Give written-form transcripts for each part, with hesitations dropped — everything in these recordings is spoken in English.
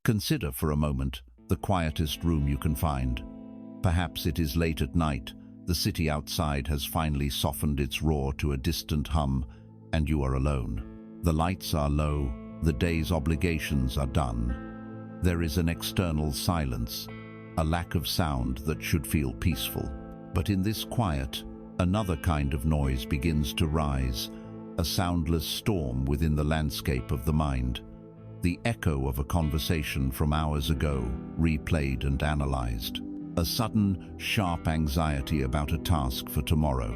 Consider for a moment the quietest room you can find. Perhaps it is late at night, the city outside has finally softened its roar to a distant hum, and you are alone. The lights are low, the day's obligations are done. There is an external silence, a lack of sound that should feel peaceful. But in this quiet, another kind of noise begins to rise, a soundless storm within the landscape of the mind. The echo of a conversation from hours ago, replayed and analyzed. A sudden, sharp anxiety about a task for tomorrow.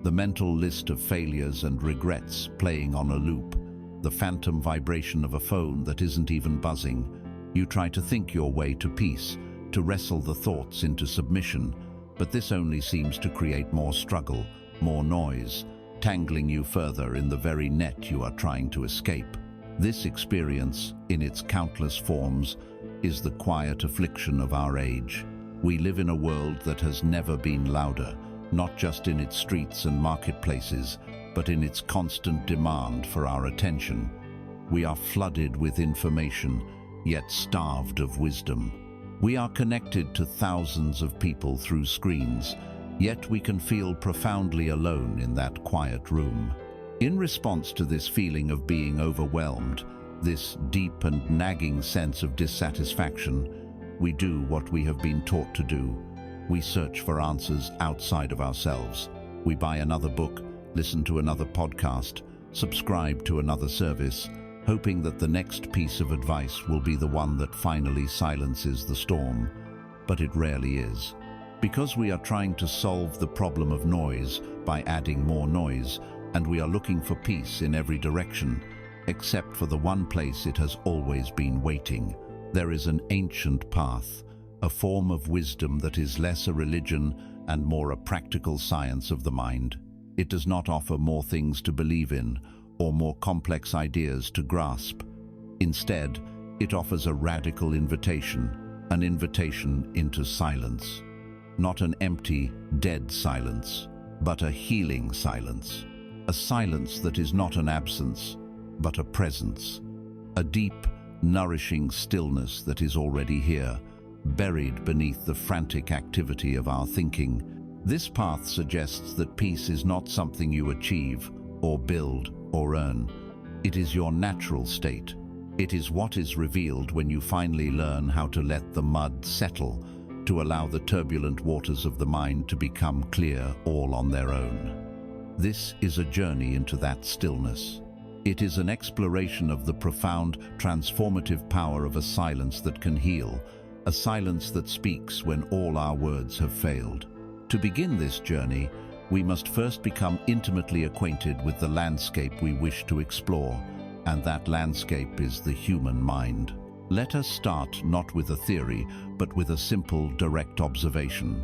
The mental list of failures and regrets playing on a loop. The phantom vibration of a phone that isn't even buzzing. You try to think your way to peace, to wrestle the thoughts into submission, but this only seems to create more struggle, more noise, tangling you further in the very net you are trying to escape. This experience, in its countless forms, is the quiet affliction of our age. We live in a world that has never been louder, not just in its streets and marketplaces, but in its constant demand for our attention. We are flooded with information, yet starved of wisdom. We are connected to thousands of people through screens, yet we can feel profoundly alone in that quiet room. In response to this feeling of being overwhelmed, this deep and nagging sense of dissatisfaction, we do what we have been taught to do. We search for answers outside of ourselves. We buy another book, listen to another podcast, subscribe to another service, hoping that the next piece of advice will be the one that finally silences the storm. But it rarely is. Because we are trying to solve the problem of noise by adding more noise, and we are looking for peace in every direction, except for the one place it has always been waiting. There is an ancient path, a form of wisdom that is less a religion and more a practical science of the mind. It does not offer more things to believe in or more complex ideas to grasp. Instead, it offers a radical invitation, an invitation into silence. Not an empty, dead silence, but a healing silence. A silence that is not an absence, but a presence. A deep, nourishing stillness that is already here, buried beneath the frantic activity of our thinking. This path suggests that peace is not something you achieve, or build, or earn. It is your natural state. It is what is revealed when you finally learn how to let the mud settle, to allow the turbulent waters of the mind to become clear all on their own. This is a journey into that stillness. It is an exploration of the profound, transformative power of a silence that can heal, a silence that speaks when all our words have failed. To begin this journey, we must first become intimately acquainted with the landscape we wish to explore, and that landscape is the human mind. Let us start not with a theory, but with a simple, direct observation.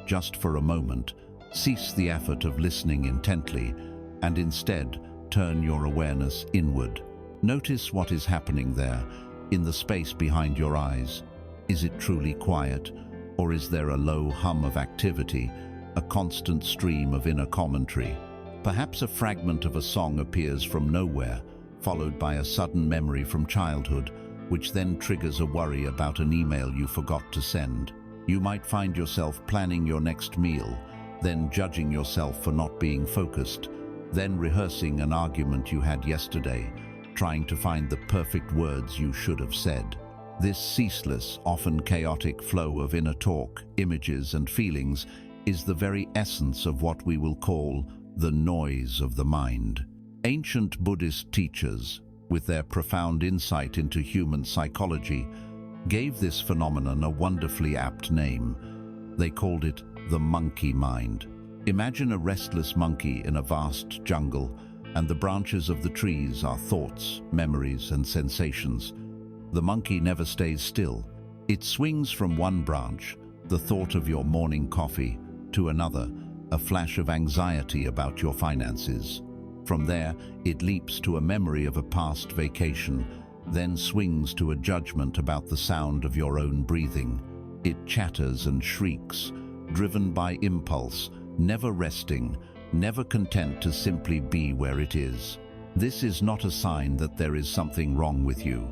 Just for a moment, cease the effort of listening intently, and instead turn your awareness inward. Notice what is happening there, in the space behind your eyes. Is it truly quiet, or is there a low hum of activity, a constant stream of inner commentary? Perhaps a fragment of a song appears from nowhere, followed by a sudden memory from childhood, which then triggers a worry about an email you forgot to send. You might find yourself planning your next meal, then judging yourself for not being focused, then rehearsing an argument you had yesterday, trying to find the perfect words you should have said. This ceaseless, often chaotic flow of inner talk, images and feelings is the very essence of what we will call the noise of the mind. Ancient Buddhist teachers, with their profound insight into human psychology, gave this phenomenon a wonderfully apt name. They called it the monkey mind. Imagine a restless monkey in a vast jungle, and the branches of the trees are thoughts, memories, and sensations. The monkey never stays still. It swings from one branch, the thought of your morning coffee, to another, a flash of anxiety about your finances. From there, it leaps to a memory of a past vacation, then swings to a judgment about the sound of your own breathing. It chatters and shrieks, driven by impulse, never resting, never content to simply be where it is. This is not a sign that there is something wrong with you.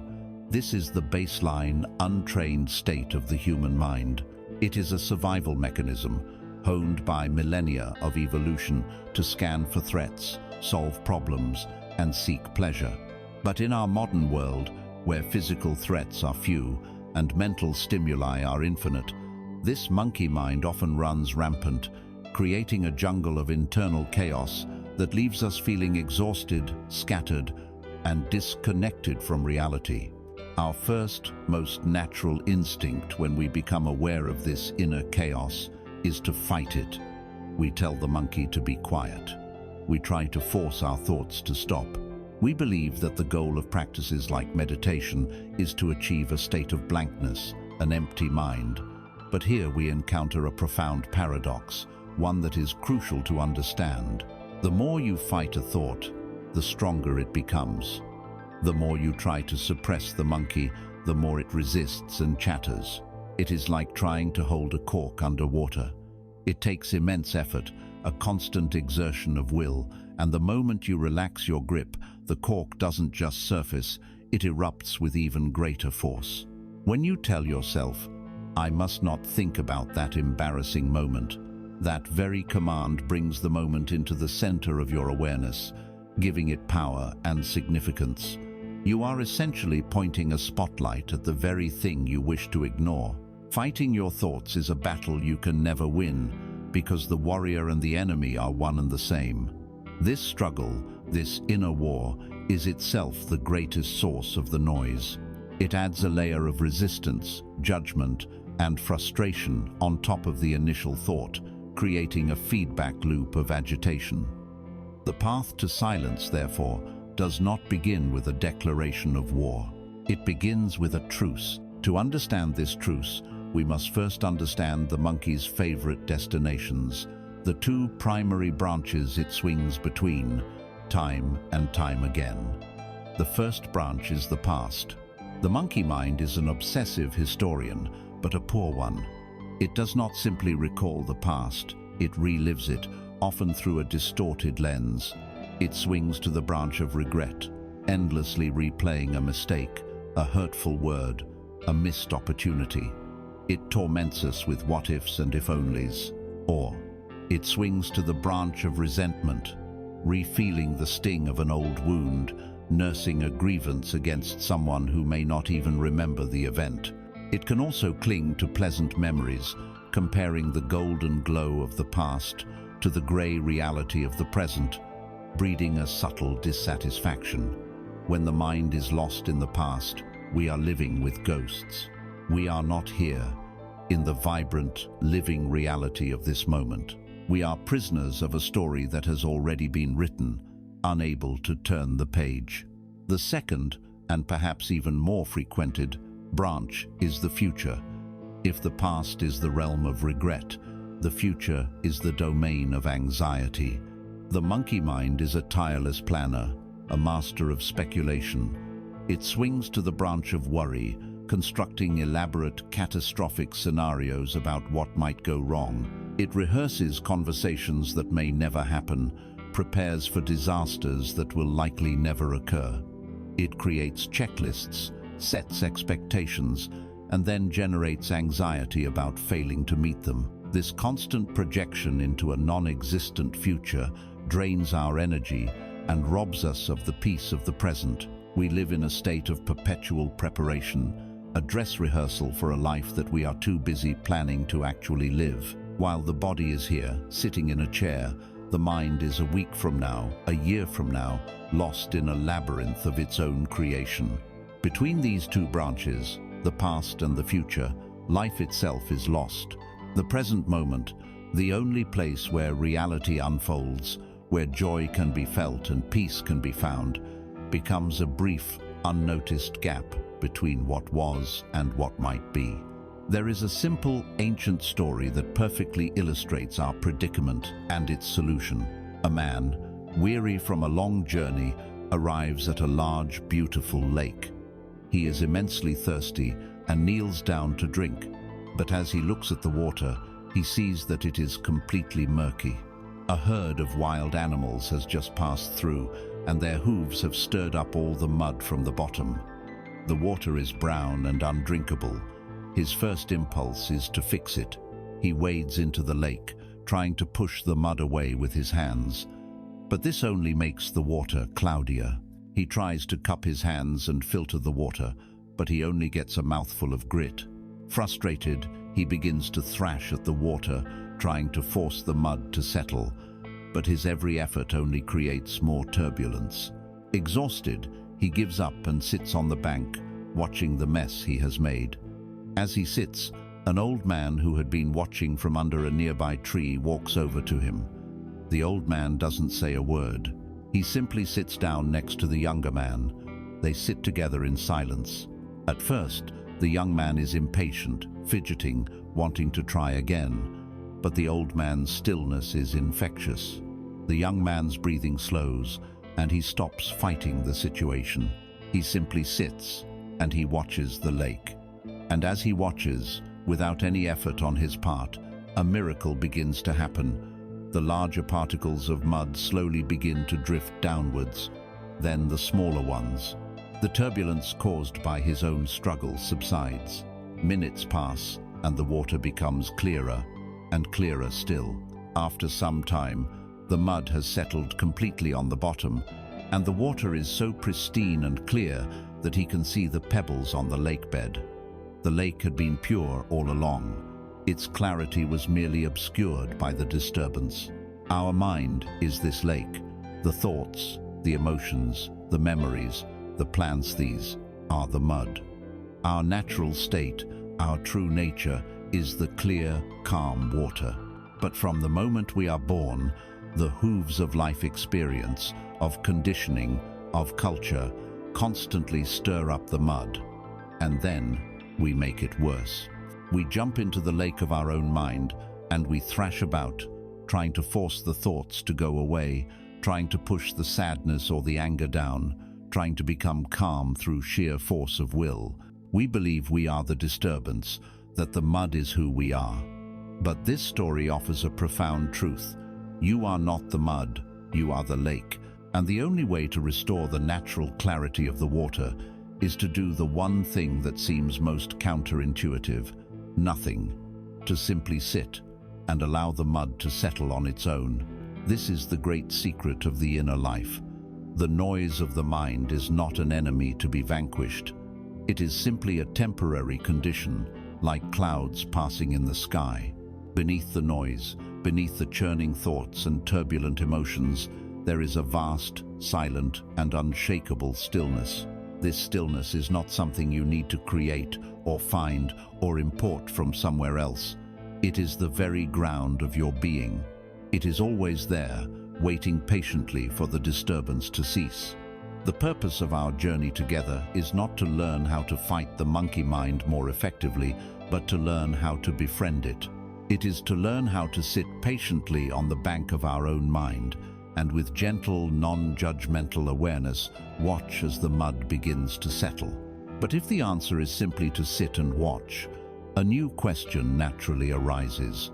This is the baseline, untrained state of the human mind. It is a survival mechanism, honed by millennia of evolution to scan for threats, solve problems, and seek pleasure. But in our modern world, where physical threats are few and mental stimuli are infinite, this monkey mind often runs rampant, creating a jungle of internal chaos that leaves us feeling exhausted, scattered, and disconnected from reality. Our first, most natural instinct when we become aware of this inner chaos is to fight it. We tell the monkey to be quiet. We try to force our thoughts to stop. We believe that the goal of practices like meditation is to achieve a state of blankness, an empty mind. But here we encounter a profound paradox, one that is crucial to understand. The more you fight a thought, the stronger it becomes. The more you try to suppress the monkey, the more it resists and chatters. It is like trying to hold a cork underwater. It takes immense effort, a constant exertion of will, and the moment you relax your grip, the cork doesn't just surface, it erupts with even greater force. When you tell yourself, "I must not think about that embarrassing moment," that very command brings the moment into the center of your awareness, giving it power and significance. You are essentially pointing a spotlight at the very thing you wish to ignore. Fighting your thoughts is a battle you can never win, because the warrior and the enemy are one and the same. This struggle, this inner war, is itself the greatest source of the noise. It adds a layer of resistance, judgment, and frustration on top of the initial thought, creating a feedback loop of agitation. The path to silence, therefore, does not begin with a declaration of war. It begins with a truce. To understand this truce, we must first understand the monkey's favorite destinations, the two primary branches it swings between, time and time again. The first branch is the past. The monkey mind is an obsessive historian, but a poor one. It does not simply recall the past, it relives it, often through a distorted lens. It swings to the branch of regret, endlessly replaying a mistake, a hurtful word, a missed opportunity. It torments us with what-ifs and if-onlys. Or it swings to the branch of resentment, re-feeling the sting of an old wound, nursing a grievance against someone who may not even remember the event. It can also cling to pleasant memories, comparing the golden glow of the past to the grey reality of the present, breeding a subtle dissatisfaction. When the mind is lost in the past, we are living with ghosts. We are not here, in the vibrant, living reality of this moment. We are prisoners of a story that has already been written, unable to turn the page. The second, and perhaps even more frequented, branch is the future. If the past is the realm of regret, the future is the domain of anxiety. The monkey mind is a tireless planner, a master of speculation. It swings to the branch of worry, constructing elaborate, catastrophic scenarios about what might go wrong. It rehearses conversations that may never happen, prepares for disasters that will likely never occur. It creates checklists, sets expectations, and then generates anxiety about failing to meet them. This constant projection into a non-existent future drains our energy and robs us of the peace of the present. We live in a state of perpetual preparation, a dress rehearsal for a life that we are too busy planning to actually live. While the body is here, sitting in a chair, the mind is a week from now, a year from now, lost in a labyrinth of its own creation. Between these two branches, the past and the future, life itself is lost. The present moment, the only place where reality unfolds, where joy can be felt and peace can be found, becomes a brief, unnoticed gap between what was and what might be. There is a simple, ancient story that perfectly illustrates our predicament and its solution. A man, weary from a long journey, arrives at a large, beautiful lake. He is immensely thirsty and kneels down to drink, but as he looks at the water, he sees that it is completely murky. A herd of wild animals has just passed through, and their hooves have stirred up all the mud from the bottom. The water is brown and undrinkable. His first impulse is to fix it. He wades into the lake, trying to push the mud away with his hands. But this only makes the water cloudier. He tries to cup his hands and filter the water, but he only gets a mouthful of grit. Frustrated, he begins to thrash at the water, trying to force the mud to settle. But his every effort only creates more turbulence. Exhausted, he gives up and sits on the bank, watching the mess he has made. As he sits, an old man who had been watching from under a nearby tree walks over to him. The old man doesn't say a word. He simply sits down next to the younger man. They sit together in silence. At first, the young man is impatient, fidgeting, wanting to try again. But the old man's stillness is infectious. The young man's breathing slows, and he stops fighting the situation. He simply sits, and he watches the lake. And as he watches, without any effort on his part, a miracle begins to happen. The larger particles of mud slowly begin to drift downwards, then the smaller ones. The turbulence caused by his own struggle subsides. Minutes pass, and the water becomes clearer, and clearer still. After some time, the mud has settled completely on the bottom, and the water is so pristine and clear that he can see the pebbles on the lake bed. The lake had been pure all along. Its clarity was merely obscured by the disturbance. Our mind is this lake. The thoughts, the emotions, the memories, the plans, these are the mud. Our natural state, our true nature, is the clear, calm water. But from the moment we are born, the hooves of life experience, of conditioning, of culture, constantly stir up the mud. And then we make it worse. We jump into the lake of our own mind, and we thrash about, trying to force the thoughts to go away, trying to push the sadness or the anger down, trying to become calm through sheer force of will. We believe we are the disturbance, that the mud is who we are. But this story offers a profound truth. You are not the mud, you are the lake. And the only way to restore the natural clarity of the water is to do the one thing that seems most counterintuitive: nothing. To simply sit and allow the mud to settle on its own. This is the great secret of the inner life. The noise of the mind is not an enemy to be vanquished. It is simply a temporary condition, like clouds passing in the sky. Beneath the noise, beneath the churning thoughts and turbulent emotions, there is a vast, silent, and unshakable stillness. This stillness is not something you need to create or find or import from somewhere else. It is the very ground of your being. It is always there, waiting patiently for the disturbance to cease. The purpose of our journey together is not to learn how to fight the monkey mind more effectively, but to learn how to befriend it. It is to learn how to sit patiently on the bank of our own mind, and with gentle, non-judgmental awareness, watch as the mud begins to settle. But if the answer is simply to sit and watch, a new question naturally arises.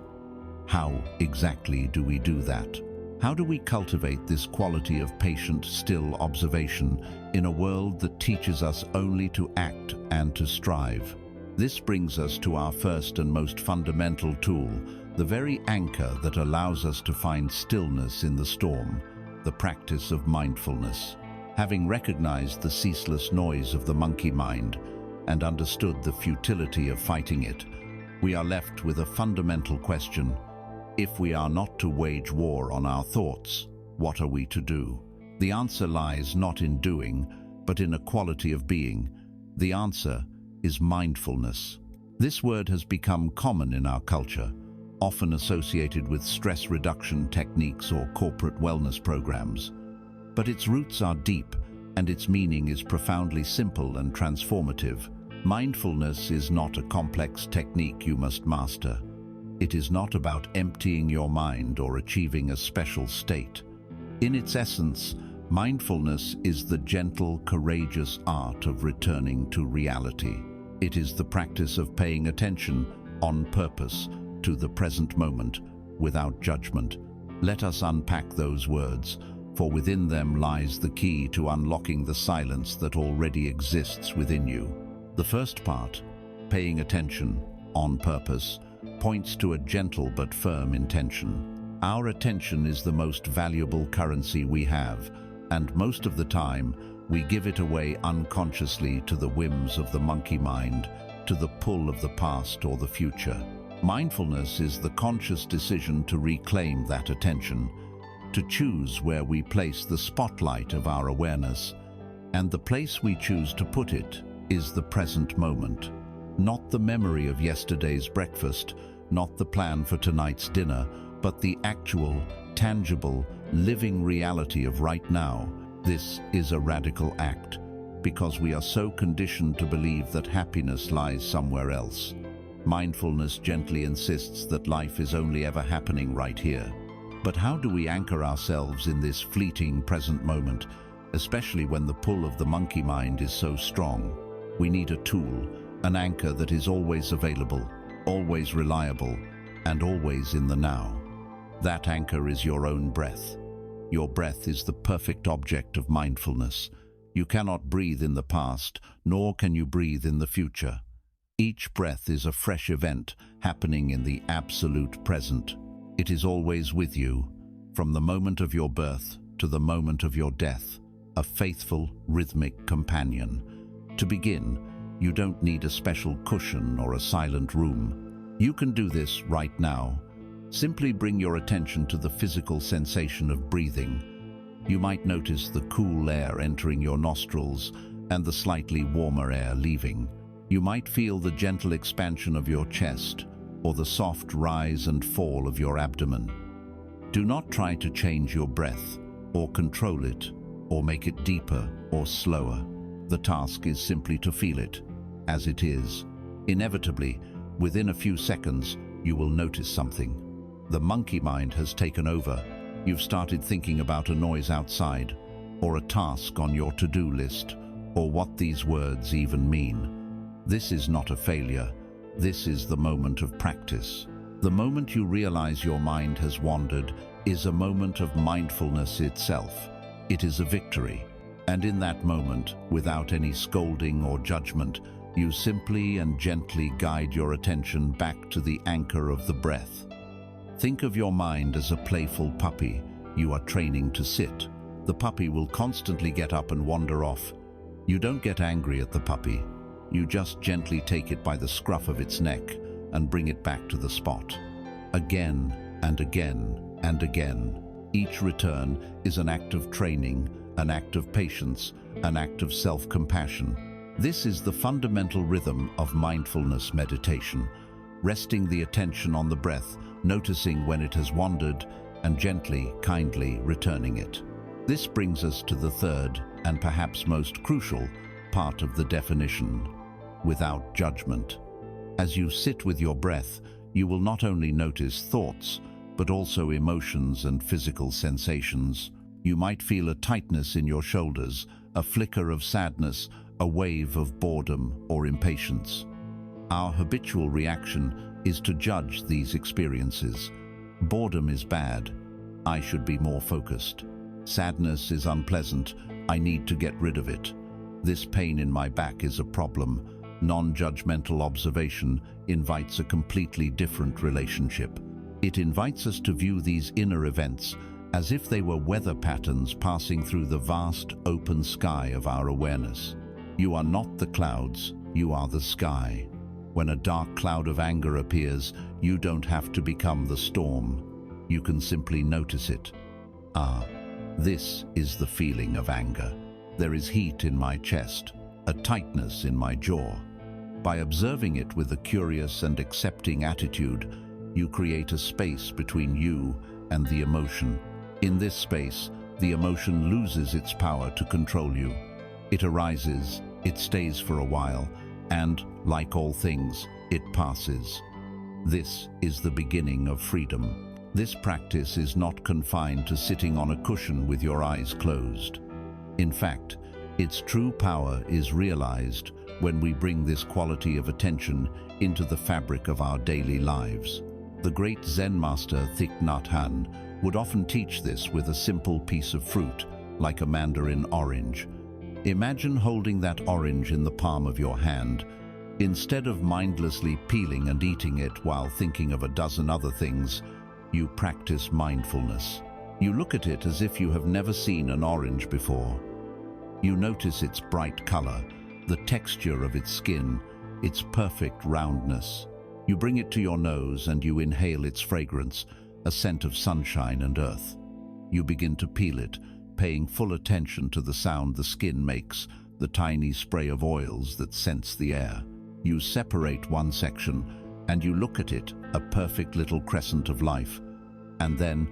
How exactly do we do that? How do we cultivate this quality of patient, still observation in a world that teaches us only to act and to strive? This brings us to our first and most fundamental tool, the very anchor that allows us to find stillness in the storm, the practice of mindfulness. Having recognized the ceaseless noise of the monkey mind and understood the futility of fighting it, we are left with a fundamental question. If we are not to wage war on our thoughts, what are we to do? The answer lies not in doing, but in a quality of being. The answer is mindfulness. This word has become common in our culture, often associated with stress reduction techniques or corporate wellness programs. But its roots are deep, and its meaning is profoundly simple and transformative. Mindfulness is not a complex technique you must master. It is not about emptying your mind or achieving a special state. In its essence, mindfulness is the gentle, courageous art of returning to reality. It is the practice of paying attention, on purpose, to the present moment, without judgment. Let us unpack those words. for within them lies the key to unlocking the silence that already exists within you. The first part, paying attention, on purpose, points to a gentle but firm intention. Our attention is the most valuable currency we have, and most of the time, we give it away unconsciously to the whims of the monkey mind, to the pull of the past or the future. Mindfulness is the conscious decision to reclaim that attention, to choose where we place the spotlight of our awareness, and the place we choose to put it is the present moment. Not the memory of yesterday's breakfast, not the plan for tonight's dinner, but the actual, tangible, living reality of right now. This is a radical act, because we are so conditioned to believe that happiness lies somewhere else. Mindfulness gently insists that life is only ever happening right here. But how do we anchor ourselves in this fleeting present moment, especially when the pull of the monkey mind is so strong? We need a tool, an anchor that is always available, always reliable, and always in the now. That anchor is your own breath. Your breath is the perfect object of mindfulness. You cannot breathe in the past, nor can you breathe in the future. Each breath is a fresh event happening in the absolute present. It is always with you, from the moment of your birth to the moment of your death, a faithful, rhythmic companion. To begin, you don't need a special cushion or a silent room. You can do this right now. Simply bring your attention to the physical sensation of breathing. You might notice the cool air entering your nostrils and the slightly warmer air leaving. You might feel the gentle expansion of your chest or the soft rise and fall of your abdomen. Do not try to change your breath or control it or make it deeper or slower. The task is simply to feel it as it is. Inevitably, within a few seconds, you will notice something. The monkey mind has taken over. You've started thinking about a noise outside, or a task on your to-do list, or what these words even mean. This is not a failure. This is the moment of practice. The moment you realize your mind has wandered is a moment of mindfulness itself. It is a victory. And in that moment, without any scolding or judgment, you simply and gently guide your attention back to the anchor of the breath. Think of your mind as a playful puppy you are training to sit. The puppy will constantly get up and wander off. You don't get angry at the puppy. You just gently take it by the scruff of its neck and bring it back to the spot. Again and again and again. Each return is an act of training, an act of patience, an act of self-compassion. This is the fundamental rhythm of mindfulness meditation, resting the attention on the breath, noticing when it has wandered, and gently, kindly returning it. This brings us to the third, and perhaps most crucial, part of the definition: without judgment. As you sit with your breath, you will not only notice thoughts, but also emotions and physical sensations. You might feel a tightness in your shoulders, a flicker of sadness, a wave of boredom or impatience. Our habitual reaction is to judge these experiences. Boredom is bad. I should be more focused. Sadness is unpleasant. I need to get rid of it. This pain in my back is a problem. Non-judgmental observation invites a completely different relationship. It invites us to view these inner events as if they were weather patterns passing through the vast, open sky of our awareness. You are not the clouds, you are the sky. When a dark cloud of anger appears, you don't have to become the storm. You can simply notice it. Ah, this is the feeling of anger. There is heat in my chest, a tightness in my jaw. By observing it with a curious and accepting attitude, you create a space between you and the emotion. In this space, the emotion loses its power to control you. It arises, it stays for a while, and, like all things, it passes. This is the beginning of freedom. This practice is not confined to sitting on a cushion with your eyes closed. In fact, its true power is realized when we bring this quality of attention into the fabric of our daily lives. The great Zen master Thich Nhat Hanh would often teach this with a simple piece of fruit, like a mandarin orange. Imagine holding that orange in the palm of your hand. Instead of mindlessly peeling and eating it while thinking of a dozen other things, you practice mindfulness. You look at it as if you have never seen an orange before. You notice its bright color, the texture of its skin, its perfect roundness. You bring it to your nose and you inhale its fragrance, a scent of sunshine and earth. You begin to peel it, paying full attention to the sound the skin makes, the tiny spray of oils that scents the air. You separate one section and you look at it, a perfect little crescent of life. And then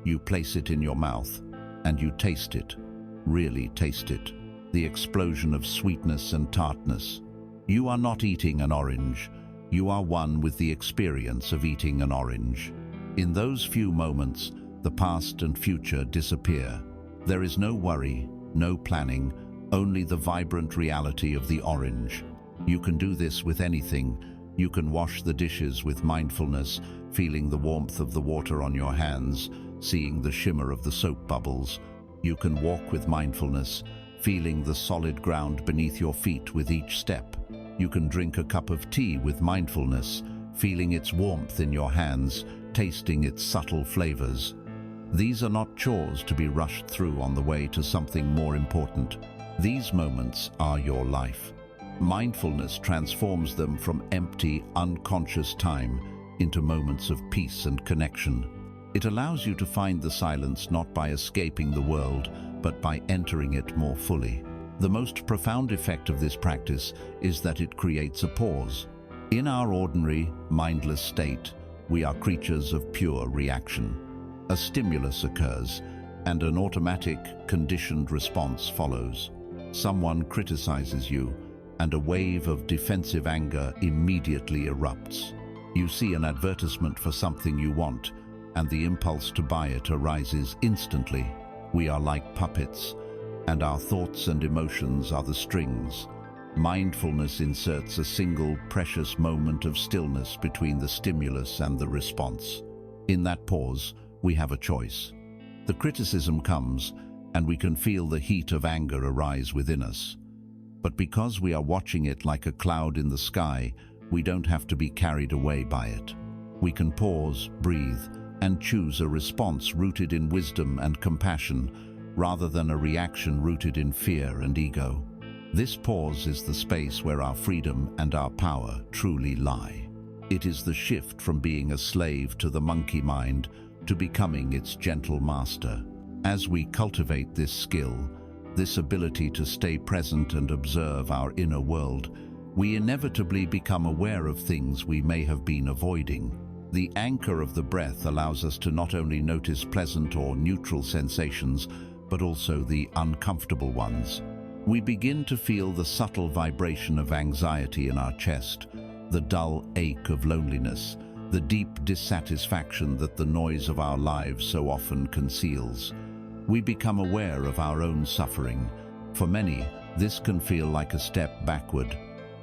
you place it in your mouth and you taste it, really taste it, the explosion of sweetness and tartness. You are not eating an orange, you are one with the experience of eating an orange. In those few moments, the past and future disappear. There is no worry, no planning, only the vibrant reality of the orange. You can do this with anything. You can wash the dishes with mindfulness, feeling the warmth of the water on your hands, seeing the shimmer of the soap bubbles. You can walk with mindfulness, feeling the solid ground beneath your feet with each step. You can drink a cup of tea with mindfulness, feeling its warmth in your hands, tasting its subtle flavors. These are not chores to be rushed through on the way to something more important. These moments are your life. Mindfulness transforms them from empty, unconscious time into moments of peace and connection. It allows you to find the silence not by escaping the world, but by entering it more fully. The most profound effect of this practice is that it creates a pause. In our ordinary, mindless state, we are creatures of pure reaction. A stimulus occurs, and an automatic, conditioned response follows. Someone criticizes you, and a wave of defensive anger immediately erupts. You see an advertisement for something you want, and the impulse to buy it arises instantly. We are like puppets, and our thoughts and emotions are the strings. Mindfulness inserts a single, precious moment of stillness between the stimulus and the response. In that pause, we have a choice. The criticism comes, and we can feel the heat of anger arise within us. But because we are watching it like a cloud in the sky, we don't have to be carried away by it. We can pause, breathe, and choose a response rooted in wisdom and compassion, rather than a reaction rooted in fear and ego. This pause is the space where our freedom and our power truly lie. It is the shift from being a slave to the monkey mind to becoming its gentle master. As we cultivate this skill, this ability to stay present and observe our inner world, we inevitably become aware of things we may have been avoiding. The anchor of the breath allows us to not only notice pleasant or neutral sensations, but also the uncomfortable ones. We begin to feel the subtle vibration of anxiety in our chest, the dull ache of loneliness, the deep dissatisfaction that the noise of our lives so often conceals. We become aware of our own suffering. For many, this can feel like a step backward.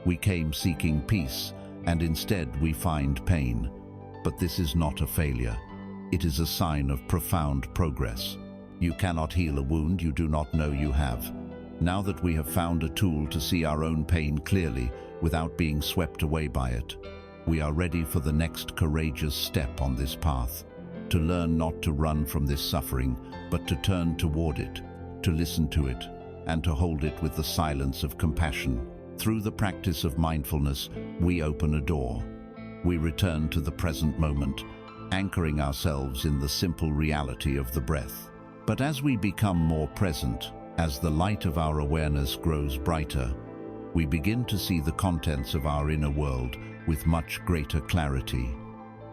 We came seeking peace, and instead we find pain. But this is not a failure. It is a sign of profound progress. You cannot heal a wound you do not know you have. Now that we have found a tool to see our own pain clearly without being swept away by it, we are ready for the next courageous step on this path. To learn not to run from this suffering, but to turn toward it, to listen to it, and to hold it with the silence of compassion. Through the practice of mindfulness, we open a door. We return to the present moment, anchoring ourselves in the simple reality of the breath. But as we become more present, as the light of our awareness grows brighter, we begin to see the contents of our inner world with much greater clarity.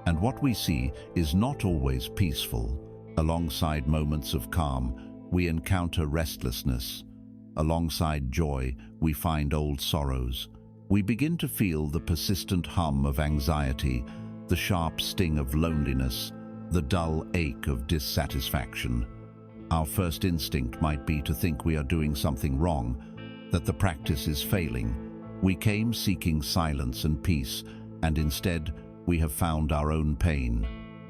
And what we see is not always peaceful. Alongside moments of calm, we encounter restlessness. Alongside joy, we find old sorrows. We begin to feel the persistent hum of anxiety, the sharp sting of loneliness, the dull ache of dissatisfaction. Our first instinct might be to think we are doing something wrong, that the practice is failing. We came seeking silence and peace, and instead we have found our own pain.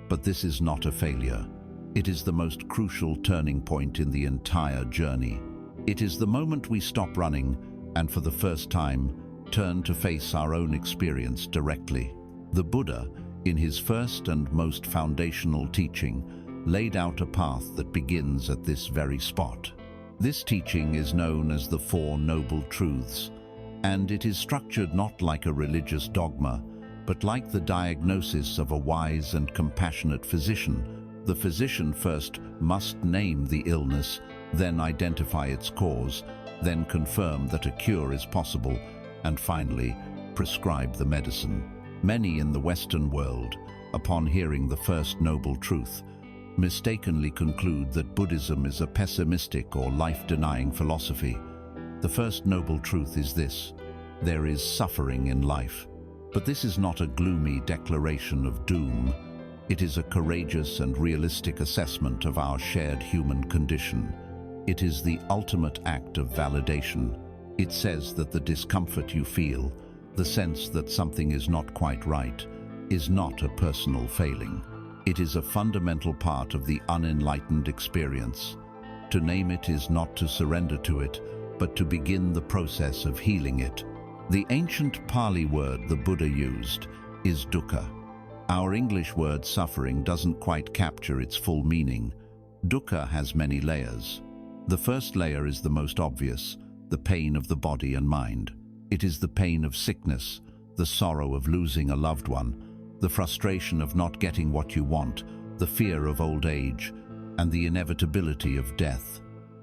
But this is not a failure. It is the most crucial turning point in the entire journey. It is the moment we stop running and, for the first time, turn to face our own experience directly. The Buddha, in his first and most foundational teaching, laid out a path that begins at this very spot. This teaching is known as the Four Noble Truths, and it is structured not like a religious dogma, but like the diagnosis of a wise and compassionate physician. The physician first must name the illness, then identify its cause, then confirm that a cure is possible, and finally, prescribe the medicine. Many in the Western world, upon hearing the first noble truth, mistakenly conclude that Buddhism is a pessimistic or life-denying philosophy. The first noble truth is this: there is suffering in life. But this is not a gloomy declaration of doom. It is a courageous and realistic assessment of our shared human condition. It is the ultimate act of validation. It says that the discomfort you feel, the sense that something is not quite right, is not a personal failing. It is a fundamental part of the unenlightened experience. To name it is not to surrender to it, but to begin the process of healing it. The ancient Pali word the Buddha used is dukkha. Our English word suffering doesn't quite capture its full meaning. Dukkha has many layers. The first layer is the most obvious, the pain of the body and mind. It is the pain of sickness, the sorrow of losing a loved one, the frustration of not getting what you want, the fear of old age, and the inevitability of death.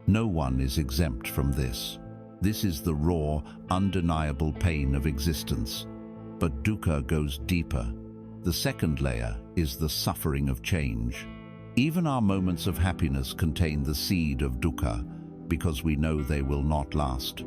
No one is exempt from this. This is the raw, undeniable pain of existence. But dukkha goes deeper. The second layer is the suffering of change. Even our moments of happiness contain the seed of dukkha, because we know they will not last.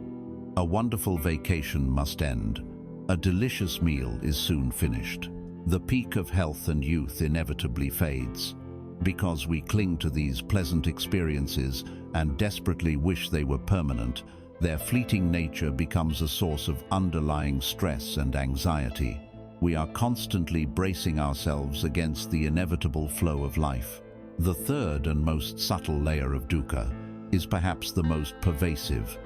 A wonderful vacation must end. A delicious meal is soon finished. The peak of health and youth inevitably fades. Because we cling to these pleasant experiences and desperately wish they were permanent, their fleeting nature becomes a source of underlying stress and anxiety. We are constantly bracing ourselves against the inevitable flow of life. The third and most subtle layer of dukkha is perhaps the most pervasive.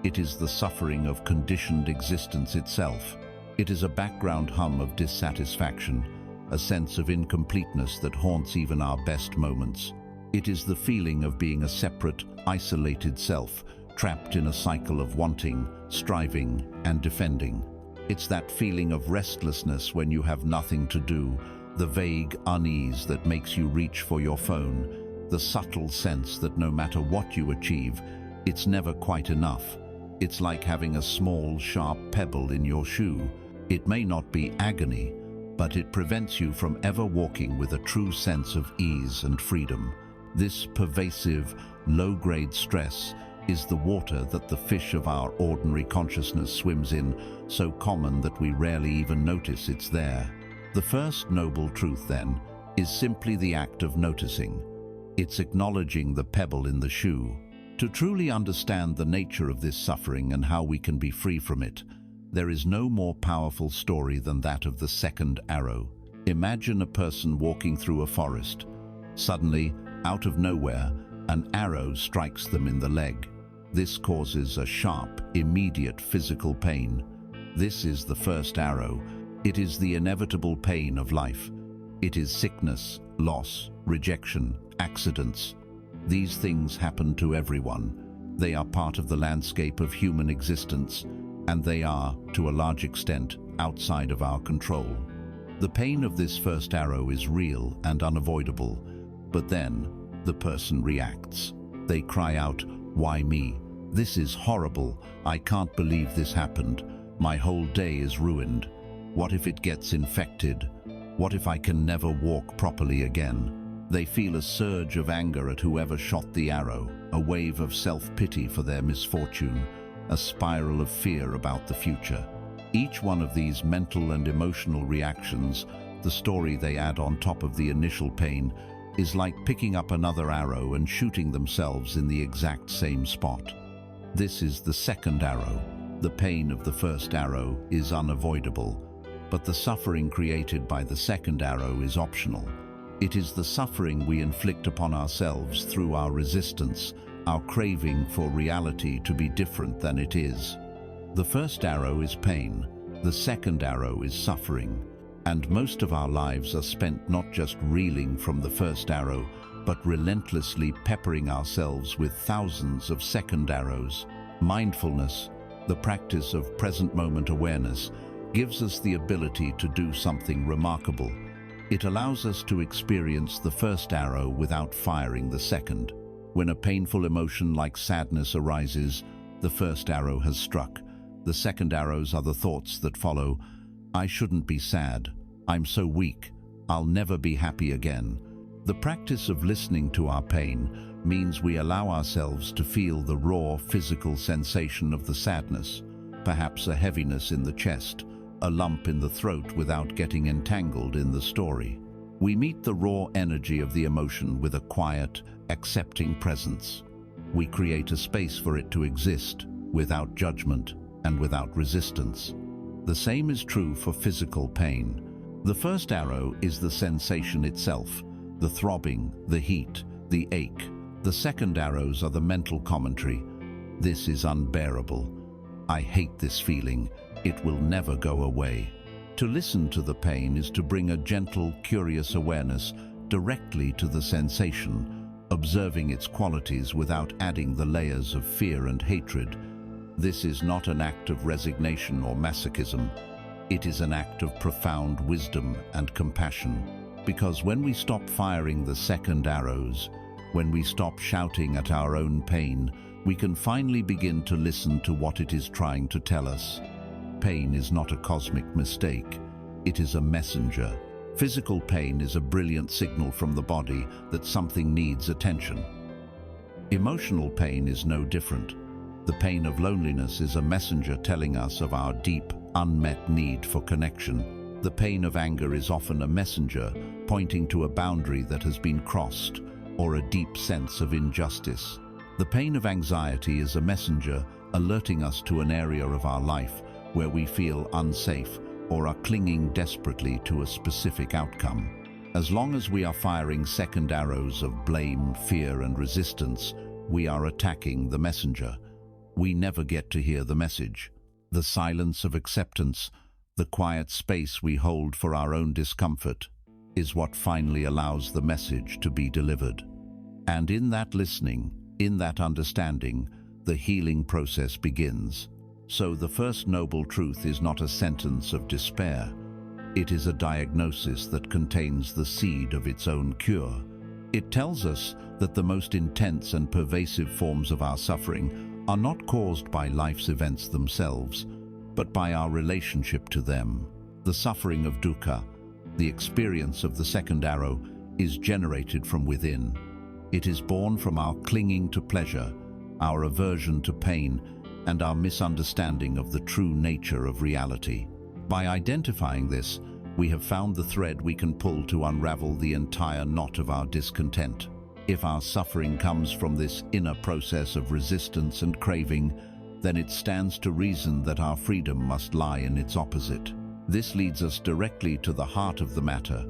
It is the suffering of conditioned existence itself. It is a background hum of dissatisfaction, a sense of incompleteness that haunts even our best moments. It is the feeling of being a separate, isolated self, trapped in a cycle of wanting, striving, and defending. It's that feeling of restlessness when you have nothing to do, the vague unease that makes you reach for your phone, the subtle sense that no matter what you achieve, it's never quite enough. It's like having a small, sharp pebble in your shoe. It may not be agony, but it prevents you from ever walking with a true sense of ease and freedom. This pervasive, low-grade stress is the water that the fish of our ordinary consciousness swims in, so common that we rarely even notice it's there. The first noble truth, then, is simply the act of noticing. It's acknowledging the pebble in the shoe. To truly understand the nature of this suffering and how we can be free from it, there is no more powerful story than that of the second arrow. Imagine a person walking through a forest. Suddenly, out of nowhere, an arrow strikes them in the leg. This causes a sharp, immediate physical pain. This is the first arrow. It is the inevitable pain of life. It is sickness, loss, rejection, accidents. These things happen to everyone. They are part of the landscape of human existence, and they are, to a large extent, outside of our control. The pain of this first arrow is real and unavoidable, but then the person reacts. They cry out, "Why me? This is horrible. I can't believe this happened. My whole day is ruined. What if it gets infected? What if I can never walk properly again?" They feel a surge of anger at whoever shot the arrow, a wave of self-pity for their misfortune, a spiral of fear about the future. Each one of these mental and emotional reactions, the story they add on top of the initial pain, is like picking up another arrow and shooting themselves in the exact same spot. This is the second arrow. The pain of the first arrow is unavoidable, but the suffering created by the second arrow is optional. It is the suffering we inflict upon ourselves through our resistance, our craving for reality to be different than it is. The first arrow is pain, the second arrow is suffering, and most of our lives are spent not just reeling from the first arrow, but relentlessly peppering ourselves with thousands of second arrows. Mindfulness, the practice of present moment awareness, gives us the ability to do something remarkable. It allows us to experience the first arrow without firing the second. When a painful emotion like sadness arises, the first arrow has struck. The second arrows are the thoughts that follow. I shouldn't be sad. I'm so weak. I'll never be happy again. The practice of listening to our pain means we allow ourselves to feel the raw physical sensation of the sadness, perhaps a heaviness in the chest, a lump in the throat, without getting entangled in the story. We meet the raw energy of the emotion with a quiet, accepting presence. We create a space for it to exist, without judgment and without resistance. The same is true for physical pain. The first arrow is the sensation itself, the throbbing, the heat, the ache. The second arrows are the mental commentary. This is unbearable. I hate this feeling. It will never go away. To listen to the pain is to bring a gentle, curious awareness directly to the sensation, observing its qualities without adding the layers of fear and hatred. This is not an act of resignation or masochism. It is an act of profound wisdom and compassion. Because when we stop firing the second arrows, when we stop shouting at our own pain, we can finally begin to listen to what it is trying to tell us. Pain is not a cosmic mistake. It is a messenger. Physical pain is a brilliant signal from the body that something needs attention. Emotional pain is no different. The pain of loneliness is a messenger telling us of our deep, unmet need for connection. The pain of anger is often a messenger pointing to a boundary that has been crossed or a deep sense of injustice. The pain of anxiety is a messenger alerting us to an area of our life where we feel unsafe or are clinging desperately to a specific outcome. As long as we are firing second arrows of blame, fear, and resistance, we are attacking the messenger. We never get to hear the message. The silence of acceptance, the quiet space we hold for our own discomfort, is what finally allows the message to be delivered. And in that listening, in that understanding, the healing process begins. So the first noble truth is not a sentence of despair. It is a diagnosis that contains the seed of its own cure. It tells us that the most intense and pervasive forms of our suffering are not caused by life's events themselves, but by our relationship to them. The suffering of dukkha, the experience of the second arrow, is generated from within. It is born from our clinging to pleasure, our aversion to pain, and our misunderstanding of the true nature of reality. By identifying this, we have found the thread we can pull to unravel the entire knot of our discontent. If our suffering comes from this inner process of resistance and craving, then it stands to reason that our freedom must lie in its opposite. This leads us directly to the heart of the matter,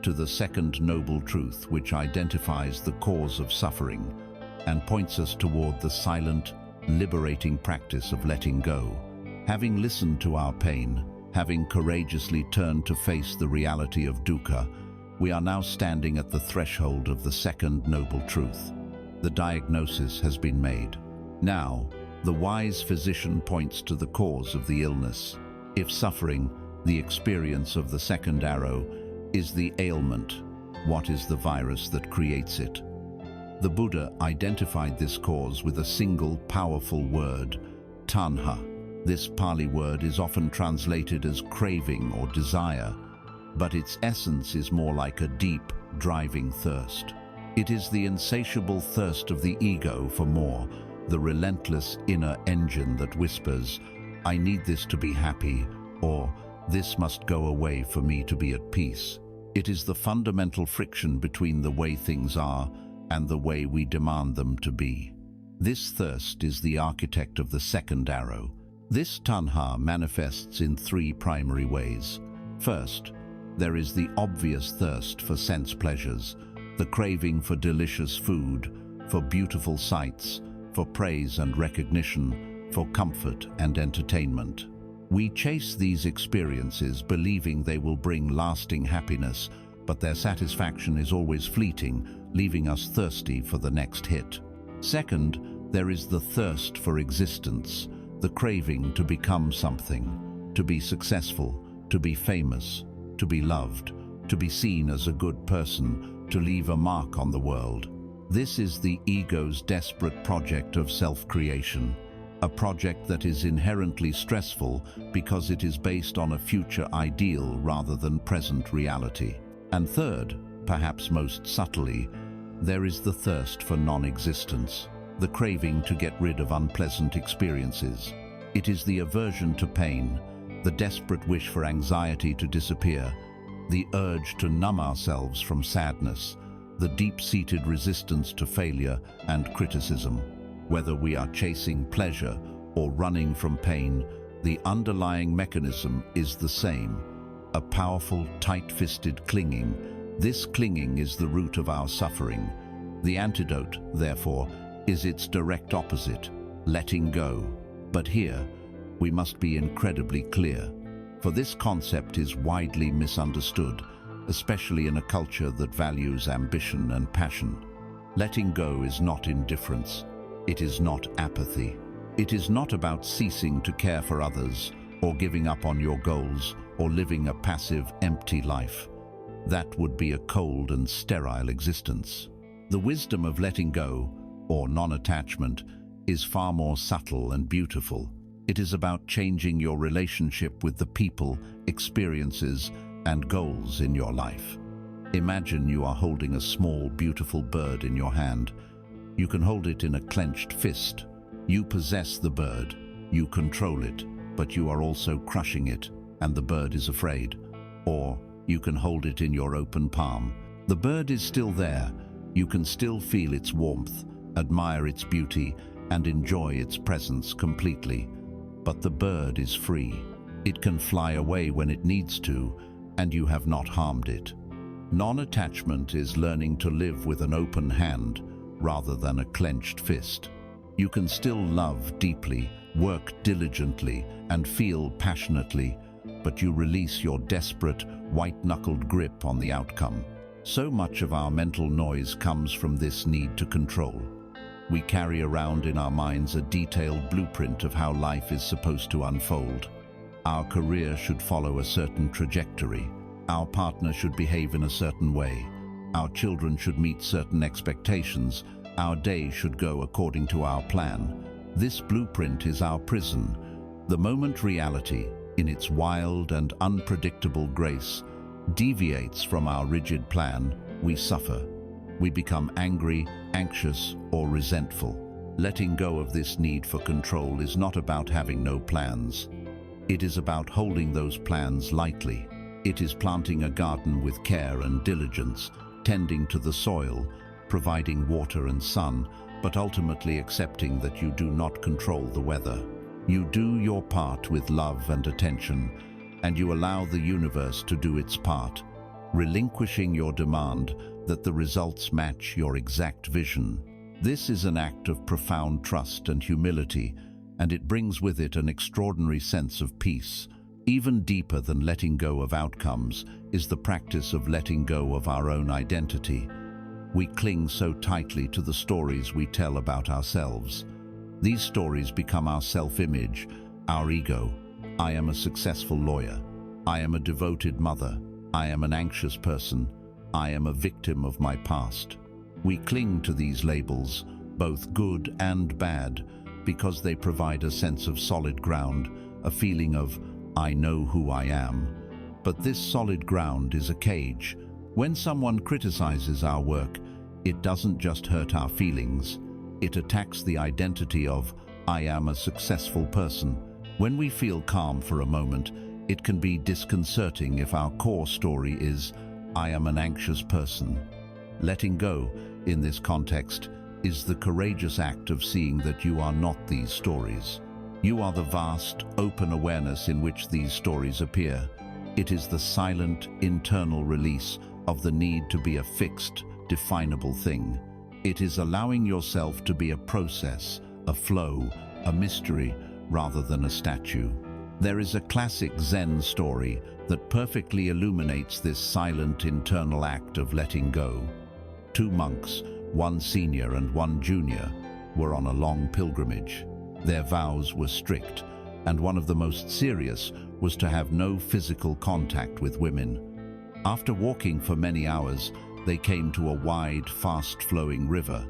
to the second noble truth, which identifies the cause of suffering and points us toward the silent, liberating practice of letting go. Having listened to our pain, having courageously turned to face the reality of dukkha, we are now standing at the threshold of the second noble truth. The diagnosis has been made. Now, the wise physician points to the cause of the illness. If suffering, the experience of the second arrow, is the ailment, what is the virus that creates it? The Buddha identified this cause with a single powerful word, tanha. This Pali word is often translated as craving or desire, but its essence is more like a deep, driving thirst. It is the insatiable thirst of the ego for more, the relentless inner engine that whispers, "I need this to be happy," or "This must go away for me to be at peace." It is the fundamental friction between the way things are and the way we demand them to be. This thirst is the architect of the second arrow. This tanha manifests in three primary ways. First, There is the obvious thirst for sense pleasures, the craving for delicious food, for beautiful sights, for praise and recognition, for comfort and entertainment. We chase these experiences believing they will bring lasting happiness, but their satisfaction is always fleeting, leaving us thirsty for the next hit. Second, there is the thirst for existence, the craving to become something, to be successful, to be famous, to be loved, to be seen as a good person, to leave a mark on the world. This is the ego's desperate project of self-creation, a project that is inherently stressful because it is based on a future ideal rather than present reality. And third, perhaps most subtly, there is the thirst for non-existence, the craving to get rid of unpleasant experiences. It is the aversion to pain, the desperate wish for anxiety to disappear, the urge to numb ourselves from sadness, the deep-seated resistance to failure and criticism. Whether we are chasing pleasure or running from pain, the underlying mechanism is the same, a powerful, tight-fisted clinging. This clinging is the root of our suffering. The antidote, therefore, is its direct opposite, letting go. But here, we must be incredibly clear, for this concept is widely misunderstood, especially in a culture that values ambition and passion. Letting go is not indifference. It is not apathy. It is not about ceasing to care for others, or giving up on your goals, or living a passive, empty life. That would be a cold and sterile existence. The wisdom of letting go, or non-attachment, is far more subtle and beautiful. It is about changing your relationship with the people, experiences, and goals in your life. Imagine you are holding a small, beautiful bird in your hand. You can hold it in a clenched fist. You possess the bird. You control it, but you are also crushing it, and the bird is afraid. Or you can hold it in your open palm. The bird is still there. You can still feel its warmth, admire its beauty, and enjoy its presence completely. But the bird is free. It can fly away when it needs to, and you have not harmed it. Non-attachment is learning to live with an open hand rather than a clenched fist. You can still love deeply, work diligently, and feel passionately, but you release your desperate, white-knuckled grip on the outcome. So much of our mental noise comes from this need to control. We carry around in our minds a detailed blueprint of how life is supposed to unfold. Our career should follow a certain trajectory. Our partner should behave in a certain way. Our children should meet certain expectations. Our day should go according to our plan. This blueprint is our prison. The moment reality, in its wild and unpredictable grace, deviates from our rigid plan, we suffer. We become angry, anxious, or resentful. Letting go of this need for control is not about having no plans. It is about holding those plans lightly. It is planting a garden with care and diligence, tending to the soil, providing water and sun, but ultimately accepting that you do not control the weather. You do your part with love and attention, and you allow the universe to do its part, relinquishing your demand that the results match your exact vision. This is an act of profound trust and humility, and it brings with it an extraordinary sense of peace. Even deeper than letting go of outcomes is the practice of letting go of our own identity. We cling so tightly to the stories we tell about ourselves. These stories become our self-image, our ego. I am a successful lawyer. I am a devoted mother. I am an anxious person. I am a victim of my past. We cling to these labels, both good and bad, because they provide a sense of solid ground, a feeling of, I know who I am. But this solid ground is a cage. When someone criticizes our work, it doesn't just hurt our feelings. It attacks the identity of, I am a successful person. When we feel calm for a moment, it can be disconcerting if our core story is, I am an anxious person. Letting go, in this context, is the courageous act of seeing that you are not these stories. You are the vast, open awareness in which these stories appear. It is the silent, internal release of the need to be a fixed, definable thing. It is allowing yourself to be a process, a flow, a mystery, rather than a statue. There is a classic Zen story that perfectly illuminates this silent internal act of letting go. Two monks, one senior and one junior, were on a long pilgrimage. Their vows were strict, and one of the most serious was to have no physical contact with women. After walking for many hours, they came to a wide, fast-flowing river.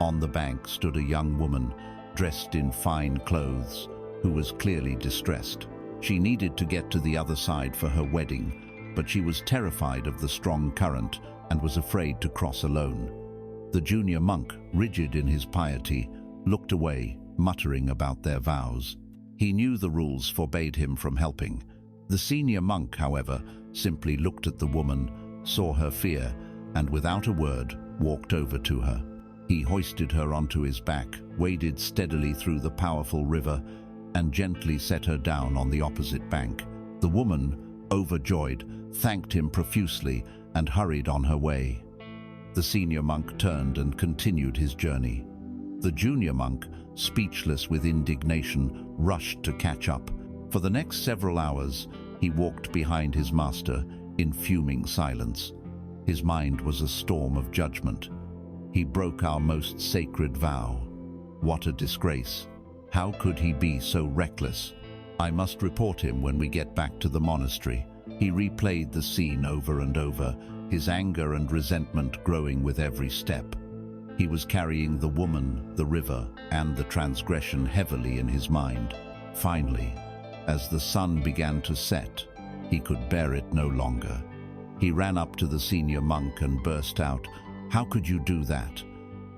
On the bank stood a young woman, dressed in fine clothes, who was clearly distressed. She needed to get to the other side for her wedding, but she was terrified of the strong current and was afraid to cross alone. The junior monk, rigid in his piety, looked away, muttering about their vows. He knew the rules forbade him from helping. The senior monk, however, simply looked at the woman, saw her fear, and without a word, walked over to her. He hoisted her onto his back, waded steadily through the powerful river, and gently set her down on the opposite bank. The woman, overjoyed, thanked him profusely and hurried on her way. The senior monk turned and continued his journey. The junior monk, speechless with indignation, rushed to catch up. For the next several hours, he walked behind his master in fuming silence. His mind was a storm of judgment. He broke our most sacred vow. What a disgrace! How could he be so reckless? I must report him when we get back to the monastery. He replayed the scene over and over, his anger and resentment growing with every step. He was carrying the woman, the river, and the transgression heavily in his mind. Finally, as the sun began to set, he could bear it no longer. He ran up to the senior monk and burst out, "How could you do that?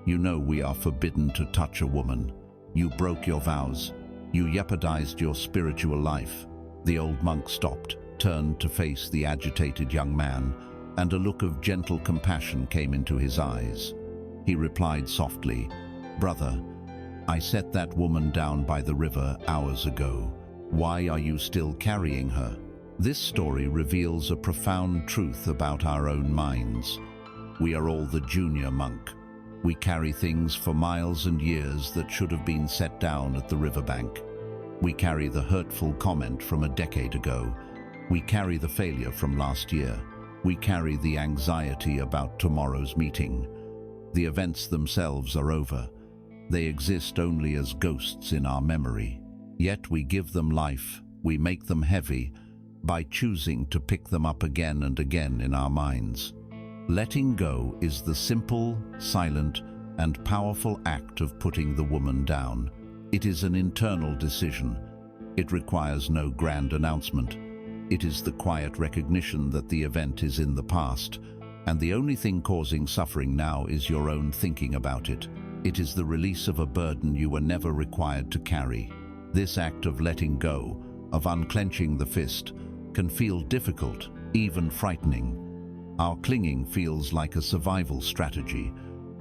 You know we are forbidden to touch a woman. You broke your vows. You jeopardized your spiritual life." The old monk stopped, turned to face the agitated young man, and a look of gentle compassion came into his eyes. He replied softly, "Brother, I set that woman down by the river hours ago. Why are you still carrying her?" This story reveals a profound truth about our own minds. We are all the junior monk. We carry things for miles and years that should have been set down at the riverbank. We carry the hurtful comment from a decade ago. We carry the failure from last year. We carry the anxiety about tomorrow's meeting. The events themselves are over. They exist only as ghosts in our memory. Yet we give them life, we make them heavy, by choosing to pick them up again and again in our minds. Letting go is the simple, silent, and powerful act of putting the woman down. It is an internal decision. It requires no grand announcement. It is the quiet recognition that the event is in the past, and the only thing causing suffering now is your own thinking about it. It is the release of a burden you were never required to carry. This act of letting go, of unclenching the fist, can feel difficult, even frightening. Our clinging feels like a survival strategy.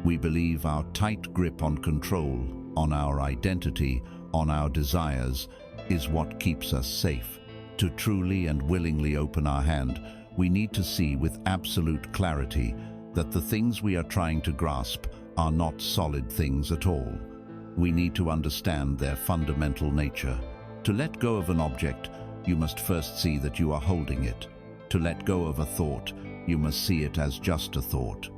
We believe our tight grip on control, on our identity, on our desires, is what keeps us safe. To truly and willingly open our hand, we need to see with absolute clarity that the things we are trying to grasp are not solid things at all. We need to understand their fundamental nature. To let go of an object, you must first see that you are holding it. To let go of a thought, you must see it as just a thought.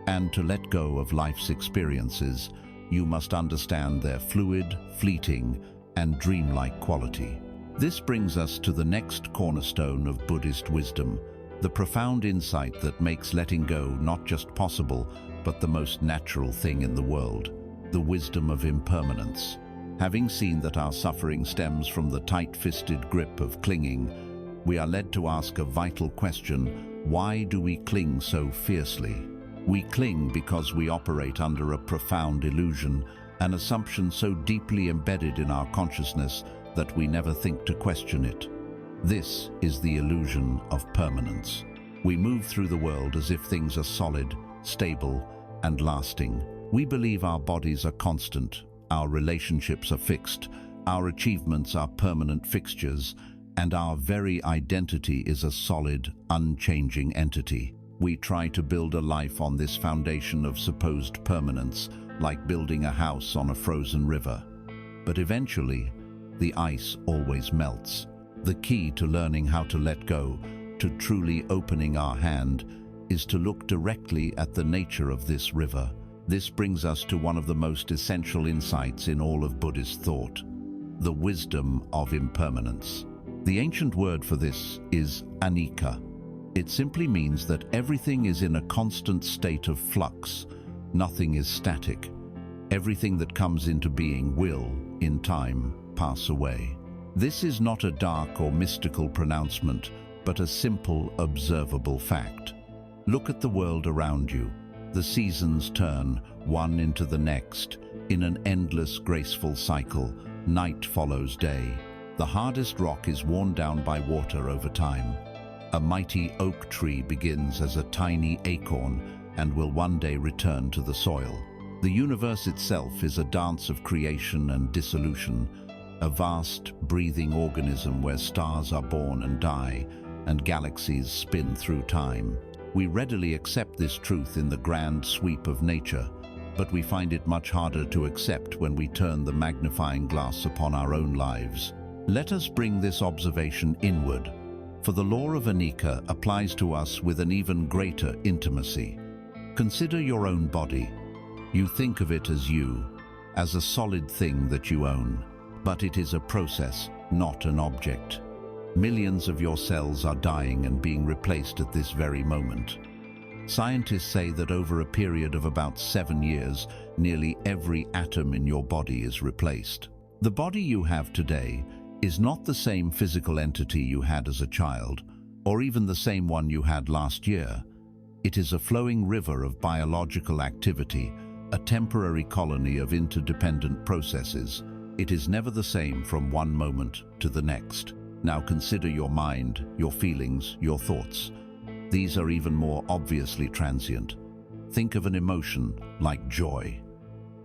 And to let go of life's experiences, you must understand their fluid, fleeting, and dreamlike quality. This brings us to the next cornerstone of Buddhist wisdom, the profound insight that makes letting go not just possible, but the most natural thing in the world, the wisdom of impermanence. Having seen that our suffering stems from the tight-fisted grip of clinging, we are led to ask a vital question: why do we cling so fiercely? We cling because we operate under a profound illusion, an assumption so deeply embedded in our consciousness that we never think to question it. This is the illusion of permanence. We move through the world as if things are solid, stable, and lasting. We believe our bodies are constant, our relationships are fixed, our achievements are permanent fixtures, and our very identity is a solid, unchanging entity. We try to build a life on this foundation of supposed permanence, like building a house on a frozen river. But eventually, the ice always melts. The key to learning how to let go, to truly opening our hand, is to look directly at the nature of this river. This brings us to one of the most essential insights in all of Buddhist thought: the wisdom of impermanence. The ancient word for this is anicca. It simply means that everything is in a constant state of flux. Nothing is static. Everything that comes into being will, in time, pass away. This is not a dark or mystical pronouncement, but a simple, observable fact. Look at the world around you. The seasons turn, one into the next, in an endless, graceful cycle. Night follows day. The hardest rock is worn down by water over time. A mighty oak tree begins as a tiny acorn and will one day return to the soil. The universe itself is a dance of creation and dissolution, a vast, breathing organism where stars are born and die, and galaxies spin through time. We readily accept this truth in the grand sweep of nature, but we find it much harder to accept when we turn the magnifying glass upon our own lives. Let us bring this observation inward, for the law of anicca applies to us with an even greater intimacy. Consider your own body. You think of it as you, as a solid thing that you own, but it is a process, not an object. Millions of your cells are dying and being replaced at this very moment. Scientists say that over a period of about 7 years, nearly every atom in your body is replaced. The body you have today is not the same physical entity you had as a child, or even the same one you had last year. It is a flowing river of biological activity, a temporary colony of interdependent processes. It is never the same from one moment to the next. Now consider your mind, your feelings, your thoughts. These are even more obviously transient. Think of an emotion like joy.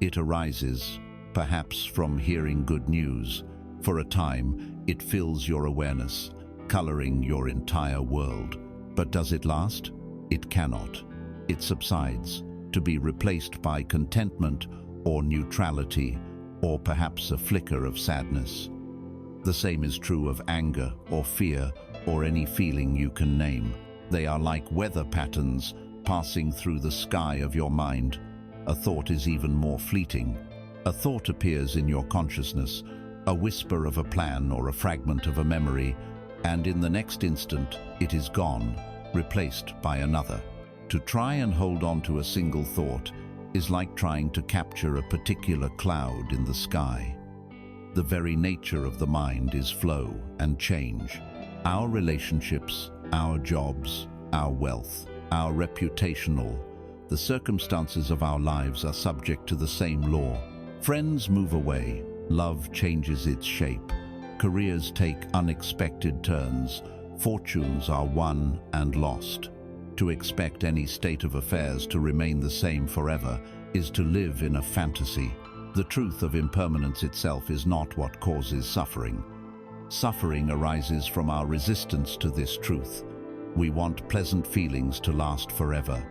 It arises, perhaps from hearing good news. For a time, it fills your awareness, coloring your entire world. But does it last? It cannot. It subsides, to be replaced by contentment or neutrality, or perhaps a flicker of sadness. The same is true of anger or fear or any feeling you can name. They are like weather patterns passing through the sky of your mind. A thought is even more fleeting. A thought appears in your consciousness, a whisper of a plan or a fragment of a memory, and in the next instant it is gone, replaced by another. To try and hold on to a single thought is like trying to capture a particular cloud in the sky. The very nature of the mind is flow and change. Our relationships, our jobs, our wealth, our reputational, the circumstances of our lives are subject to the same law. Friends move away, love changes its shape, careers take unexpected turns, fortunes are won and lost. To expect any state of affairs to remain the same forever is to live in a fantasy. The truth of impermanence itself is not what causes suffering. Suffering arises from our resistance to this truth. We want pleasant feelings to last forever,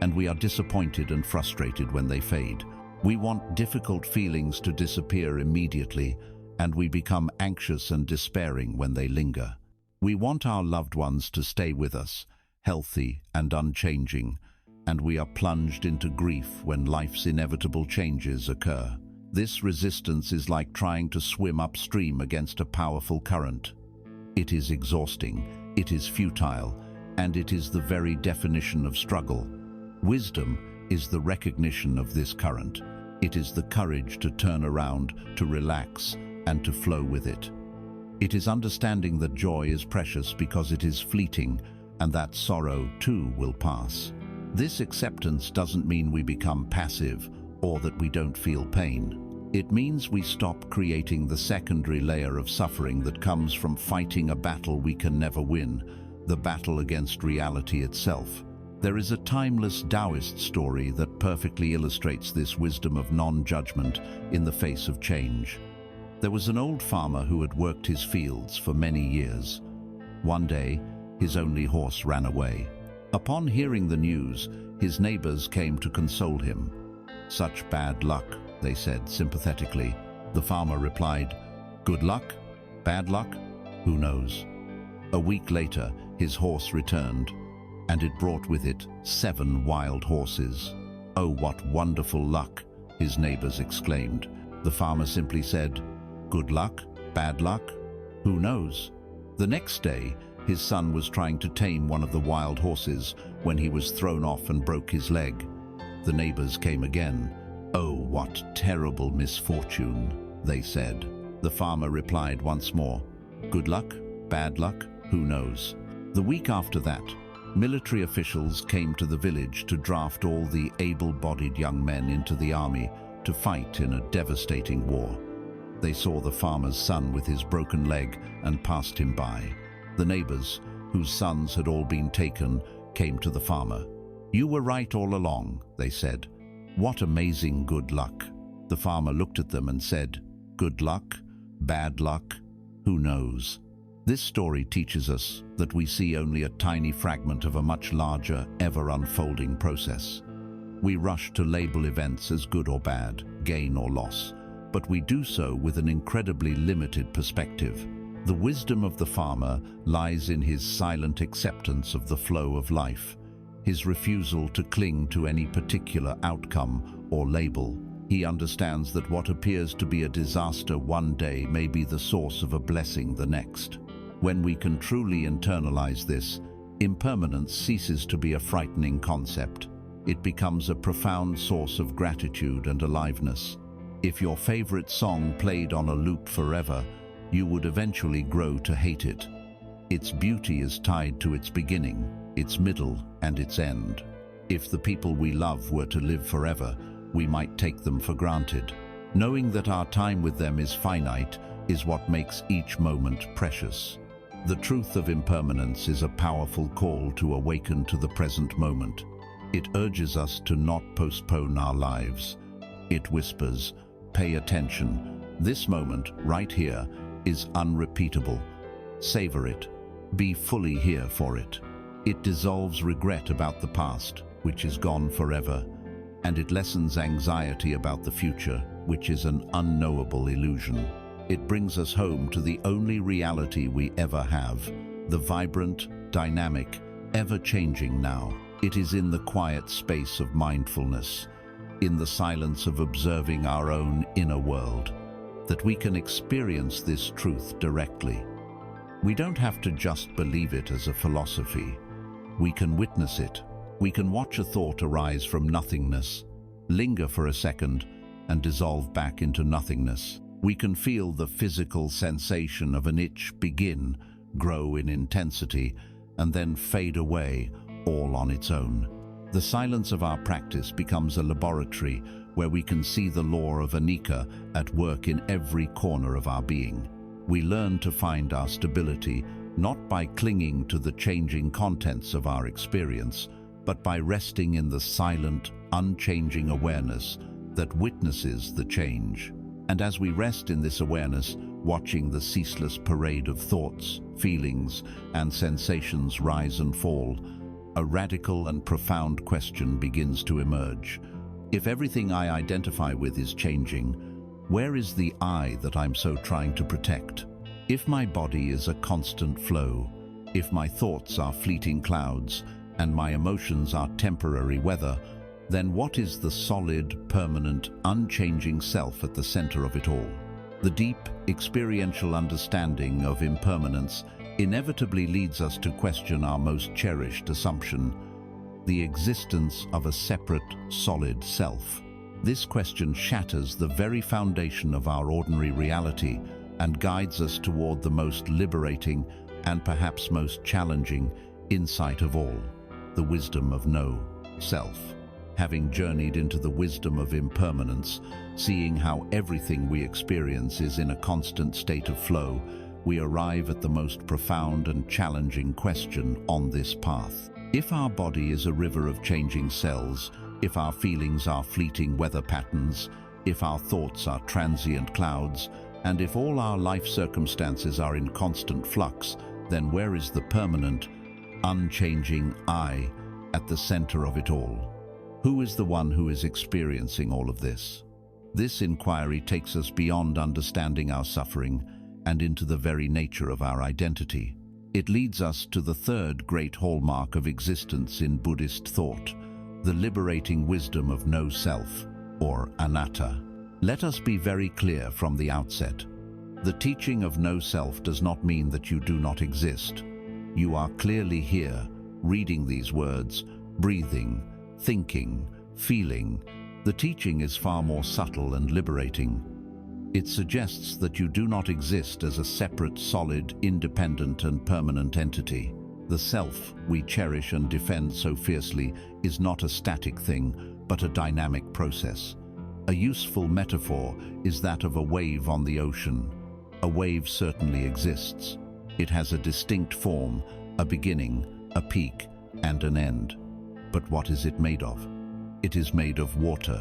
and we are disappointed and frustrated when they fade. We want difficult feelings to disappear immediately, and we become anxious and despairing when they linger. We want our loved ones to stay with us, healthy and unchanging, and we are plunged into grief when life's inevitable changes occur. This resistance is like trying to swim upstream against a powerful current. It is exhausting, it is futile, and it is the very definition of struggle. Wisdom is the recognition of this current. It is the courage to turn around, to relax, and to flow with it. It is understanding that joy is precious because it is fleeting, and that sorrow too will pass. This acceptance doesn't mean we become passive or that we don't feel pain. It means we stop creating the secondary layer of suffering that comes from fighting a battle we can never win, the battle against reality itself. There is a timeless Taoist story that perfectly illustrates this wisdom of non-judgment in the face of change. There was an old farmer who had worked his fields for many years. One day, his only horse ran away. Upon hearing the news, his neighbors came to console him. "Such bad luck," they said sympathetically. The farmer replied, "Good luck? Bad luck? Who knows?" A week later, his horse returned, and it brought with it 7 wild horses. "Oh, what wonderful luck!" his neighbors exclaimed. The farmer simply said, "Good luck? Bad luck? Who knows?" The next day, his son was trying to tame one of the wild horses when he was thrown off and broke his leg. The neighbors came again. "Oh, what terrible misfortune," they said. The farmer replied once more, "Good luck? Bad luck? Who knows?" The week after that, military officials came to the village to draft all the able-bodied young men into the army to fight in a devastating war. They saw the farmer's son with his broken leg and passed him by. The neighbors, whose sons had all been taken, came to the farmer. "You were right all along," they said. "What amazing good luck." The farmer looked at them and said, "Good luck? Bad luck? Who knows?" This story teaches us that we see only a tiny fragment of a much larger, ever-unfolding process. We rush to label events as good or bad, gain or loss, but we do so with an incredibly limited perspective. The wisdom of the farmer lies in his silent acceptance of the flow of life, his refusal to cling to any particular outcome or label. He understands that what appears to be a disaster one day may be the source of a blessing the next. When we can truly internalize this, impermanence ceases to be a frightening concept. It becomes a profound source of gratitude and aliveness. If your favorite song played on a loop forever, you would eventually grow to hate it. Its beauty is tied to its beginning, its middle, and its end. If the people we love were to live forever, we might take them for granted. Knowing that our time with them is finite is what makes each moment precious. The truth of impermanence is a powerful call to awaken to the present moment. It urges us to not postpone our lives. It whispers, "Pay attention. This moment, right here, is unrepeatable. Savor it. Be fully here for it." It dissolves regret about the past, which is gone forever, and it lessens anxiety about the future, which is an unknowable illusion. It brings us home to the only reality we ever have, the vibrant, dynamic, ever-changing now. It is in the quiet space of mindfulness, in the silence of observing our own inner world, that we can experience this truth directly. We don't have to just believe it as a philosophy. We can witness it. We can watch a thought arise from nothingness, linger for a second, and dissolve back into nothingness. We can feel the physical sensation of an itch begin, grow in intensity, and then fade away, all on its own. The silence of our practice becomes a laboratory where we can see the law of anicca at work in every corner of our being. We learn to find our stability not by clinging to the changing contents of our experience, but by resting in the silent, unchanging awareness that witnesses the change. And as we rest in this awareness, watching the ceaseless parade of thoughts, feelings, and sensations rise and fall, a radical and profound question begins to emerge. If everything I identify with is changing, where is the I that I'm so trying to protect? If my body is a constant flow, if my thoughts are fleeting clouds, and my emotions are temporary weather, then what is the solid, permanent, unchanging self at the center of it all? The deep, experiential understanding of impermanence inevitably leads us to question our most cherished assumption, the existence of a separate, solid self. This question shatters the very foundation of our ordinary reality and guides us toward the most liberating and perhaps most challenging insight of all, the wisdom of no self. Having journeyed into the wisdom of impermanence, seeing how everything we experience is in a constant state of flow, we arrive at the most profound and challenging question on this path. If our body is a river of changing cells, if our feelings are fleeting weather patterns, if our thoughts are transient clouds, And if all our life circumstances are in constant flux, then where is the permanent, unchanging I at the center of it all? Who is the one who is experiencing all of this? This inquiry takes us beyond understanding our suffering and into the very nature of our identity. It leads us to the third great hallmark of existence in Buddhist thought, the liberating wisdom of no self, or anatta. Let us be very clear from the outset. The teaching of no self does not mean that you do not exist. You are clearly here, reading these words, breathing, thinking, feeling. The teaching is far more subtle and liberating. It suggests that you do not exist as a separate, solid, independent and permanent entity. The self we cherish and defend so fiercely is not a static thing, but a dynamic process. A useful metaphor is that of a wave on the ocean. A wave certainly exists. It has a distinct form, a beginning, a peak, and an end. But what is it made of? It is made of water.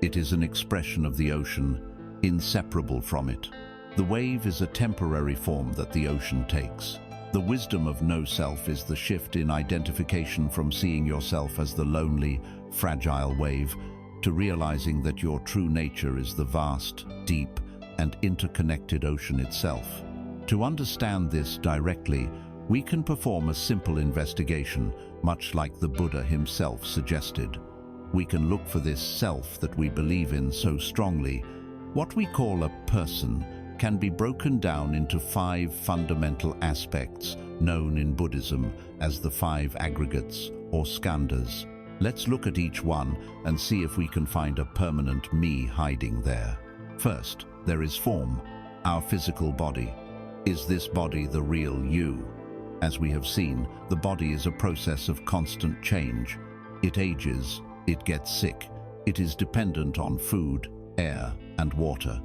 It is an expression of the ocean, inseparable from it. The wave is a temporary form that the ocean takes. The wisdom of no self is the shift in identification from seeing yourself as the lonely, fragile wave to realizing that your true nature is the vast, deep, and interconnected ocean itself. To understand this directly, we can perform a simple investigation, much like the Buddha himself suggested. We can look for this self that we believe in so strongly. What we call a person can be broken down into 5 fundamental aspects, known in Buddhism as the 5 aggregates or skandhas. Let's look at each one and see if we can find a permanent me hiding there. First, there is form, our physical body. Is this body the real you? As we have seen, the body is a process of constant change. It ages, it gets sick, it is dependent on food, air, and water.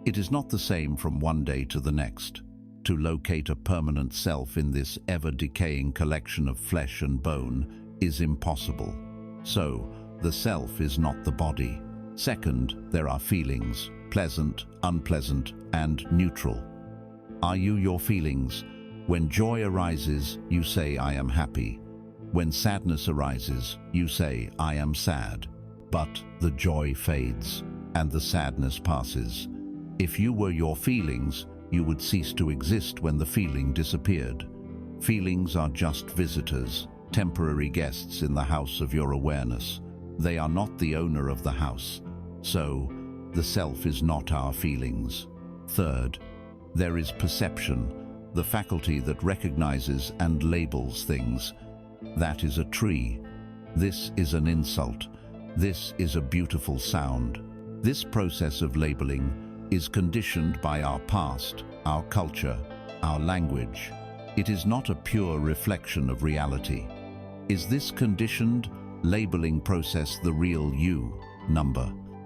It is not the same from one day to the next. To locate a permanent self in this ever-decaying collection of flesh and bone is impossible. So, the self is not the body. Second, there are feelings, pleasant, unpleasant, and neutral. Are you your feelings? When joy arises, you say, I am happy. When sadness arises, you say, I am sad. But the joy fades, and the sadness passes. If you were your feelings, you would cease to exist when the feeling disappeared. Feelings are just visitors, temporary guests in the house of your awareness. They are not the owner of the house. So, the self is not our feelings. Third, there is perception, the faculty that recognizes and labels things. That is a tree. This is an insult. This is a beautiful sound. This process of labeling is conditioned by our past, our culture, our language. It is not a pure reflection of reality. Is this conditioned, labeling process the real you?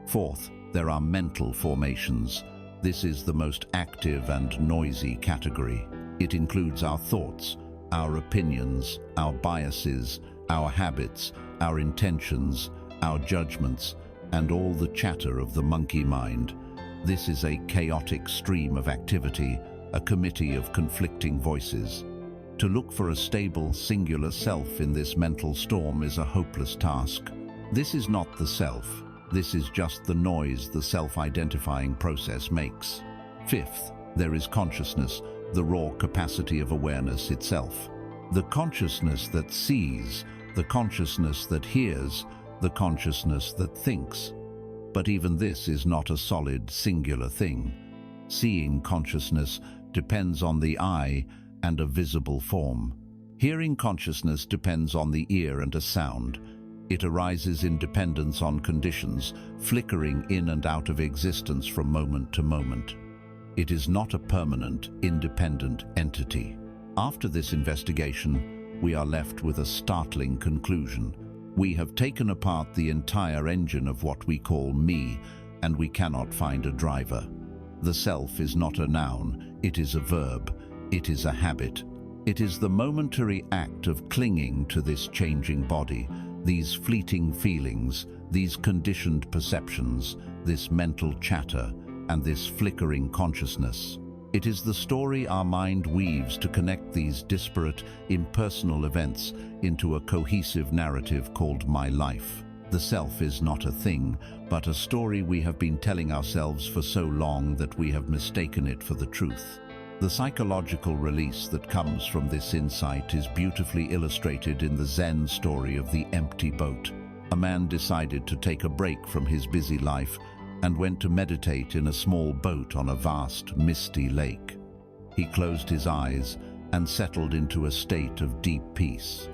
Fourth, there are mental formations. This is the most active and noisy category. It includes our thoughts, our opinions, our biases, our habits, our intentions, our judgments, and all the chatter of the monkey mind. This is a chaotic stream of activity, a committee of conflicting voices. To look for a stable, singular self in this mental storm is a hopeless task. This is not the self. This is just the noise the self-identifying process makes. Fifth, there is consciousness, the raw capacity of awareness itself. The consciousness that sees, the consciousness that hears, the consciousness that thinks. But even this is not a solid, singular thing. Seeing consciousness depends on the eye and a visible form. Hearing consciousness depends on the ear and a sound. It arises in dependence on conditions, flickering in and out of existence from moment to moment. It is not a permanent, independent entity. After this investigation, we are left with a startling conclusion. We have taken apart the entire engine of what we call me, and we cannot find a driver. The self is not a noun, it is a verb, it is a habit. It is the momentary act of clinging to this changing body, these fleeting feelings, these conditioned perceptions, this mental chatter. and this flickering consciousness. It is the story our mind weaves to connect these disparate, impersonal events into a cohesive narrative called my life. The self is not a thing, but a story we have been telling ourselves for so long that we have mistaken it for the truth. The psychological release that comes from this insight is beautifully illustrated in the Zen story of the empty boat. A man decided to take a break from his busy life and went to meditate in a small boat on a vast, misty lake. He closed his eyes and settled into a state of deep peace.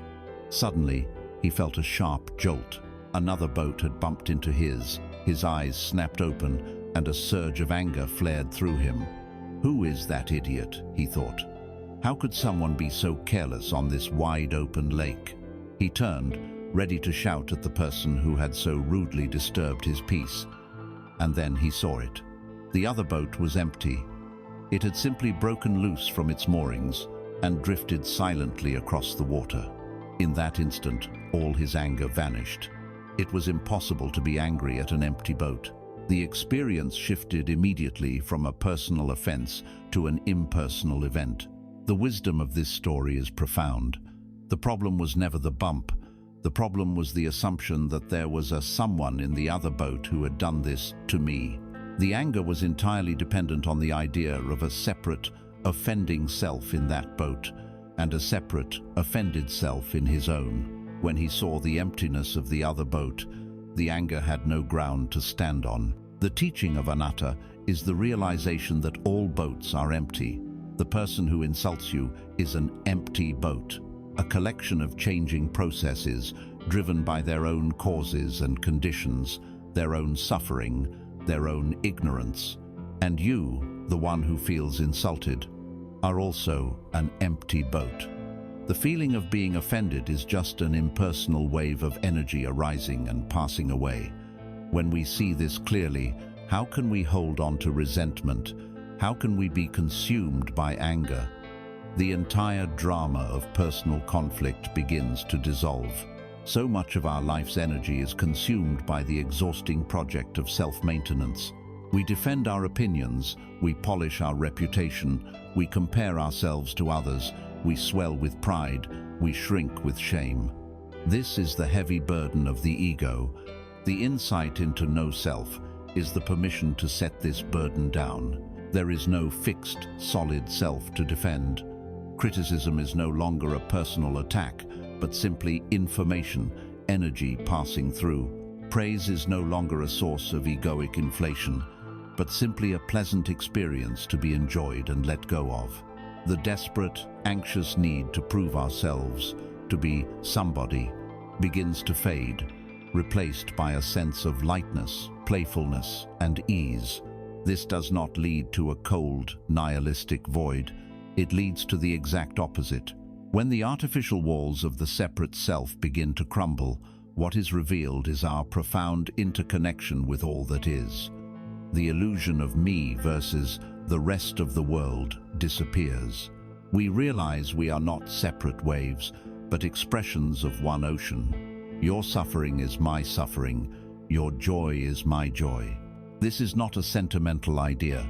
Suddenly, he felt a sharp jolt. Another boat had bumped into his eyes snapped open, and a surge of anger flared through him. Who is that idiot, he thought. How could someone be so careless on this wide-open lake? He turned, ready to shout at the person who had so rudely disturbed his peace. And then he saw it. The other boat was empty. It had simply broken loose from its moorings and drifted silently across the water. In that instant, all his anger vanished. It was impossible to be angry at an empty boat. The experience shifted immediately from a personal offense to an impersonal event. The wisdom of this story is profound. The problem was never the bump. The problem was the assumption that there was a someone in the other boat who had done this to me. The anger was entirely dependent on the idea of a separate, offending self in that boat, and a separate, offended self in his own. When he saw the emptiness of the other boat, the anger had no ground to stand on. The teaching of anatta is the realization that all boats are empty. The person who insults you is an empty boat, a collection of changing processes driven by their own causes and conditions, their own suffering, their own ignorance. And you, the one who feels insulted, are also an empty boat. The feeling of being offended is just an impersonal wave of energy arising and passing away. When we see this clearly, how can we hold on to resentment? How can we be consumed by anger? The entire drama of personal conflict begins to dissolve. So much of our life's energy is consumed by the exhausting project of self-maintenance. We defend our opinions, we polish our reputation, we compare ourselves to others, we swell with pride, we shrink with shame. This is the heavy burden of the ego. The insight into no self is the permission to set this burden down. There is no fixed, solid self to defend. Criticism is no longer a personal attack, but simply information, energy passing through. Praise is no longer a source of egoic inflation, but simply a pleasant experience to be enjoyed and let go of. The desperate, anxious need to prove ourselves, to be somebody, begins to fade, replaced by a sense of lightness, playfulness, and ease. This does not lead to a cold, nihilistic void. It leads to the exact opposite. When the artificial walls of the separate self begin to crumble, what is revealed is our profound interconnection with all that is. The illusion of me versus the rest of the world disappears. We realize we are not separate waves, but expressions of one ocean. Your suffering is my suffering. Your joy is my joy. This is not a sentimental idea.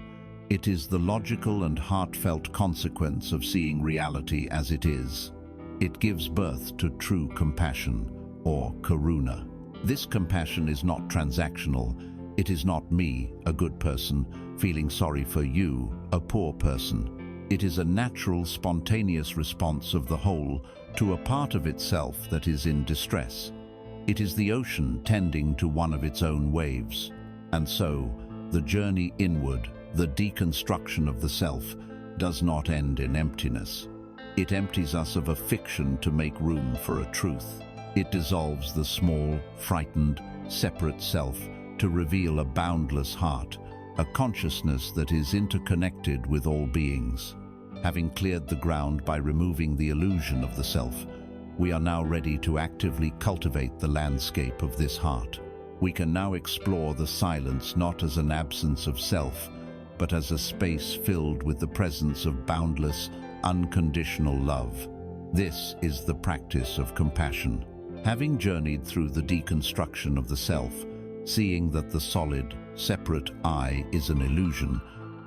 It is the logical and heartfelt consequence of seeing reality as it is. It gives birth to true compassion, or karuna. This compassion is not transactional. It is not me, a good person, feeling sorry for you, a poor person. It is a natural, spontaneous response of the whole to a part of itself that is in distress. It is the ocean tending to one of its own waves. And so, the journey inward, the deconstruction of the self, does not end in emptiness. It empties us of a fiction to make room for a truth. It dissolves the small, frightened, separate self to reveal a boundless heart, a consciousness that is interconnected with all beings. Having cleared the ground by removing the illusion of the self, we are now ready to actively cultivate the landscape of this heart. We can now explore the silence not as an absence of self, but as a space filled with the presence of boundless, unconditional love. This is the practice of compassion. Having journeyed through the deconstruction of the self, seeing that the solid, separate I is an illusion,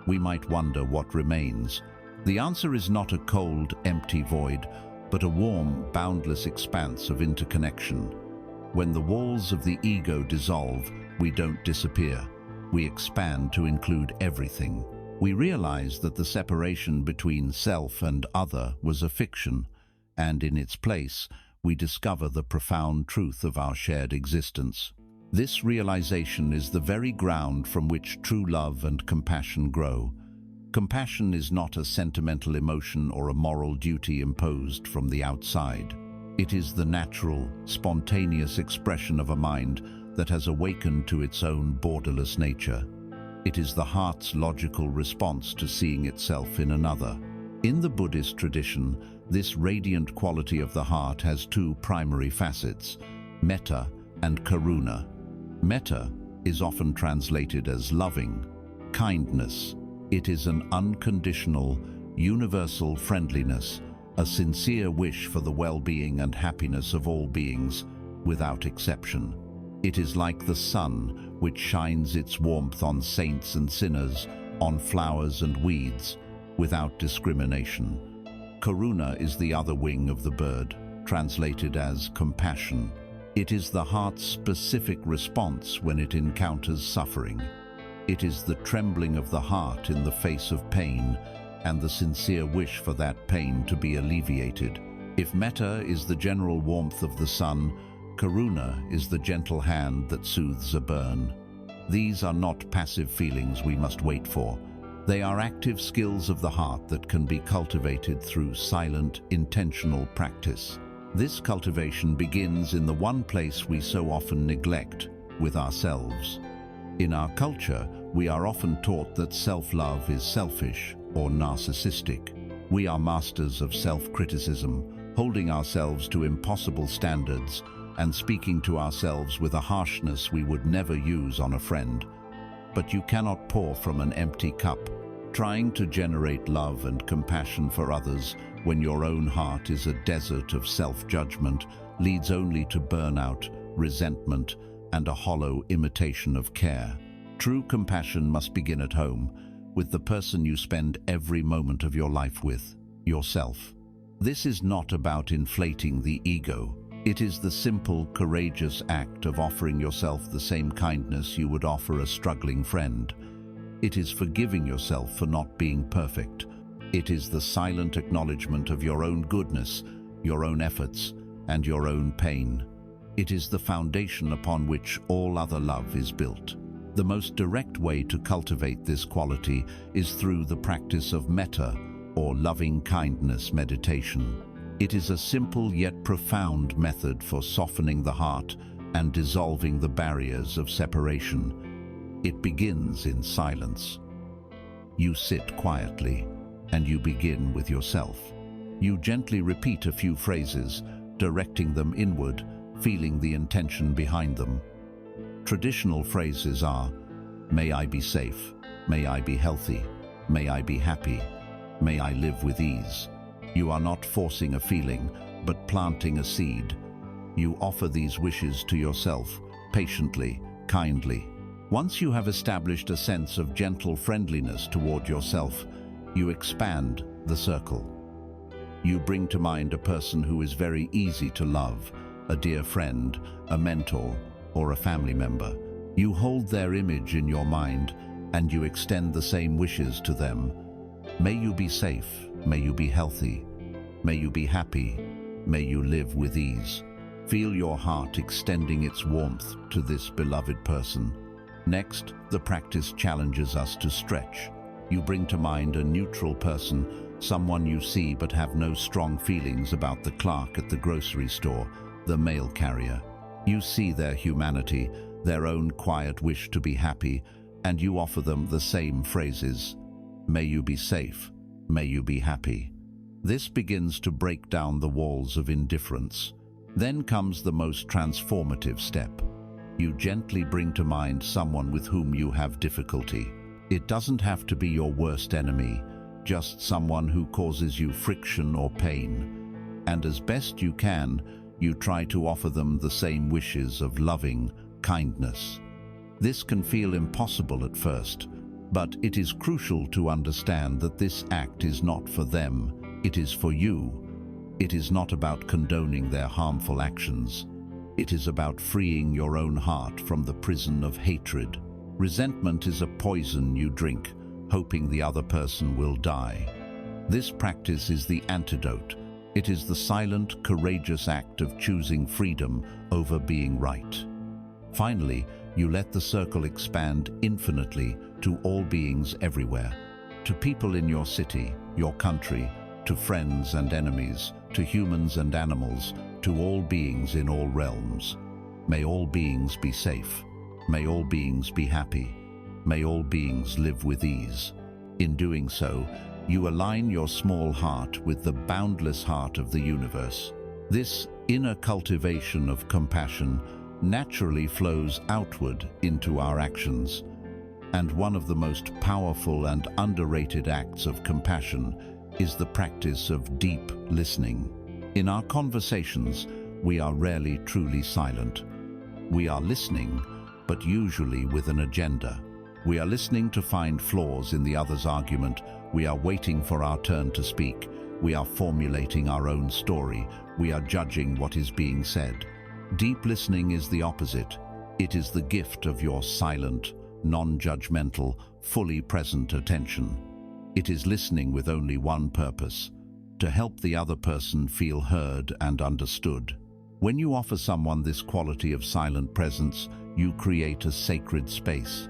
we might wonder what remains. The answer is not a cold, empty void, but a warm, boundless expanse of interconnection. When the walls of the ego dissolve, we don't disappear. We expand to include everything. We realize that the separation between self and other was a fiction, and in its place, we discover the profound truth of our shared existence. This realization is the very ground from which true love and compassion grow. Compassion is not a sentimental emotion or a moral duty imposed from the outside. It is the natural, spontaneous expression of a mind that has awakened to its own borderless nature. It is the heart's logical response to seeing itself in another. In the Buddhist tradition, this radiant quality of the heart has two primary facets, metta and karuna. Metta is often translated as loving, kindness. It is an unconditional, universal friendliness, a sincere wish for the well-being and happiness of all beings, without exception. It is like the sun, which shines its warmth on saints and sinners, on flowers and weeds, without discrimination. Karuna is the other wing of the bird, translated as compassion. It is the heart's specific response when it encounters suffering. It is the trembling of the heart in the face of pain and the sincere wish for that pain to be alleviated. If metta is the general warmth of the sun, karuna is the gentle hand that soothes a burn. These are not passive feelings we must wait for. They are active skills of the heart that can be cultivated through silent, intentional practice. This cultivation begins in the one place we so often neglect, with ourselves. In our culture, we are often taught that self-love is selfish or narcissistic. We are masters of self-criticism, holding ourselves to impossible standards and speaking to ourselves with a harshness we would never use on a friend. But you cannot pour from an empty cup. Trying to generate love and compassion for others when your own heart is a desert of self-judgment leads only to burnout, resentment, and a hollow imitation of care. True compassion must begin at home, with the person you spend every moment of your life with, yourself. This is not about inflating the ego. It is the simple, courageous act of offering yourself the same kindness you would offer a struggling friend. It is forgiving yourself for not being perfect. It is the silent acknowledgement of your own goodness, your own efforts, and your own pain. It is the foundation upon which all other love is built. The most direct way to cultivate this quality is through the practice of metta, or loving kindness meditation. It is a simple yet profound method for softening the heart and dissolving the barriers of separation. It begins in silence. You sit quietly, and you begin with yourself. You gently repeat a few phrases, directing them inward, feeling the intention behind them. Traditional phrases are, "May I be safe, may I be healthy, may I be happy, may I live with ease." You are not forcing a feeling, but planting a seed. You offer these wishes to yourself, patiently, kindly. Once you have established a sense of gentle friendliness toward yourself, you expand the circle. You bring to mind a person who is very easy to love, a dear friend, a mentor, or a family member. You hold their image in your mind, and you extend the same wishes to them. May you be safe, may you be healthy, may you be happy, may you live with ease. Feel your heart extending its warmth to this beloved person. Next, the practice challenges us to stretch. You bring to mind a neutral person, someone you see but have no strong feelings about: the clerk at the grocery store, the mail carrier. You see their humanity, their own quiet wish to be happy, and you offer them the same phrases. May you be safe, may you be happy. This begins to break down the walls of indifference. Then comes the most transformative step. You gently bring to mind someone with whom you have difficulty. It doesn't have to be your worst enemy, just someone who causes you friction or pain. And as best you can, you try to offer them the same wishes of loving kindness. This can feel impossible at first, but it is crucial to understand that this act is not for them, it is for you. It is not about condoning their harmful actions. It is about freeing your own heart from the prison of hatred. Resentment is a poison you drink, hoping the other person will die. This practice is the antidote. It is the silent, courageous act of choosing freedom over being right. Finally, you let the circle expand infinitely to all beings everywhere, to people in your city, your country, to friends and enemies, to humans and animals, to all beings in all realms. May all beings be safe. May all beings be happy. May all beings live with ease. In doing so, you align your small heart with the boundless heart of the universe. This inner cultivation of compassion naturally flows outward into our actions. And one of the most powerful and underrated acts of compassion is the practice of deep listening. In our conversations, we are rarely truly silent. We are listening, but usually with an agenda. We are listening to find flaws in the other's argument. We are waiting for our turn to speak. We are formulating our own story. We are judging what is being said. Deep listening is the opposite. It is the gift of your silent, non-judgmental, fully present attention. It is listening with only one purpose: to help the other person feel heard and understood. When you offer someone this quality of silent presence, you create a sacred space.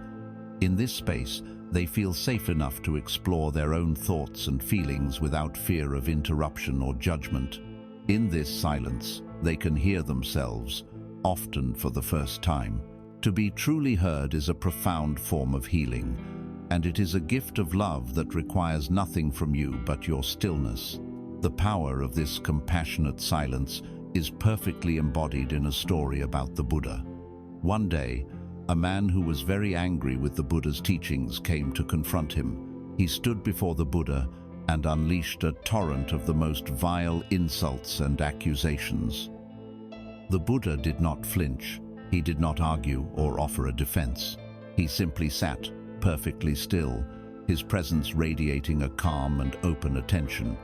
In this space, they feel safe enough to explore their own thoughts and feelings without fear of interruption or judgment. In this silence, they can hear themselves, often for the first time. To be truly heard is a profound form of healing, and it is a gift of love that requires nothing from you but your stillness. The power of this compassionate silence is perfectly embodied in a story about the Buddha. One day, a man who was very angry with the Buddha's teachings came to confront him. He stood before the Buddha and unleashed a torrent of the most vile insults and accusations. The Buddha did not flinch. He did not argue or offer a defense. He simply sat, perfectly still, his presence radiating a calm and open attention.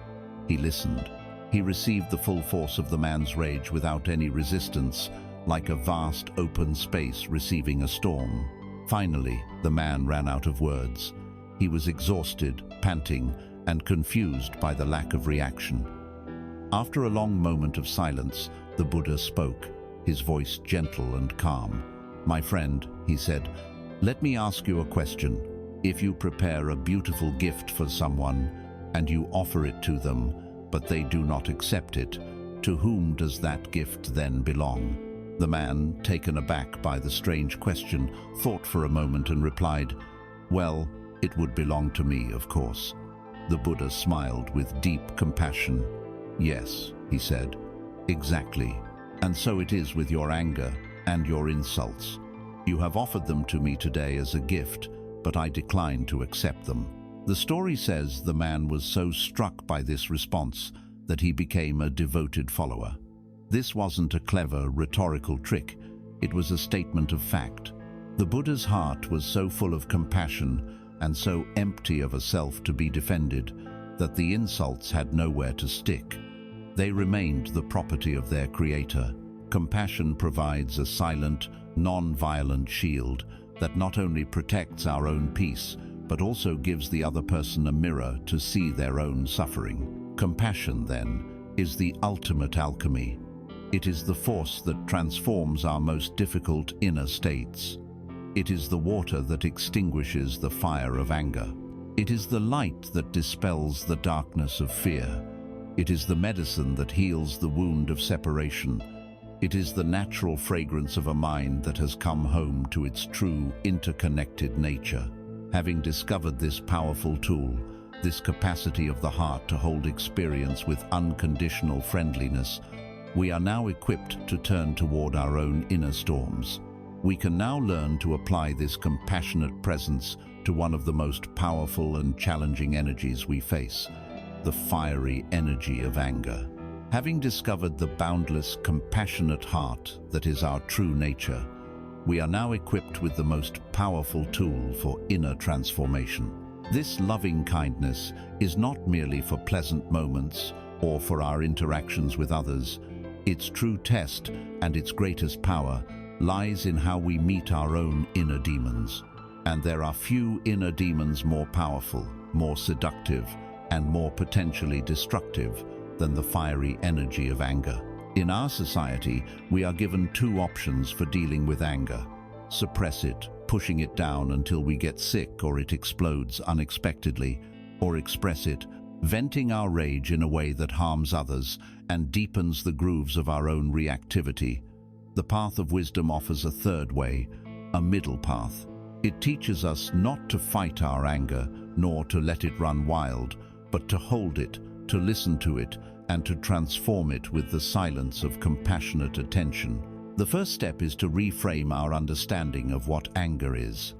He listened. He received the full force of the man's rage without any resistance, like a vast open space receiving a storm. Finally, the man ran out of words. He was exhausted, panting, and confused by the lack of reaction. After a long moment of silence, the Buddha spoke, his voice gentle and calm. "My friend," he said, "let me ask you a question. If you prepare a beautiful gift for someone, and you offer it to them, but they do not accept it, to whom does that gift then belong?" The man, taken aback by the strange question, thought for a moment and replied, "Well, it would belong to me, of course." The Buddha smiled with deep compassion. "Yes," he said, "exactly. And so it is with your anger and your insults. You have offered them to me today as a gift, but I decline to accept them." The story says the man was so struck by this response that he became a devoted follower. This wasn't a clever rhetorical trick. It was a statement of fact. The Buddha's heart was so full of compassion and so empty of a self to be defended that the insults had nowhere to stick. They remained the property of their creator. Compassion provides a silent, non-violent shield that not only protects our own peace, but also gives the other person a mirror to see their own suffering. Compassion, then, is the ultimate alchemy. It is the force that transforms our most difficult inner states. It is the water that extinguishes the fire of anger. It is the light that dispels the darkness of fear. It is the medicine that heals the wound of separation. It is the natural fragrance of a mind that has come home to its true, interconnected nature. Having discovered this powerful tool, this capacity of the heart to hold experience with unconditional friendliness, we are now equipped to turn toward our own inner storms. We can now learn to apply this compassionate presence to one of the most powerful and challenging energies we face, the fiery energy of anger. Having discovered the boundless, compassionate heart that is our true nature, we are now equipped with the most powerful tool for inner transformation. This loving kindness is not merely for pleasant moments or for our interactions with others. Its true test and its greatest power lies in how we meet our own inner demons. And there are few inner demons more powerful, more seductive, and more potentially destructive than the fiery energy of anger. In our society, we are given two options for dealing with anger: suppress it, pushing it down until we get sick or it explodes unexpectedly, or express it, venting our rage in a way that harms others and deepens the grooves of our own reactivity. The path of wisdom offers a third way, a middle path. It teaches us not to fight our anger, nor to let it run wild, but to hold it, to listen to it, and to transform it with the silence of compassionate attention. The first step is to reframe our understanding of what anger is.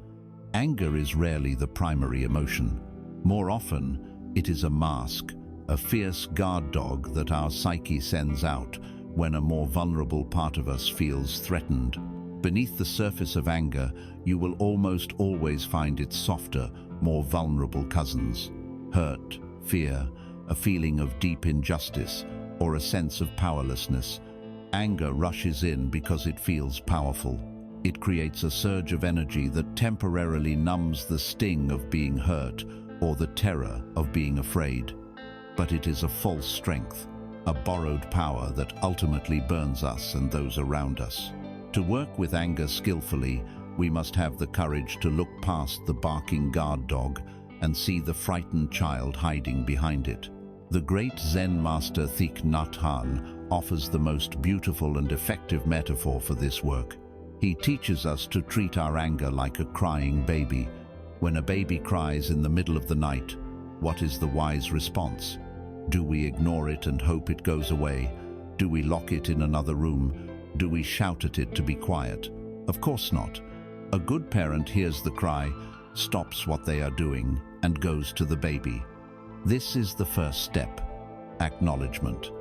Anger is rarely the primary emotion. More often, it is a mask, a fierce guard dog that our psyche sends out when a more vulnerable part of us feels threatened. Beneath the surface of anger, you will almost always find its softer, more vulnerable cousins: hurt, fear, a feeling of deep injustice, or a sense of powerlessness. Anger rushes in because it feels powerful. It creates a surge of energy that temporarily numbs the sting of being hurt or the terror of being afraid. But it is a false strength, a borrowed power that ultimately burns us and those around us. To work with anger skillfully, we must have the courage to look past the barking guard dog and see the frightened child hiding behind it. The great Zen master Thich Nhat Hanh offers the most beautiful and effective metaphor for this work. He teaches us to treat our anger like a crying baby. When a baby cries in the middle of the night, what is the wise response? Do we ignore it and hope it goes away? Do we lock it in another room? Do we shout at it to be quiet? Of course not. A good parent hears the cry, stops what they are doing, and goes to the baby. This is the first step: acknowledgement.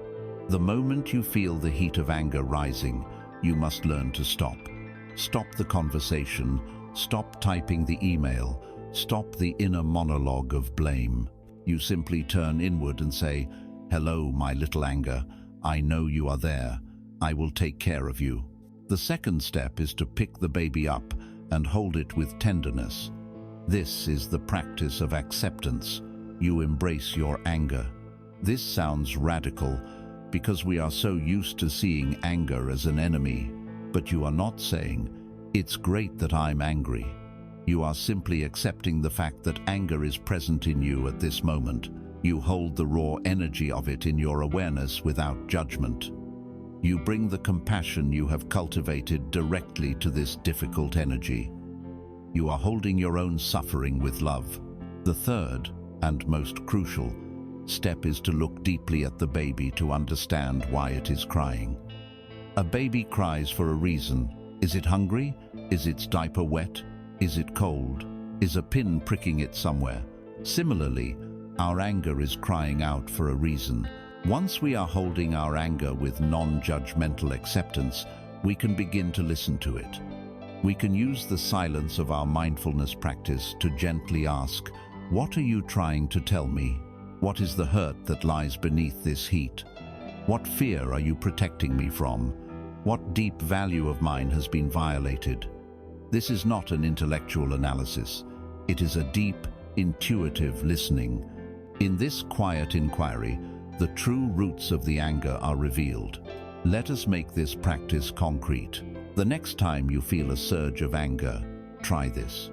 The moment you feel the heat of anger rising, you must learn to stop. Stop the conversation, stop typing the email, stop the inner monologue of blame. You simply turn inward and say, "Hello, my little anger. I know you are there. I will take care of you." The second step is to pick the baby up and hold it with tenderness. This is the practice of acceptance. You embrace your anger. This sounds radical because we are so used to seeing anger as an enemy, but you are not saying, "It's great that I'm angry." You are simply accepting the fact that anger is present in you at this moment. You hold the raw energy of it in your awareness without judgment. You bring the compassion you have cultivated directly to this difficult energy. You are holding your own suffering with love. The third, and most crucial, step is to look deeply at the baby to understand why it is crying. A baby cries for a reason. Is it hungry? Is its diaper wet? Is it cold? Is a pin pricking it somewhere? Similarly, our anger is crying out for a reason. Once we are holding our anger with non-judgmental acceptance, we can begin to listen to it. We can use the silence of our mindfulness practice to gently ask, "What are you trying to tell me? What is the hurt that lies beneath this heat? What fear are you protecting me from? What deep value of mine has been violated?" This is not an intellectual analysis. It is a deep, intuitive listening. In this quiet inquiry, the true roots of the anger are revealed. Let us make this practice concrete. The next time you feel a surge of anger, try this.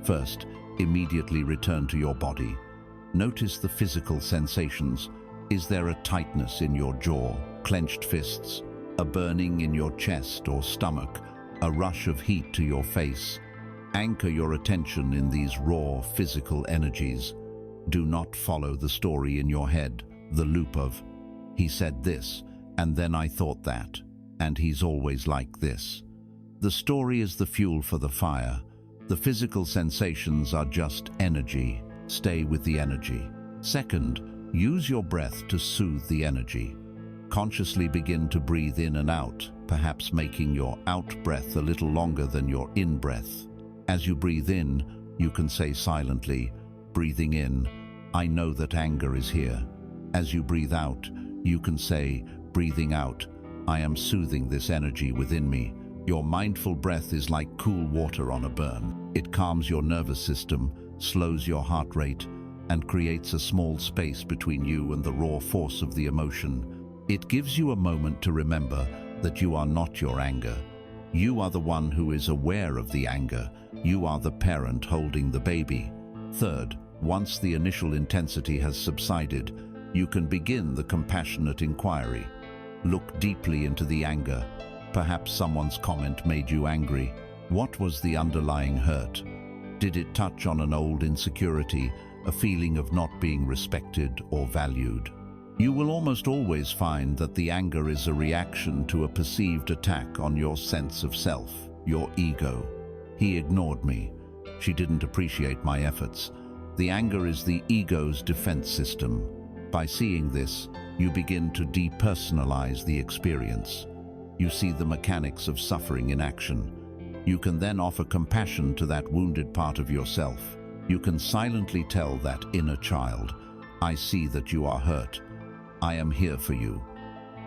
First, immediately return to your body. Notice the physical sensations. Is there a tightness in your jaw, clenched fists, a burning in your chest or stomach, a rush of heat to your face? Anchor your attention in these raw physical energies. Do not follow the story in your head, the loop of, "He said this, and then I thought that, and he's always like this." The story is the fuel for the fire. The physical sensations are just energy. Stay with the energy. Second, use your breath to soothe the energy. Consciously begin to breathe in and out, perhaps making your out breath a little longer than your in breath. As you breathe in, you can say silently, breathing in, I know that anger is here. As you breathe out, you can say, breathing out, I am soothing this energy within me. Your mindful breath is like cool water on a burn. It calms your nervous system, slows your heart rate, and creates a small space between you and the raw force of the emotion. It gives you a moment to remember that you are not your anger. You are the one who is aware of the anger. You are the parent holding the baby. Third, once the initial intensity has subsided, you can begin the compassionate inquiry. Look deeply into the anger. Perhaps someone's comment made you angry. What was the underlying hurt? Did it touch on an old insecurity, a feeling of not being respected or valued? You will almost always find that the anger is a reaction to a perceived attack on your sense of self, your ego. He ignored me. She didn't appreciate my efforts. The anger is the ego's defense system. By seeing this, you begin to depersonalize the experience. You see the mechanics of suffering in action. You can then offer compassion to that wounded part of yourself. You can silently tell that inner child, I see that you are hurt. I am here for you.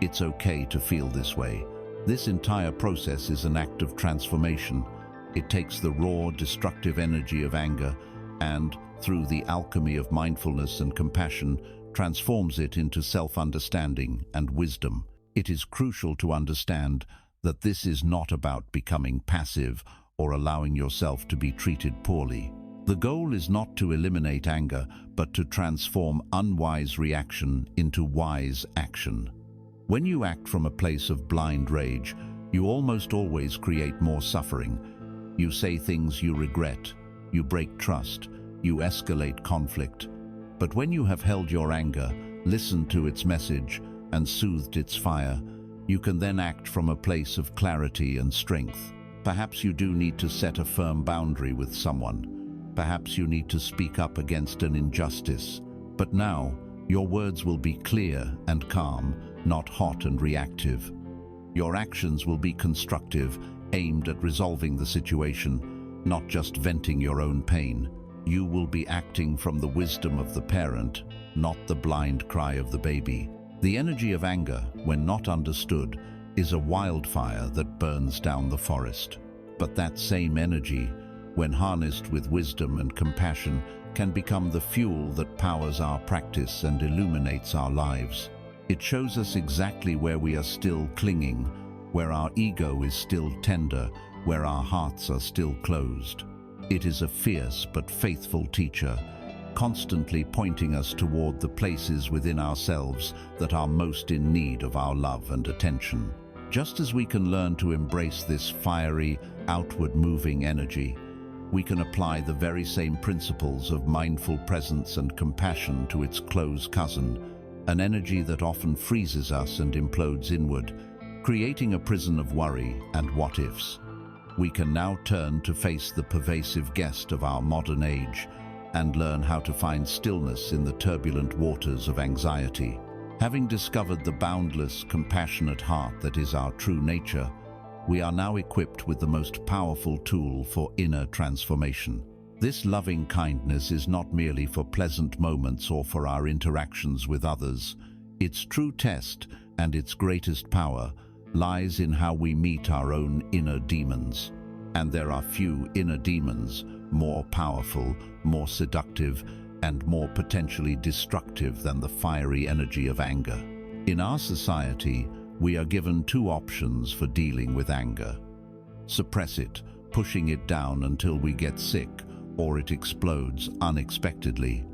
It's okay to feel this way. This entire process is an act of transformation. It takes the raw, destructive energy of anger and, through the alchemy of mindfulness and compassion, transforms it into self-understanding and wisdom. It is crucial to understand that this is not about becoming passive or allowing yourself to be treated poorly. The goal is not to eliminate anger, but to transform unwise reaction into wise action. When you act from a place of blind rage, you almost always create more suffering. You say things you regret, you break trust, you escalate conflict. But when you have held your anger, listened to its message, and soothed its fire, you can then act from a place of clarity and strength. Perhaps you do need to set a firm boundary with someone. Perhaps you need to speak up against an injustice. But now, your words will be clear and calm, not hot and reactive. Your actions will be constructive, aimed at resolving the situation, not just venting your own pain. You will be acting from the wisdom of the parent, not the blind cry of the baby. The energy of anger, when not understood, is a wildfire that burns down the forest. But that same energy, when harnessed with wisdom and compassion, can become the fuel that powers our practice and illuminates our lives. It shows us exactly where we are still clinging, where our ego is still tender, where our hearts are still closed. It is a fierce but faithful teacher, constantly pointing us toward the places within ourselves that are most in need of our love and attention. Just as we can learn to embrace this fiery, outward-moving energy, we can apply the very same principles of mindful presence and compassion to its close cousin, an energy that often freezes us and implodes inward, creating a prison of worry and what-ifs. We can now turn to face the pervasive guest of our modern age and learn how to find stillness in the turbulent waters of anxiety. Having discovered the boundless, compassionate heart that is our true nature, we are now equipped with the most powerful tool for inner transformation. This loving kindness is not merely for pleasant moments or for our interactions with others. Its true test and its greatest power lies in how we meet our own inner demons. And there are few inner demons more powerful, more seductive, and more potentially destructive than the fiery energy of anger. In our society, we are given two options for dealing with anger. Suppress it, pushing it down until we get sick, or it explodes unexpectedly.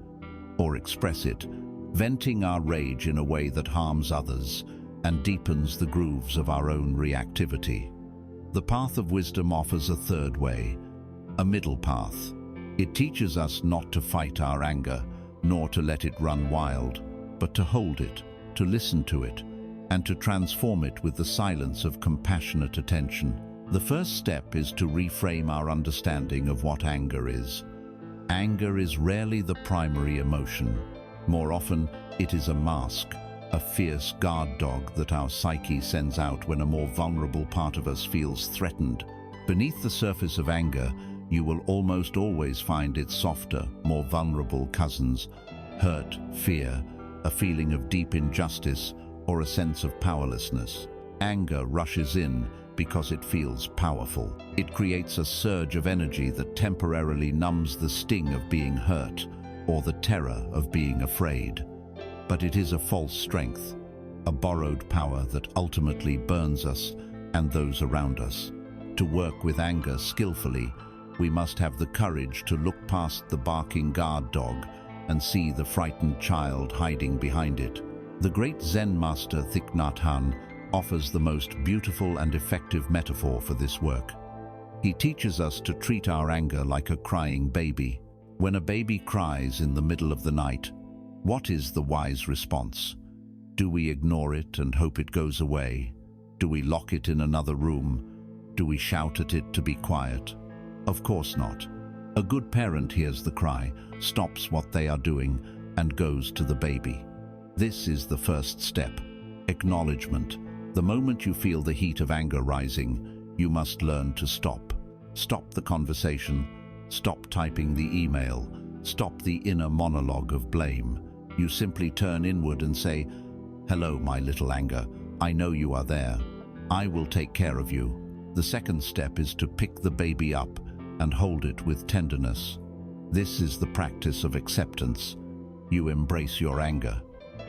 Or express it, venting our rage in a way that harms others and deepens the grooves of our own reactivity. The path of wisdom offers a third way, a middle path. It teaches us not to fight our anger, nor to let it run wild, but to hold it, to listen to it, and to transform it with the silence of compassionate attention. The first step is to reframe our understanding of what anger is. Anger is rarely the primary emotion. More often, it is a mask, a fierce guard dog that our psyche sends out when a more vulnerable part of us feels threatened. Beneath the surface of anger, you will almost always find its softer, more vulnerable cousins: hurt, fear, a feeling of deep injustice, or a sense of powerlessness. Anger rushes in because it feels powerful. It creates a surge of energy that temporarily numbs the sting of being hurt or the terror of being afraid. But it is a false strength, a borrowed power that ultimately burns us and those around us. To work with anger skillfully, we must have the courage to look past the barking guard dog and see the frightened child hiding behind it. The great Zen master Thich Nhat Hanh offers the most beautiful and effective metaphor for this work. He teaches us to treat our anger like a crying baby. When a baby cries in the middle of the night, what is the wise response? Do we ignore it and hope it goes away? Do we lock it in another room? Do we shout at it to be quiet? Of course not. A good parent hears the cry, stops what they are doing, and goes to the baby. This is the first step: acknowledgement. The moment you feel the heat of anger rising, you must learn to stop. Stop the conversation, stop typing the email, stop the inner monologue of blame. You simply turn inward and say, "Hello, my little anger. I know you are there. I will take care of you." The second step is to pick the baby up and hold it with tenderness. This is the practice of acceptance. You embrace your anger.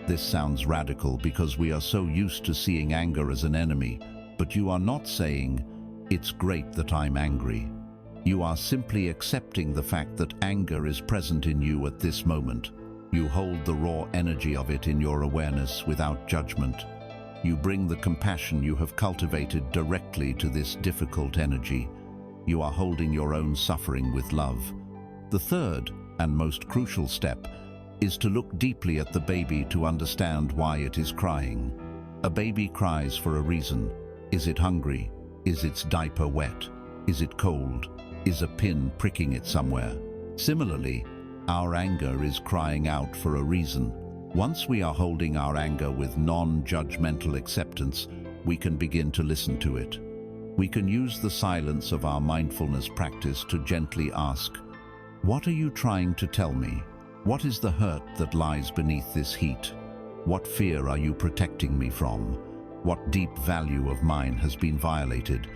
This sounds radical because we are so used to seeing anger as an enemy, but you are not saying, "It's great that I'm angry." You are simply accepting the fact that anger is present in you at this moment. You hold the raw energy of it in your awareness without judgment. You bring the compassion you have cultivated directly to this difficult energy. You are holding your own suffering with love. The third and most crucial step is to look deeply at the baby to understand why it is crying. A baby cries for a reason. Is it hungry? Is its diaper wet? Is it cold? Is a pin pricking it somewhere? Similarly, our anger is crying out for a reason. Once we are holding our anger with non-judgmental acceptance, we can begin to listen to it. We can use the silence of our mindfulness practice to gently ask, "What are you trying to tell me? What is the hurt that lies beneath this heat? What fear are you protecting me from? What deep value of mine has been violated?"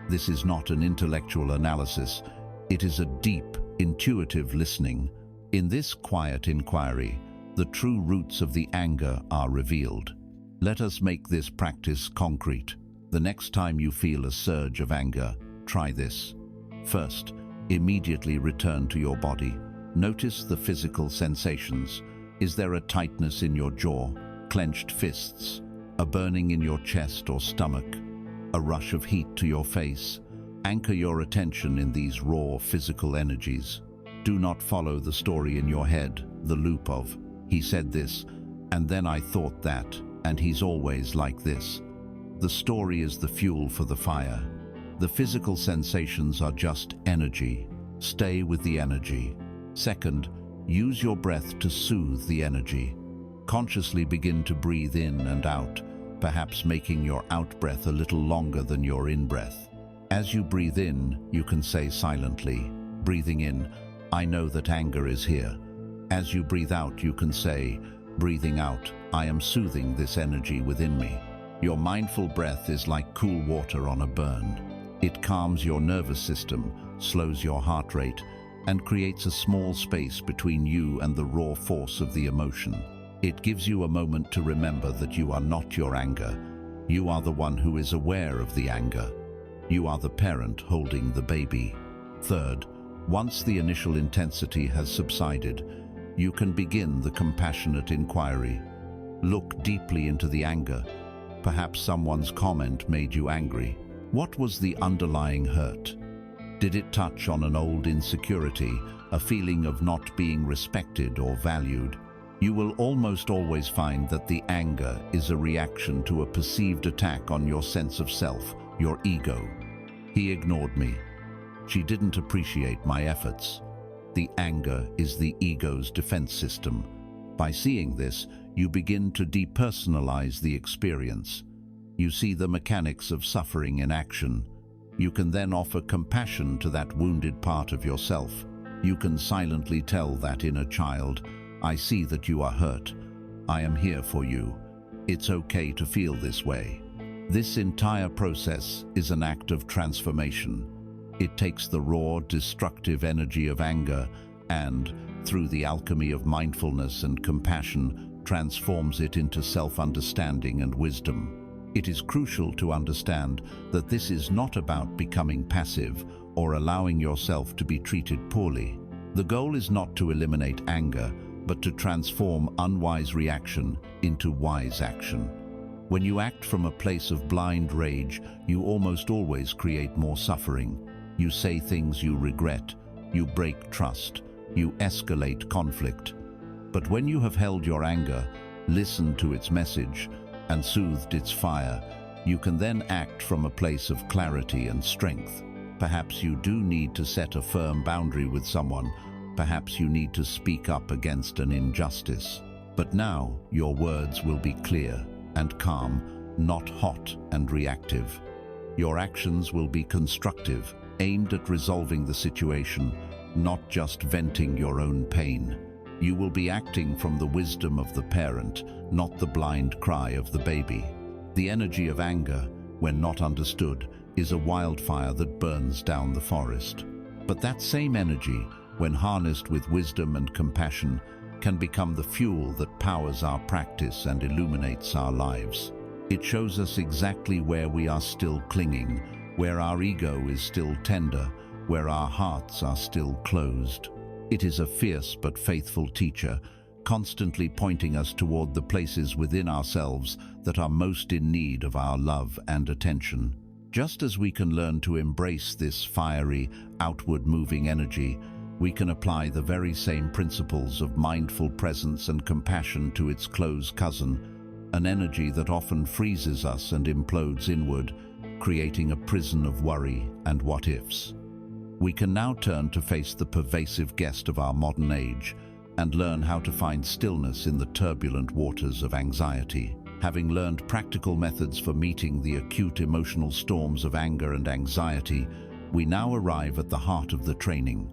This is not an intellectual analysis. It is a deep, intuitive listening. In this quiet inquiry, the true roots of the anger are revealed. Let us make this practice concrete. The next time you feel a surge of anger, try this. First, immediately return to your body. Notice the physical sensations. Is there a tightness in your jaw, clenched fists, a burning in your chest or stomach, a rush of heat to your face? Anchor your attention in these raw physical energies. Do not follow the story in your head, the loop of, "He said this, and then I thought that, and he's always like this." The story is the fuel for the fire. The physical sensations are just energy. Stay with the energy. Second, use your breath to soothe the energy. Consciously begin to breathe in and out, perhaps making your out-breath a little longer than your in-breath. As you breathe in, you can say silently, breathing in, "I know that anger is here." As you breathe out, you can say, breathing out, "I am soothing this energy within me." Your mindful breath is like cool water on a burn. It calms your nervous system, slows your heart rate, and creates a small space between you and the raw force of the emotion. It gives you a moment to remember that you are not your anger. You are the one who is aware of the anger. You are the parent holding the baby. Third, once the initial intensity has subsided, you can begin the compassionate inquiry. Look deeply into the anger. Perhaps someone's comment made you angry. What was the underlying hurt? Did it touch on an old insecurity, a feeling of not being respected or valued? You will almost always find that the anger is a reaction to a perceived attack on your sense of self, your ego. He ignored me. She didn't appreciate my efforts. The anger is the ego's defense system. By seeing this, you begin to depersonalize the experience. You see the mechanics of suffering in action. You can then offer compassion to that wounded part of yourself. You can silently tell that inner child, "I see that you are hurt. I am here for you. It's okay to feel this way." This entire process is an act of transformation. It takes the raw, destructive energy of anger and, through the alchemy of mindfulness and compassion, transforms it into self-understanding and wisdom. It is crucial to understand that this is not about becoming passive or allowing yourself to be treated poorly. The goal is not to eliminate anger, but to transform unwise reaction into wise action. When you act from a place of blind rage, you almost always create more suffering. You say things you regret, you break trust, you escalate conflict. But when you have held your anger, listened to its message, and soothed its fire, you can then act from a place of clarity and strength. Perhaps you do need to set a firm boundary with someone. Perhaps you need to speak up against an injustice. But now your words will be clear and calm, not hot and reactive. Your actions will be constructive, aimed at resolving the situation, not just venting your own pain. You will be acting from the wisdom of the parent, not the blind cry of the baby. The energy of anger, when not understood, is a wildfire that burns down the forest. But that same energy, when harnessed with wisdom and compassion, can become the fuel that powers our practice and illuminates our lives. It shows us exactly where we are still clinging, where our ego is still tender, where our hearts are still closed. It is a fierce but faithful teacher, constantly pointing us toward the places within ourselves that are most in need of our love and attention. Just as we can learn to embrace this fiery, outward-moving energy, we can apply the very same principles of mindful presence and compassion to its close cousin, an energy that often freezes us and implodes inward, creating a prison of worry and what-ifs. We can now turn to face the pervasive guest of our modern age and learn how to find stillness in the turbulent waters of anxiety. Having learned practical methods for meeting the acute emotional storms of anger and anxiety, we now arrive at the heart of the training.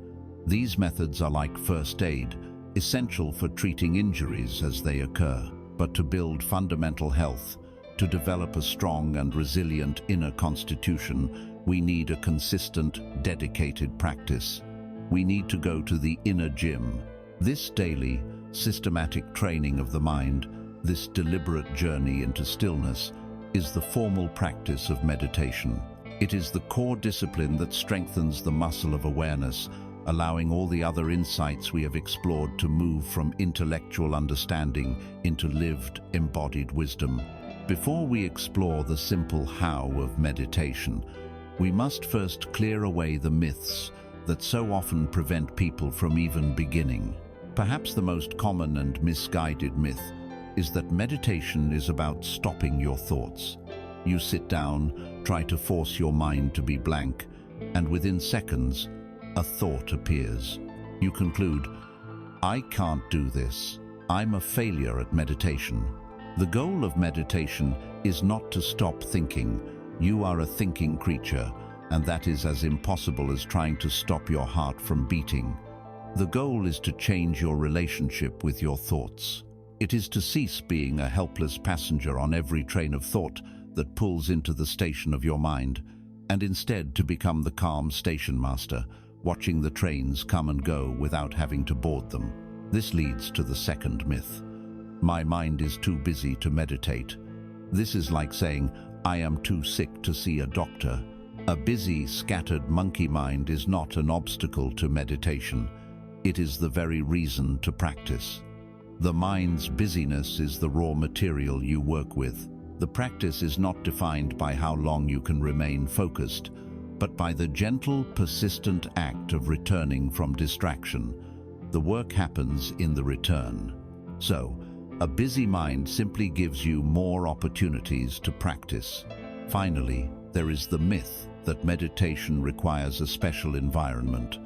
These methods are like first aid, essential for treating injuries as they occur. But to build fundamental health, to develop a strong and resilient inner constitution, we need a consistent, dedicated practice. We need to go to the inner gym. This daily, systematic training of the mind, this deliberate journey into stillness, is the formal practice of meditation. It is the core discipline that strengthens the muscle of awareness, allowing all the other insights we have explored to move from intellectual understanding into lived, embodied wisdom. Before we explore the simple how of meditation, we must first clear away the myths that so often prevent people from even beginning. Perhaps the most common and misguided myth is that meditation is about stopping your thoughts. You sit down, try to force your mind to be blank, and within seconds, a thought appears. You conclude, "I can't do this. I'm a failure at meditation." The goal of meditation is not to stop thinking. You are a thinking creature, and that is as impossible as trying to stop your heart from beating. The goal is to change your relationship with your thoughts. It is to cease being a helpless passenger on every train of thought that pulls into the station of your mind, and instead to become the calm station master, watching the trains come and go without having to board them. This leads to the second myth. My mind is too busy to meditate. This is like saying, I am too sick to see a doctor. A busy, scattered monkey mind is not an obstacle to meditation. It is the very reason to practice. The mind's busyness is the raw material you work with. The practice is not defined by how long you can remain focused, but by the gentle, persistent act of returning from distraction. The work happens in the return. So, a busy mind simply gives you more opportunities to practice. Finally, there is the myth that meditation requires a special environment.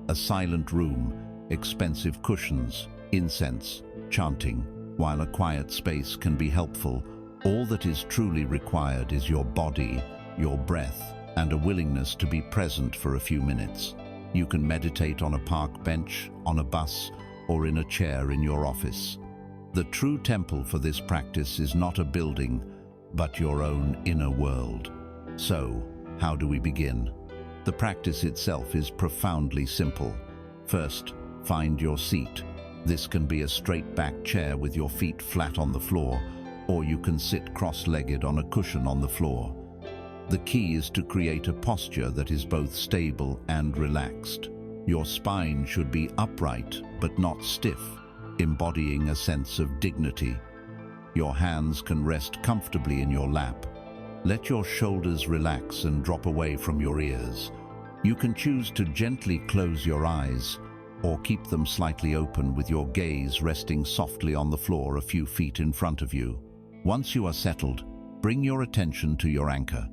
A silent room, expensive cushions, incense, chanting. While a quiet space can be helpful, all that is truly required is your body, your breath, and a willingness to be present for a few minutes. You can meditate on a park bench, on a bus, or in a chair in your office. The true temple for this practice is not a building, but your own inner world. So, how do we begin? The practice itself is profoundly simple. First, find your seat. This can be a straight-back chair with your feet flat on the floor, or you can sit cross-legged on a cushion on the floor. The key is to create a posture that is both stable and relaxed. Your spine should be upright but not stiff, embodying a sense of dignity. Your hands can rest comfortably in your lap. Let your shoulders relax and drop away from your ears. You can choose to gently close your eyes or keep them slightly open with your gaze resting softly on the floor a few feet in front of you. Once you are settled, bring your attention to your anchor.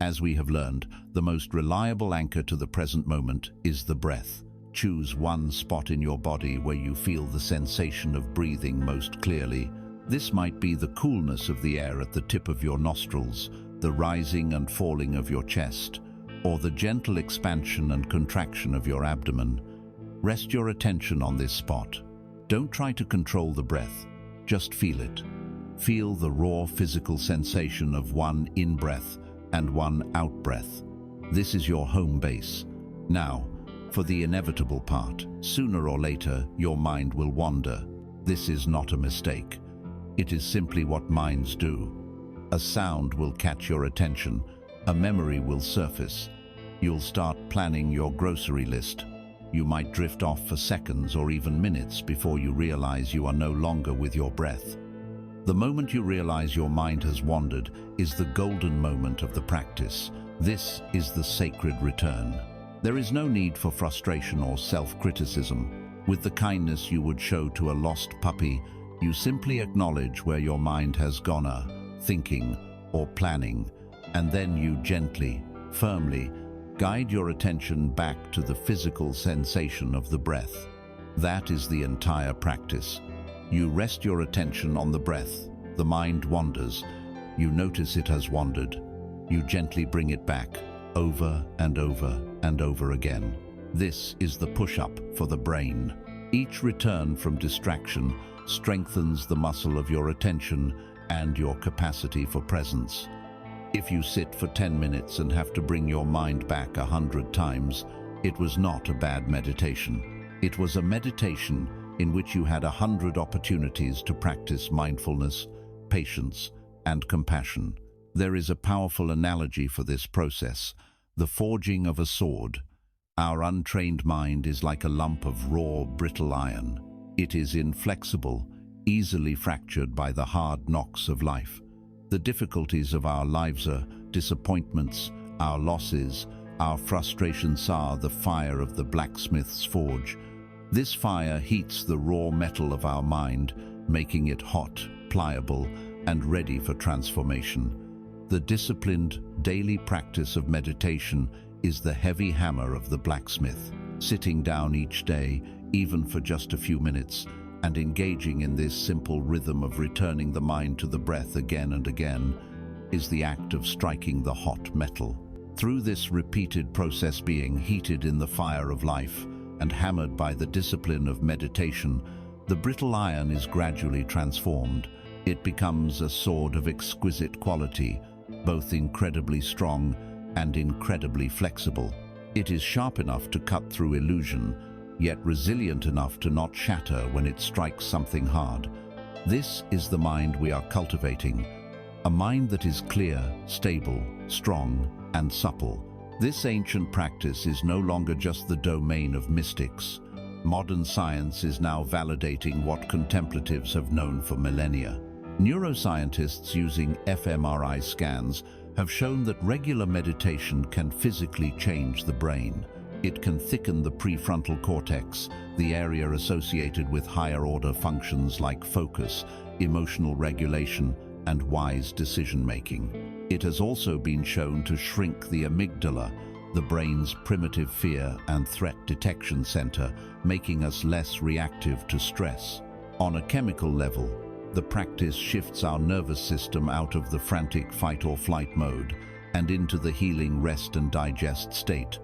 As we have learned, the most reliable anchor to the present moment is the breath. Choose one spot in your body where you feel the sensation of breathing most clearly. This might be the coolness of the air at the tip of your nostrils, the rising and falling of your chest, or the gentle expansion and contraction of your abdomen. Rest your attention on this spot. Don't try to control the breath, just feel it. Feel the raw physical sensation of one in-breath and one out-breath. This is your home base. Now, for the inevitable part, sooner or later, your mind will wander. This is not a mistake. It is simply what minds do. A sound will catch your attention, a memory will surface. You'll start planning your grocery list. You might drift off for seconds or even minutes before you realize you are no longer with your breath. The moment you realize your mind has wandered is the golden moment of the practice. This is the sacred return. There is no need for frustration or self-criticism. With the kindness you would show to a lost puppy, you simply acknowledge where your mind has gone, thinking or planning, and then you gently, firmly, guide your attention back to the physical sensation of the breath. That is the entire practice. You rest your attention on the breath. The mind wanders. You notice it has wandered. You gently bring it back, over and over and over again. This is the push-up for the brain. Each return from distraction strengthens the muscle of your attention and your capacity for presence. If you sit for 10 minutes and have to bring your mind back 100 times, it was not a bad meditation. It was a meditation in which you had 100 opportunities to practice mindfulness, patience, and compassion. There is a powerful analogy for this process: the forging of a sword. Our untrained mind is like a lump of raw, brittle iron. It is inflexible, easily fractured by the hard knocks of life. The difficulties of our lives are disappointments, our losses, our frustrations are the fire of the blacksmith's forge. This fire heats the raw metal of our mind, making it hot, pliable, and ready for transformation. The disciplined, daily practice of meditation is the heavy hammer of the blacksmith. Sitting down each day, even for just a few minutes, and engaging in this simple rhythm of returning the mind to the breath again and again, is the act of striking the hot metal. Through this repeated process, being heated in the fire of life and hammered by the discipline of meditation, the brittle iron is gradually transformed. It becomes a sword of exquisite quality, both incredibly strong and incredibly flexible. It is sharp enough to cut through illusion, yet resilient enough to not shatter when it strikes something hard. This is the mind we are cultivating, a mind that is clear, stable, strong, and supple. This ancient practice is no longer just the domain of mystics. Modern science is now validating what contemplatives have known for millennia. Neuroscientists using fMRI scans have shown that regular meditation can physically change the brain. It can thicken the prefrontal cortex, the area associated with higher-order functions like focus, emotional regulation, and wise decision-making. It has also been shown to shrink the amygdala, the brain's primitive fear and threat detection center, making us less reactive to stress. On a chemical level, The practice shifts our nervous system out of the frantic fight-or-flight mode and into the healing rest and digest state,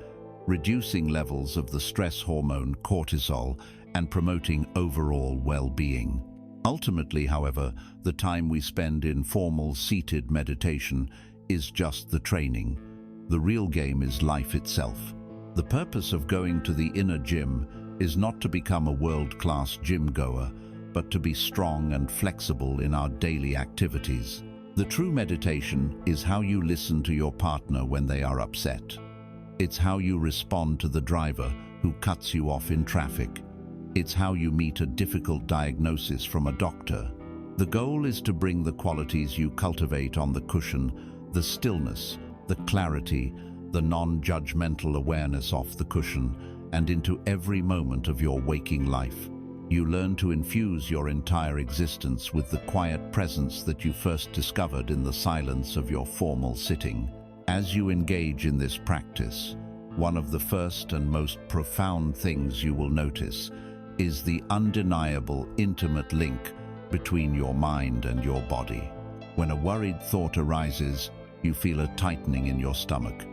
reducing levels of the stress hormone cortisol and promoting overall well-being. Ultimately, however, the time we spend in formal seated meditation is just the training. The real game is life itself. The purpose of going to the inner gym is not to become a world-class gym goer, but to be strong and flexible in our daily activities. The true meditation is how you listen to your partner when they are upset. It's how you respond to the driver who cuts you off in traffic. It's how you meet a difficult diagnosis from a doctor. The goal is to bring the qualities you cultivate on the cushion, the stillness, the clarity, the non-judgmental awareness off the cushion, and into every moment of your waking life. You learn to infuse your entire existence with the quiet presence that you first discovered in the silence of your formal sitting. As you engage in this practice, one of the first and most profound things you will notice is the undeniable, intimate link between your mind and your body. When a worried thought arises, you feel a tightening in your stomach.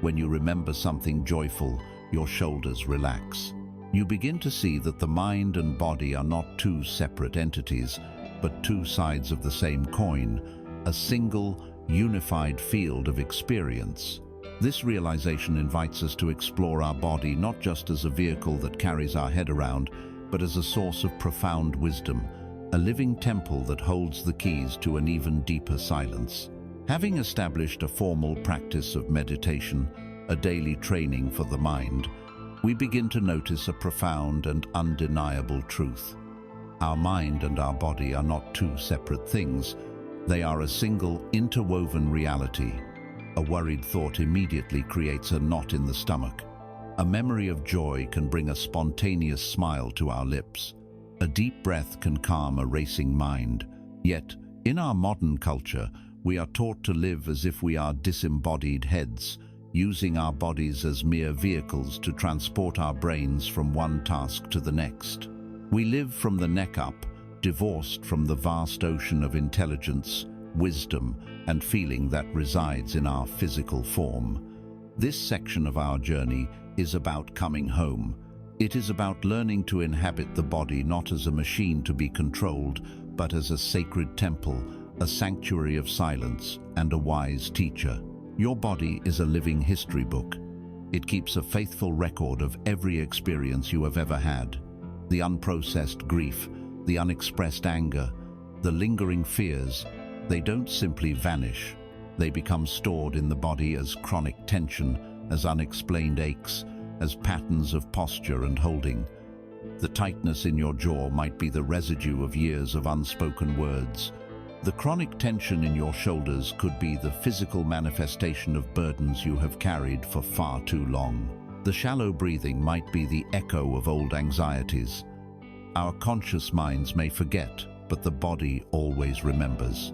When you remember something joyful, your shoulders relax. You begin to see that the mind and body are not two separate entities, but two sides of the same coin, a single, unified field of experience. This realization invites us to explore our body not just as a vehicle that carries our head around, but as a source of profound wisdom, a living temple that holds the keys to an even deeper silence. Having established a formal practice of meditation, a daily training for the mind, we begin to notice a profound and undeniable truth. Our mind and our body are not two separate things. They are a single, interwoven reality. A worried thought immediately creates a knot in the stomach. A memory of joy can bring a spontaneous smile to our lips. A deep breath can calm a racing mind. Yet, in our modern culture, we are taught to live as if we are disembodied heads, using our bodies as mere vehicles to transport our brains from one task to the next. We live from the neck up, divorced from the vast ocean of intelligence, wisdom, and feeling that resides in our physical form. This section of our journey is about coming home. It is about learning to inhabit the body not as a machine to be controlled, but as a sacred temple, a sanctuary of silence, and a wise teacher. Your body is a living history book. It keeps a faithful record of every experience you have ever had. The unprocessed grief, the unexpressed anger, the lingering fears, they don't simply vanish. They become stored in the body as chronic tension, as unexplained aches, as patterns of posture and holding. The tightness in your jaw might be the residue of years of unspoken words. The chronic tension in your shoulders could be the physical manifestation of burdens you have carried for far too long. The shallow breathing might be the echo of old anxieties. Our conscious minds may forget, but the body always remembers.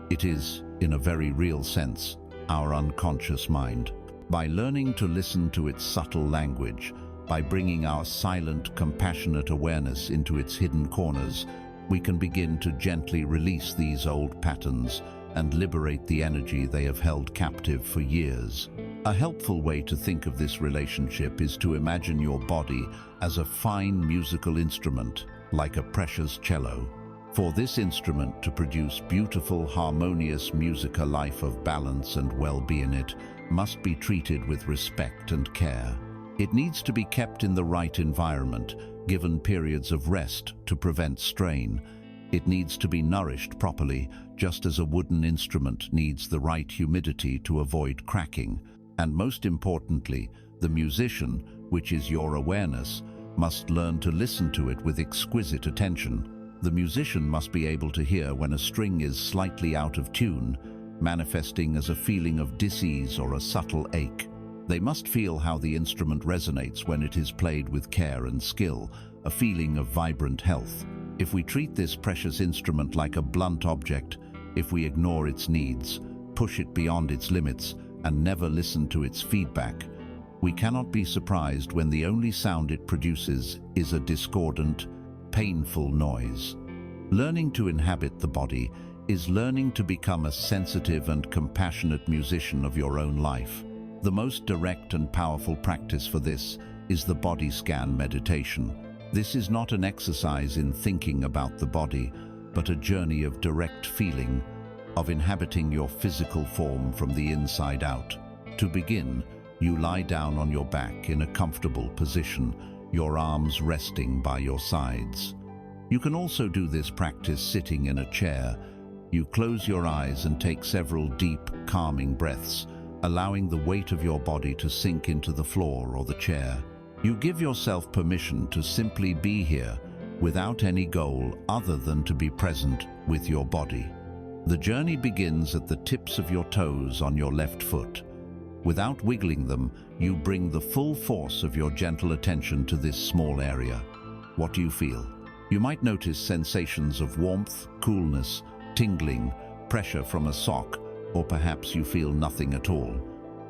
It is, in a very real sense, our unconscious mind. By learning to listen to its subtle language, by bringing our silent, compassionate awareness into its hidden corners, we can begin to gently release these old patterns and liberate the energy they have held captive for years. A helpful way to think of this relationship is to imagine your body as a fine musical instrument, like a precious cello. For this instrument to produce beautiful, harmonious music, a life of balance and well-being, it must be treated with respect and care. It needs to be kept in the right environment, given periods of rest to prevent strain. It needs to be nourished properly, just as a wooden instrument needs the right humidity to avoid cracking. And most importantly, the musician, which is your awareness, must learn to listen to it with exquisite attention. The musician must be able to hear when a string is slightly out of tune, manifesting as a feeling of dis-ease or a subtle ache. They must feel how the instrument resonates when it is played with care and skill, a feeling of vibrant health. If we treat this precious instrument like a blunt object, if we ignore its needs, push it beyond its limits, and never listen to its feedback, we cannot be surprised when the only sound it produces is a discordant, painful noise. Learning to inhabit the body is learning to become a sensitive and compassionate musician of your own life. The most direct and powerful practice for this is the body scan meditation. This is not an exercise in thinking about the body, but a journey of direct feeling, of inhabiting your physical form from the inside out. To begin, you lie down on your back in a comfortable position, your arms resting by your sides. You can also do this practice sitting in a chair. You close your eyes and take several deep, calming breaths, allowing the weight of your body to sink into the floor or the chair. You give yourself permission to simply be here without any goal other than to be present with your body. The journey begins at the tips of your toes on your left foot. Without wiggling them, you bring the full force of your gentle attention to this small area. What do you feel? You might notice sensations of warmth, coolness, tingling, pressure from a sock, or perhaps you feel nothing at all.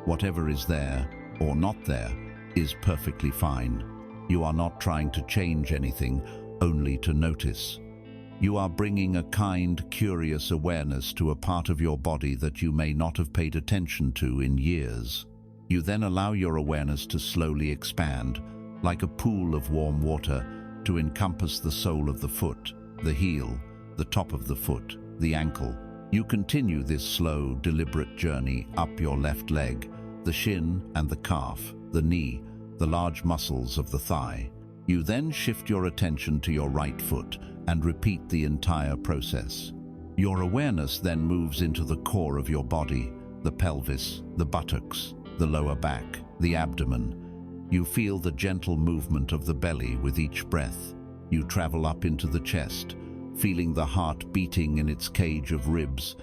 Whatever is there, or not there, is perfectly fine. You are not trying to change anything, only to notice. You are bringing a kind, curious awareness to a part of your body that you may not have paid attention to in years. You then allow your awareness to slowly expand, like a pool of warm water, to encompass the sole of the foot, the heel, the top of the foot, the ankle. You continue this slow, deliberate journey up your left leg, the shin and the calf, the knee, the large muscles of the thigh. You then shift your attention to your right foot and repeat the entire process. Your awareness then moves into the core of your body, the pelvis, the buttocks, the lower back, the abdomen. You feel the gentle movement of the belly with each breath. You travel up into the chest, feeling the heart beating in its cage of ribs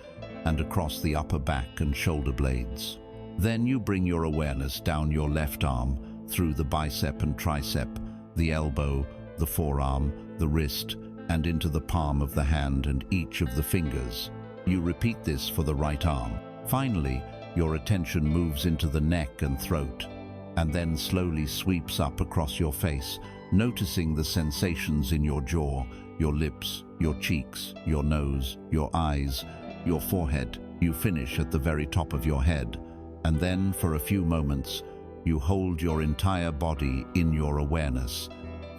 and across the upper back and shoulder blades. Then you bring your awareness down your left arm, through the bicep and tricep, the elbow, the forearm, the wrist, and into the palm of the hand and each of the fingers. You repeat this for the right arm. Finally, your attention moves into the neck and throat, and then slowly sweeps up across your face, noticing the sensations in your jaw, your lips, your cheeks, your nose, your eyes, your forehead. You finish at the very top of your head, and then for a few moments, you hold your entire body in your awareness,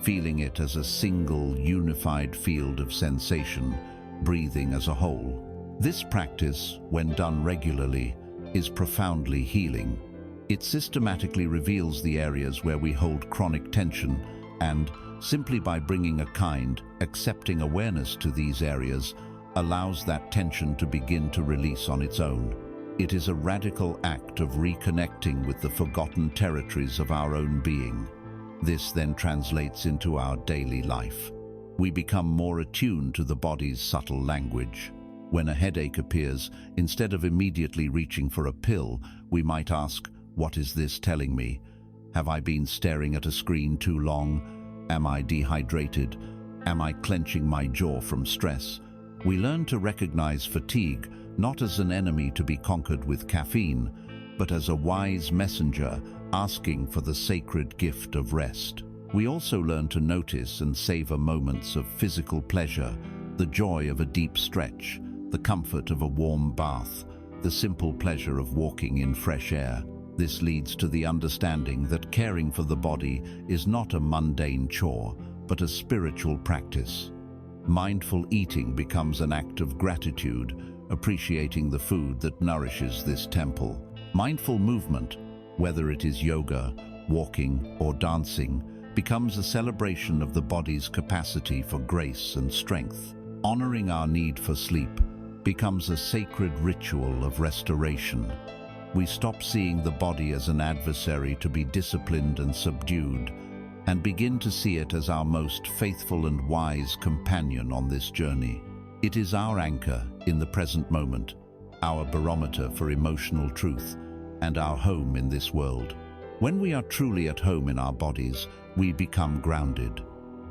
feeling it as a single, unified field of sensation, breathing as a whole. This practice, when done regularly, is profoundly healing. It systematically reveals the areas where we hold chronic tension, and, simply by bringing a kind, accepting awareness to these areas, allows that tension to begin to release on its own. It is a radical act of reconnecting with the forgotten territories of our own being. This then translates into our daily life. We become more attuned to the body's subtle language. When a headache appears, instead of immediately reaching for a pill, we might ask, "What is this telling me? Have I been staring at a screen too long? Am I dehydrated? Am I clenching my jaw from stress?" We learn to recognize fatigue not as an enemy to be conquered with caffeine, but as a wise messenger asking for the sacred gift of rest. We also learn to notice and savor moments of physical pleasure, the joy of a deep stretch, the comfort of a warm bath, the simple pleasure of walking in fresh air. This leads to the understanding that caring for the body is not a mundane chore, but a spiritual practice. Mindful eating becomes an act of gratitude, appreciating the food that nourishes this temple. Mindful movement, whether it is yoga, walking, or dancing, becomes a celebration of the body's capacity for grace and strength. Honoring our need for sleep becomes a sacred ritual of restoration. We stop seeing the body as an adversary to be disciplined and subdued, and begin to see it as our most faithful and wise companion on this journey. It is our anchor in the present moment, our barometer for emotional truth, and our home in this world. When we are truly at home in our bodies, we become grounded.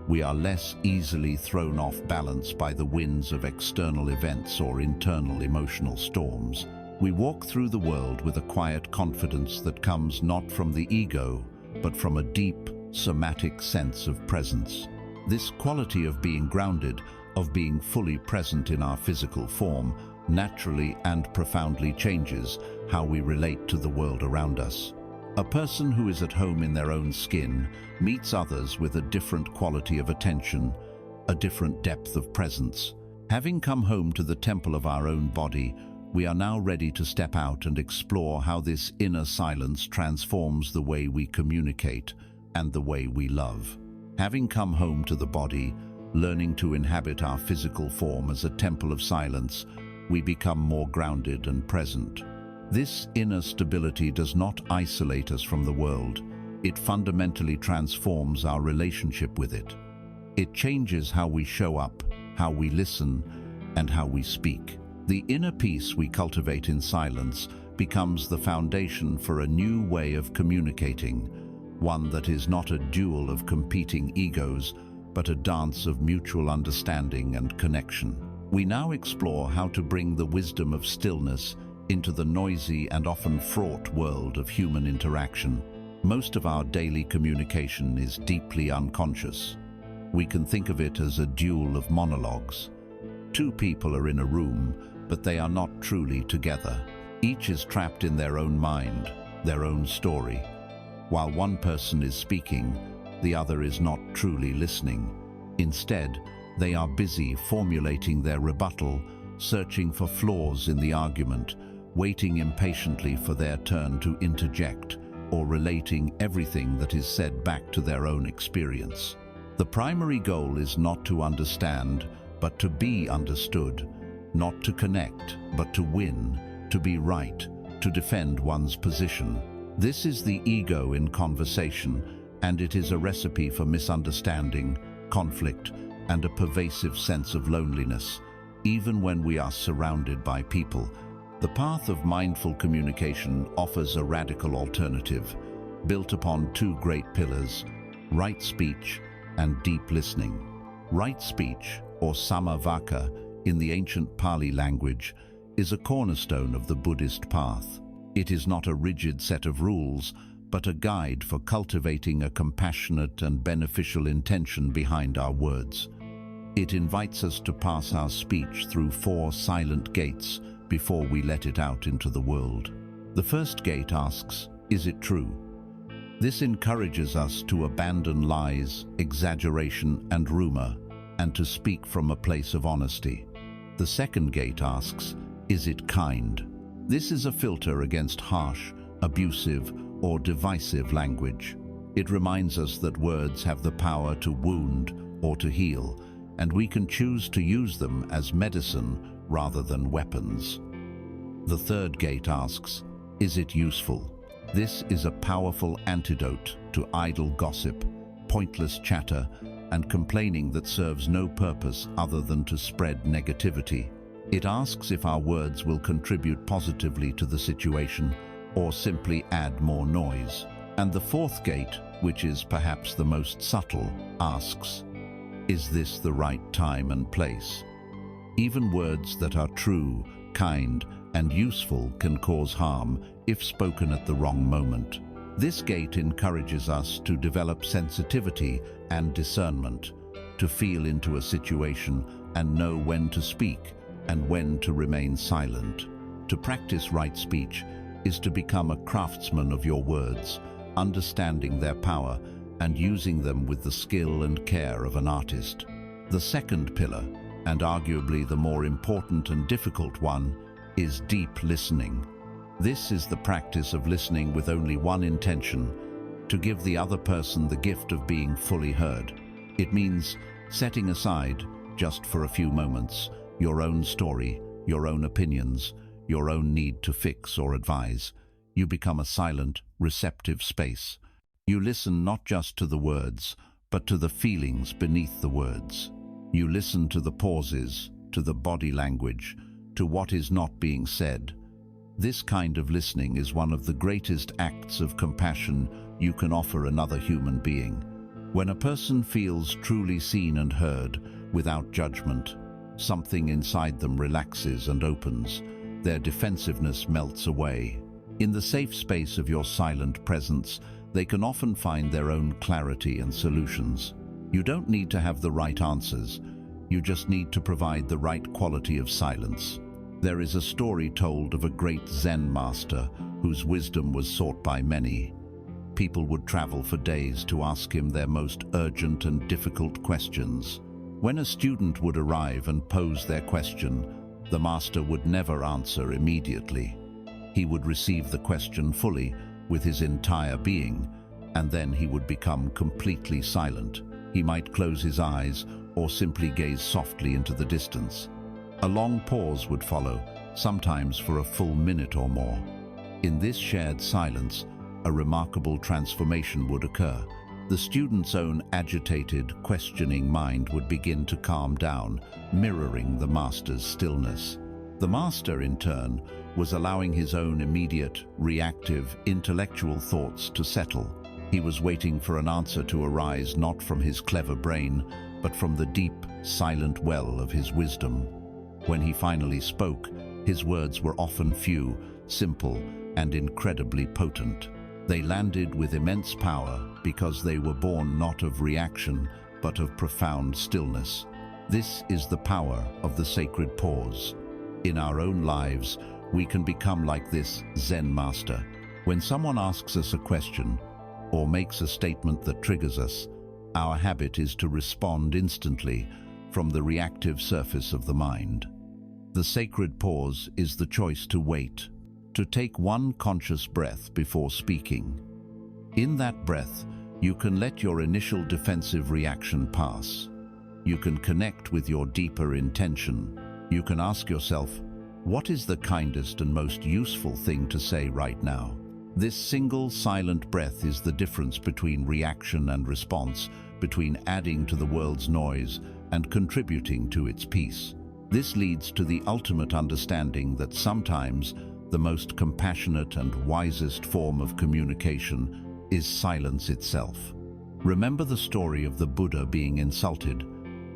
We are less easily thrown off balance by the winds of external events or internal emotional storms. We walk through the world with a quiet confidence that comes not from the ego, but from a deep, somatic sense of presence. This quality of being grounded of being fully present in our physical form naturally and profoundly changes how we relate to the world around us. A person who is at home in their own skin meets others with a different quality of attention, a different depth of presence. Having come home to the temple of our own body, we are now ready to step out and explore how this inner silence transforms the way we communicate and the way we love. Having come home to the body, learning to inhabit our physical form as a temple of silence, we become more grounded and present. This inner stability does not isolate us from the world. It fundamentally transforms our relationship with it. It changes how we show up, how we listen, and how we speak. The inner peace we cultivate in silence becomes the foundation for a new way of communicating, one that is not a duel of competing egos, but a dance of mutual understanding and connection. We now explore how to bring the wisdom of stillness into the noisy and often fraught world of human interaction. Most of our daily communication is deeply unconscious. We can think of it as a duel of monologues. Two people are in a room, but they are not truly together. Each is trapped in their own mind, their own story. While one person is speaking, the other is not truly listening. Instead, they are busy formulating their rebuttal, searching for flaws in the argument, waiting impatiently for their turn to interject, or relating everything that is said back to their own experience. The primary goal is not to understand, but to be understood, not to connect, but to win, to be right, to defend one's position. This is the ego in conversation, and it is a recipe for misunderstanding, conflict, and a pervasive sense of loneliness, even when we are surrounded by people. The path of mindful communication offers a radical alternative, built upon two great pillars: right speech and deep listening. Right speech, or samavaka in the ancient Pali language, is a cornerstone of the Buddhist path. It is not a rigid set of rules, but a guide for cultivating a compassionate and beneficial intention behind our words. It invites us to pass our speech through 4 silent gates before we let it out into the world. The first gate asks, "Is it true?" This encourages us to abandon lies, exaggeration, and rumor, and to speak from a place of honesty. The second gate asks, "Is it kind?" This is a filter against harsh, abusive, or divisive language. It reminds us that words have the power to wound or to heal, and we can choose to use them as medicine rather than weapons. The third gate asks, "Is it useful?" This is a powerful antidote to idle gossip, pointless chatter, and complaining that serves no purpose other than to spread negativity. It asks if our words will contribute positively to the situation or simply add more noise. And the fourth gate, which is perhaps the most subtle, asks, "Is this the right time and place?" Even words that are true, kind, and useful can cause harm if spoken at the wrong moment. This gate encourages us to develop sensitivity and discernment, to feel into a situation and know when to speak and when to remain silent. To practice right speech is to become a craftsman of your words, understanding their power and using them with the skill and care of an artist. The second pillar, and arguably the more important and difficult one, is deep listening. This is the practice of listening with only one intention: to give the other person the gift of being fully heard. It means setting aside, just for a few moments, your own story, your own opinions, your own need to fix or advise. You become a silent, receptive space. You listen not just to the words, but to the feelings beneath the words. You listen to the pauses, to the body language, to what is not being said. This kind of listening is one of the greatest acts of compassion you can offer another human being. When a person feels truly seen and heard, without judgment, something inside them relaxes and opens. Their defensiveness melts away. In the safe space of your silent presence, they can often find their own clarity and solutions. You don't need to have the right answers. You just need to provide the right quality of silence. There is a story told of a great Zen master whose wisdom was sought by many. People would travel for days to ask him their most urgent and difficult questions. When a student would arrive and pose their question, the master would never answer immediately. He would receive the question fully, with his entire being, and then he would become completely silent. He might close his eyes or simply gaze softly into the distance. A long pause would follow, sometimes for a full minute or more. In this shared silence, a remarkable transformation would occur. The student's own agitated, questioning mind would begin to calm down, mirroring the master's stillness. The master, in turn, was allowing his own immediate, reactive, intellectual thoughts to settle. He was waiting for an answer to arise not from his clever brain, but from the deep, silent well of his wisdom. When he finally spoke, his words were often few, simple, and incredibly potent. They landed with immense power because they were born not of reaction, but of profound stillness. This is the power of the sacred pause. In our own lives, we can become like this Zen master. When someone asks us a question or makes a statement that triggers us, our habit is to respond instantly from the reactive surface of the mind. The sacred pause is the choice to wait, to take one conscious breath before speaking. In that breath, you can let your initial defensive reaction pass. You can connect with your deeper intention. You can ask yourself, what is the kindest and most useful thing to say right now? This single silent breath is the difference between reaction and response, between adding to the world's noise and contributing to its peace. This leads to the ultimate understanding that sometimes the most compassionate and wisest form of communication is silence itself. Remember the story of the Buddha being insulted.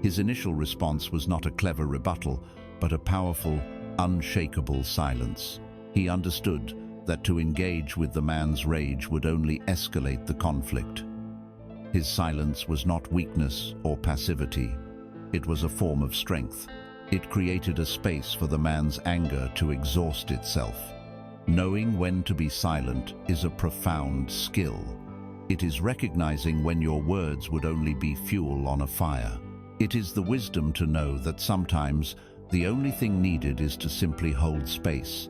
His initial response was not a clever rebuttal, but a powerful, unshakable silence. He understood that to engage with the man's rage would only escalate the conflict. His silence was not weakness or passivity. It was a form of strength. It created a space for the man's anger to exhaust itself. Knowing when to be silent is a profound skill. It is recognizing when your words would only be fuel on a fire. It is the wisdom to know that sometimes the only thing needed is to simply hold space,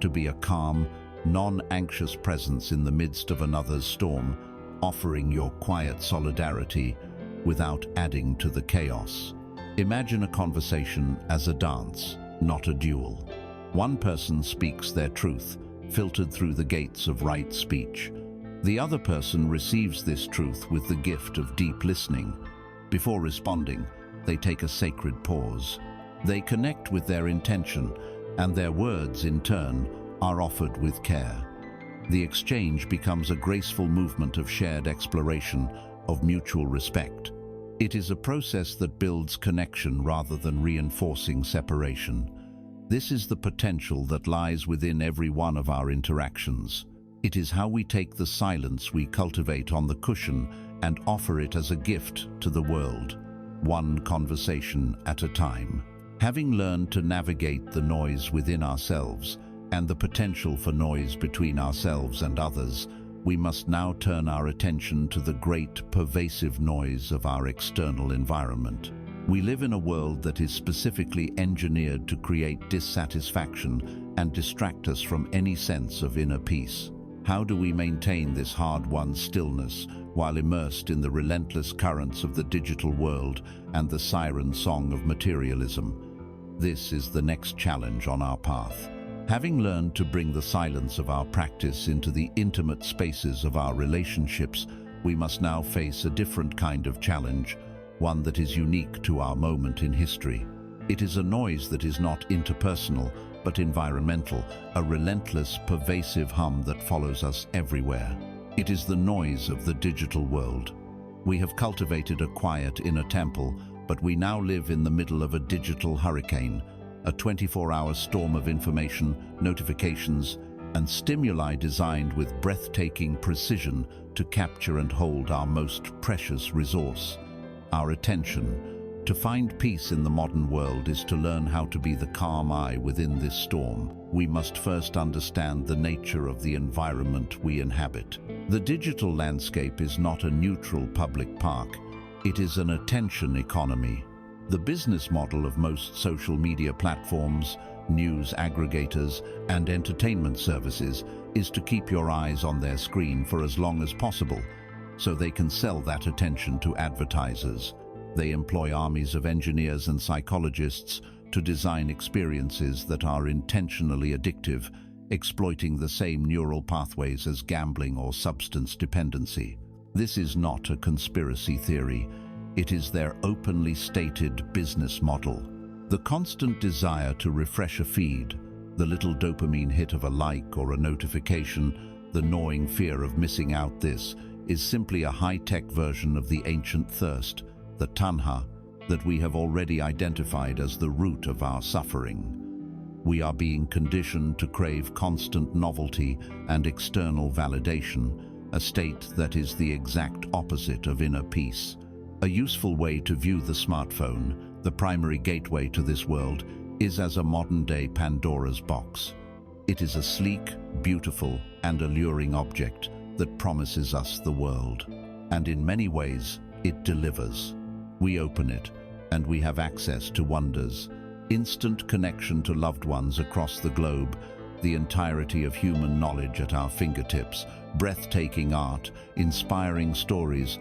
to be a calm, non-anxious presence in the midst of another's storm, offering your quiet solidarity without adding to the chaos. Imagine a conversation as a dance, not a duel. One person speaks their truth, filtered through the gates of right speech. The other person receives this truth with the gift of deep listening. Before responding, they take a sacred pause. They connect with their intention, and their words, in turn, are offered with care. The exchange becomes a graceful movement of shared exploration, of mutual respect. It is a process that builds connection rather than reinforcing separation. This is the potential that lies within every one of our interactions. It is how we take the silence we cultivate on the cushion and offer it as a gift to the world, one conversation at a time. Having learned to navigate the noise within ourselves and the potential for noise between ourselves and others, we must now turn our attention to the great, pervasive noise of our external environment. We live in a world that is specifically engineered to create dissatisfaction and distract us from any sense of inner peace. How do we maintain this hard-won stillness while immersed in the relentless currents of the digital world and the siren song of materialism? This is the next challenge on our path. Having learned to bring the silence of our practice into the intimate spaces of our relationships, we must now face a different kind of challenge, one that is unique to our moment in history. It is a noise that is not interpersonal, but environmental, a relentless, pervasive hum that follows us everywhere. It is the noise of the digital world. We have cultivated a quiet inner temple, but we now live in the middle of a digital hurricane, a 24-hour storm of information, notifications, and stimuli designed with breathtaking precision to capture and hold our most precious resource, our attention. To find peace in the modern world is to learn how to be the calm eye within this storm. We must first understand the nature of the environment we inhabit. The digital landscape is not a neutral public park. It is an attention economy. The business model of most social media platforms, news aggregators, and entertainment services is to keep your eyes on their screen for as long as possible, so they can sell that attention to advertisers. They employ armies of engineers and psychologists to design experiences that are intentionally addictive, exploiting the same neural pathways as gambling or substance dependency. This is not a conspiracy theory. It is their openly stated business model. The constant desire to refresh a feed, the little dopamine hit of a like or a notification, the gnawing fear of missing out, this is simply a high-tech version of the ancient thirst, the tanha, that we have already identified as the root of our suffering. We are being conditioned to crave constant novelty and external validation, a state that is the exact opposite of inner peace. A useful way to view the smartphone, the primary gateway to this world, is as a modern-day Pandora's box. It is a sleek, beautiful, and alluring object that promises us the world. And in many ways, it delivers. We open it, and we have access to wonders, instant connection to loved ones across the globe, the entirety of human knowledge at our fingertips, breathtaking art, inspiring stories,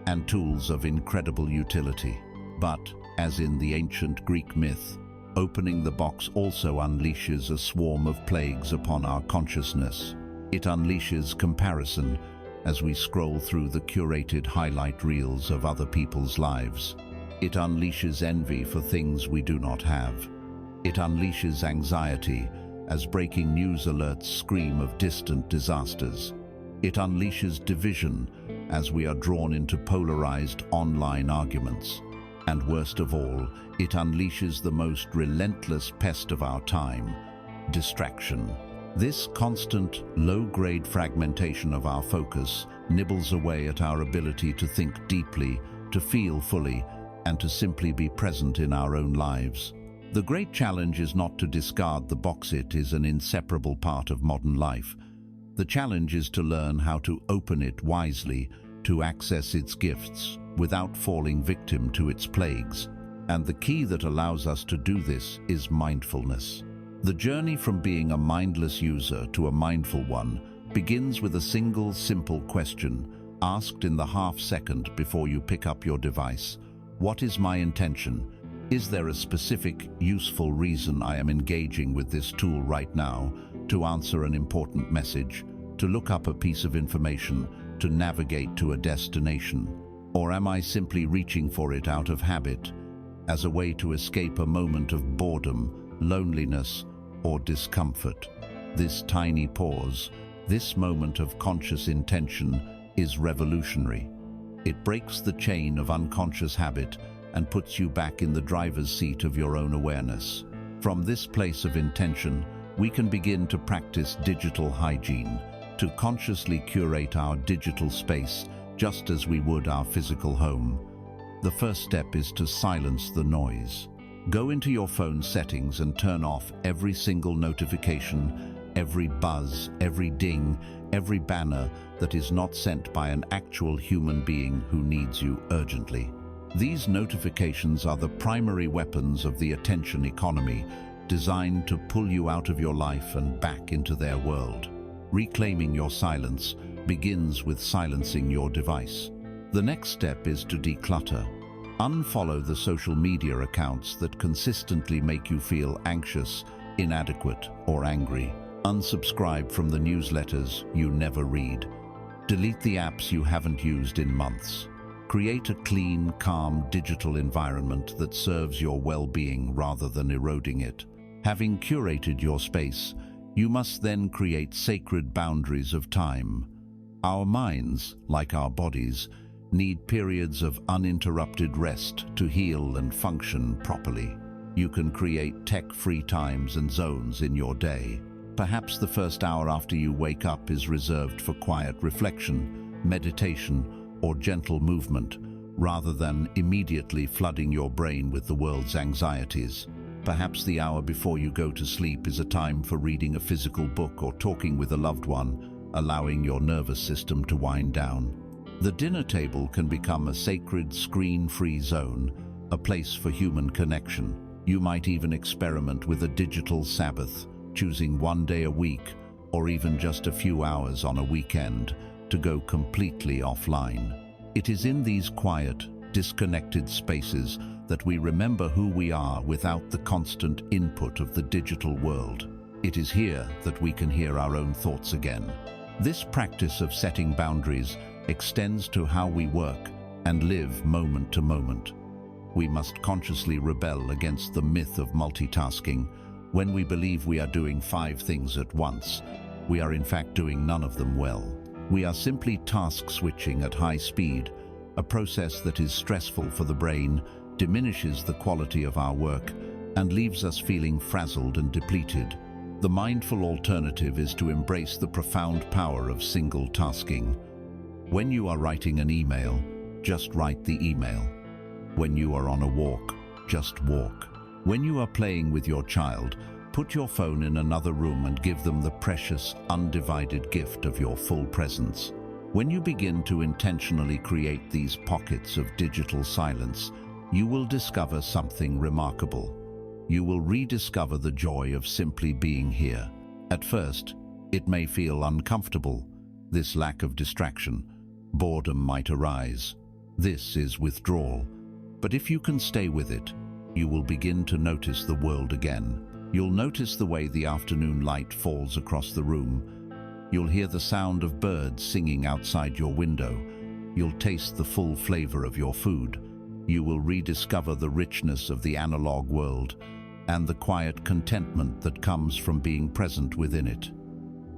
and tools of incredible utility. But, as in the ancient Greek myth, opening the box also unleashes a swarm of plagues upon our consciousness. It unleashes comparison as we scroll through the curated highlight reels of other people's lives. It unleashes envy for things we do not have. It unleashes anxiety as breaking news alerts scream of distant disasters. It unleashes division as we are drawn into polarized online arguments. And worst of all, it unleashes the most relentless pest of our time, distraction. This constant, low-grade fragmentation of our focus nibbles away at our ability to think deeply, to feel fully, and to simply be present in our own lives. The great challenge is not to discard the box. It is an inseparable part of modern life. The challenge is to learn how to open it wisely, to access its gifts, without falling victim to its plagues. And the key that allows us to do this is mindfulness. The journey from being a mindless user to a mindful one begins with a single, simple question, asked in the half-second before you pick up your device. What is my intention? Is there a specific, useful reason I am engaging with this tool right now? To answer an important message, to look up a piece of information, to navigate to a destination? Or am I simply reaching for it out of habit, as a way to escape a moment of boredom, loneliness, or discomfort? This tiny pause, this moment of conscious intention, is revolutionary. It breaks the chain of unconscious habit and puts you back in the driver's seat of your own awareness. From this place of intention, we can begin to practice digital hygiene, to consciously curate our digital space just as we would our physical home. The first step is to silence the noise. Go into your phone settings and turn off every single notification, every buzz, every ding, every banner that is not sent by an actual human being who needs you urgently. These notifications are the primary weapons of the attention economy, designed to pull you out of your life and back into their world. Reclaiming your silence begins with silencing your device. The next step is to declutter. Unfollow the social media accounts that consistently make you feel anxious, inadequate, or angry. Unsubscribe from the newsletters you never read. Delete the apps you haven't used in months. Create a clean, calm digital environment that serves your well-being rather than eroding it. Having curated your space, you must then create sacred boundaries of time. Our minds, like our bodies, need periods of uninterrupted rest to heal and function properly. You can create tech-free times and zones in your day. Perhaps the first hour after you wake up is reserved for quiet reflection, meditation, or gentle movement, rather than immediately flooding your brain with the world's anxieties. Perhaps the hour before you go to sleep is a time for reading a physical book or talking with a loved one, allowing your nervous system to wind down. The dinner table can become a sacred, screen-free zone, a place for human connection. You might even experiment with a digital Sabbath, choosing one day a week, or even just a few hours on a weekend, to go completely offline. It is in these quiet, disconnected spaces that we remember who we are without the constant input of the digital world. It is here that we can hear our own thoughts again. This practice of setting boundaries extends to how we work and live moment to moment. We must consciously rebel against the myth of multitasking. When we believe we are doing 5 things at once, we are in fact doing none of them well. We are simply task switching at high speed, a process that is stressful for the brain, diminishes the quality of our work, and leaves us feeling frazzled and depleted. The mindful alternative is to embrace the profound power of single tasking. When you are writing an email, just write the email. When you are on a walk, just walk. When you are playing with your child, put your phone in another room and give them the precious, undivided gift of your full presence. When you begin to intentionally create these pockets of digital silence, you will discover something remarkable. You will rediscover the joy of simply being here. At first, it may feel uncomfortable. This lack of distraction, boredom might arise. This is withdrawal. But if you can stay with it, you will begin to notice the world again. You'll notice the way the afternoon light falls across the room. You'll hear the sound of birds singing outside your window. You'll taste the full flavor of your food. You will rediscover the richness of the analog world and the quiet contentment that comes from being present within it.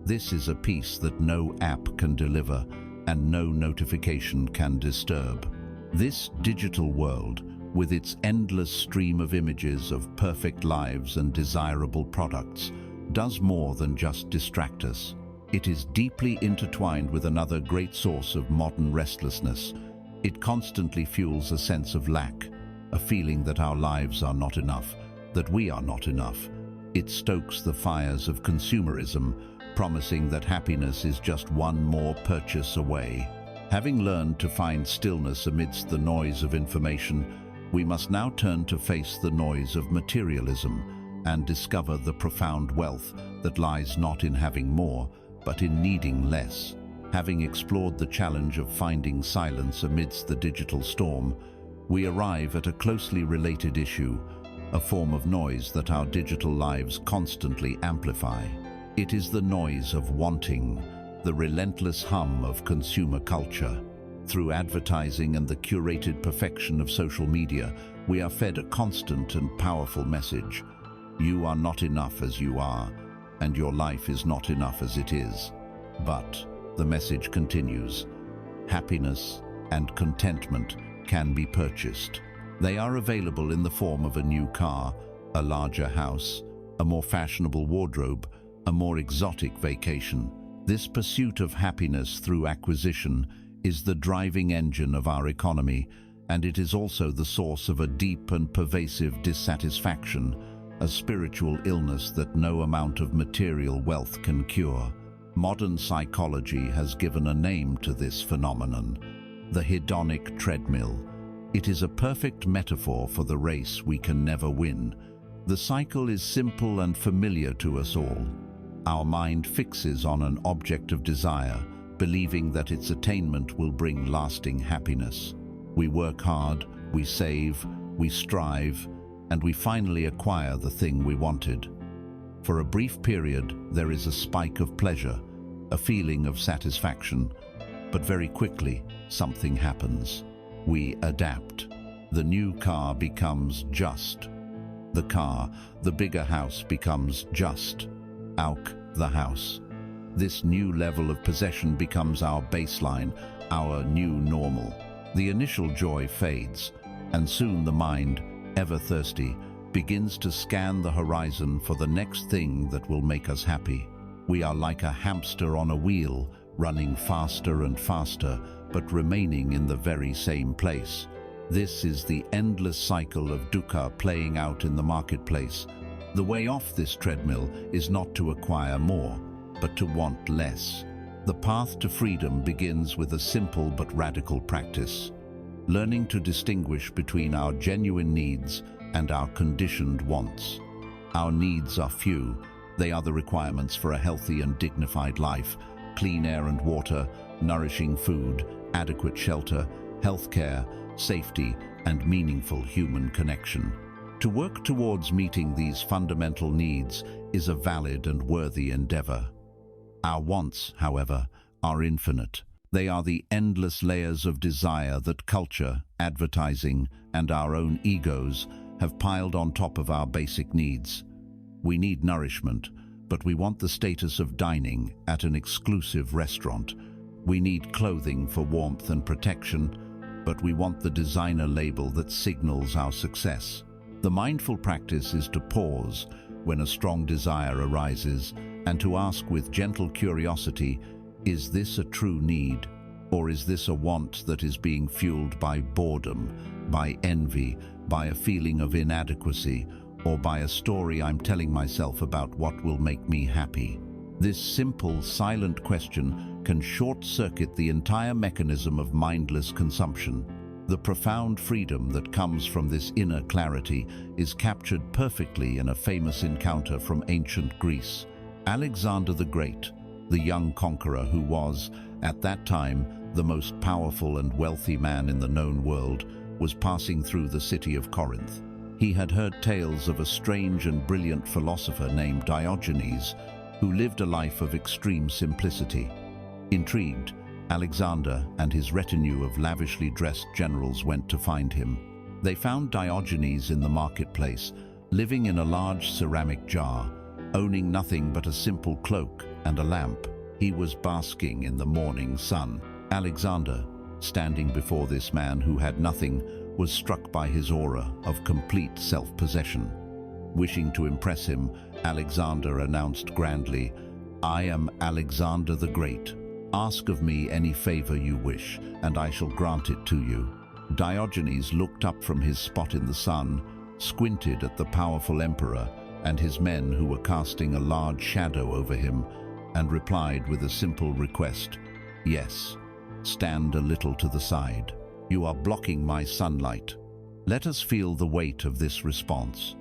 This is a peace that no app can deliver and no notification can disturb. This digital world, with its endless stream of images of perfect lives and desirable products, does more than just distract us. It is deeply intertwined with another great source of modern restlessness. It constantly fuels a sense of lack, a feeling that our lives are not enough, that we are not enough. It stokes the fires of consumerism, promising that happiness is just one more purchase away. Having learned to find stillness amidst the noise of information, we must now turn to face the noise of materialism and discover the profound wealth that lies not in having more, but in needing less. Having explored the challenge of finding silence amidst the digital storm, we arrive at a closely related issue, a form of noise that our digital lives constantly amplify. It is the noise of wanting, the relentless hum of consumer culture. Through advertising and the curated perfection of social media, we are fed a constant and powerful message. You are not enough as you are, and your life is not enough as it is. But the message continues. Happiness and contentment can be purchased. They are available in the form of a new car, a larger house, a more fashionable wardrobe, a more exotic vacation. This pursuit of happiness through acquisition is the driving engine of our economy, and it is also the source of a deep and pervasive dissatisfaction, a spiritual illness that no amount of material wealth can cure. Modern psychology has given a name to this phenomenon, the hedonic treadmill. It is a perfect metaphor for the race we can never win. The cycle is simple and familiar to us all. Our mind fixes on an object of desire, believing that its attainment will bring lasting happiness. We work hard, we save, we strive, and we finally acquire the thing we wanted. For a brief period, there is a spike of pleasure, a feeling of satisfaction, but very quickly, something happens. We adapt. The new car becomes just. The car, the bigger house becomes just. Auk, the house. This new level of possession becomes our baseline, our new normal. The initial joy fades, and soon the mind, ever thirsty, begins to scan the horizon for the next thing that will make us happy. We are like a hamster on a wheel, running faster and faster, but remaining in the very same place. This is the endless cycle of dukkha playing out in the marketplace. The way off this treadmill is not to acquire more, but to want less. The path to freedom begins with a simple but radical practice, learning to distinguish between our genuine needs and our conditioned wants. Our needs are few. They are the requirements for a healthy and dignified life: clean air and water, nourishing food, adequate shelter, healthcare, safety, and meaningful human connection. To work towards meeting these fundamental needs is a valid and worthy endeavor. Our wants, however, are infinite. They are the endless layers of desire that culture, advertising, and our own egos have piled on top of our basic needs. We need nourishment, but we want the status of dining at an exclusive restaurant. We need clothing for warmth and protection, but we want the designer label that signals our success. The mindful practice is to pause when a strong desire arises and to ask with gentle curiosity, is this a true need, or is this a want that is being fueled by boredom, by envy, by a feeling of inadequacy, or by a story I'm telling myself about what will make me happy? This simple, silent question can short-circuit the entire mechanism of mindless consumption. The profound freedom that comes from this inner clarity is captured perfectly in a famous encounter from ancient Greece. Alexander the Great, the young conqueror who was, at that time, the most powerful and wealthy man in the known world, was passing through the city of Corinth. He had heard tales of a strange and brilliant philosopher named Diogenes, who lived a life of extreme simplicity. Intrigued, Alexander and his retinue of lavishly dressed generals went to find him. They found Diogenes in the marketplace, living in a large ceramic jar, owning nothing but a simple cloak and a lamp. He was basking in the morning sun. Alexander, standing before this man who had nothing, was struck by his aura of complete self-possession. Wishing to impress him, Alexander announced grandly, "I am Alexander the Great. Ask of me any favor you wish, and I shall grant it to you." Diogenes looked up from his spot in the sun, squinted at the powerful emperor and his men who were casting a large shadow over him, and replied with a simple request, "Yes, stand a little to the side. You are blocking my sunlight." Let us feel the weight of this response.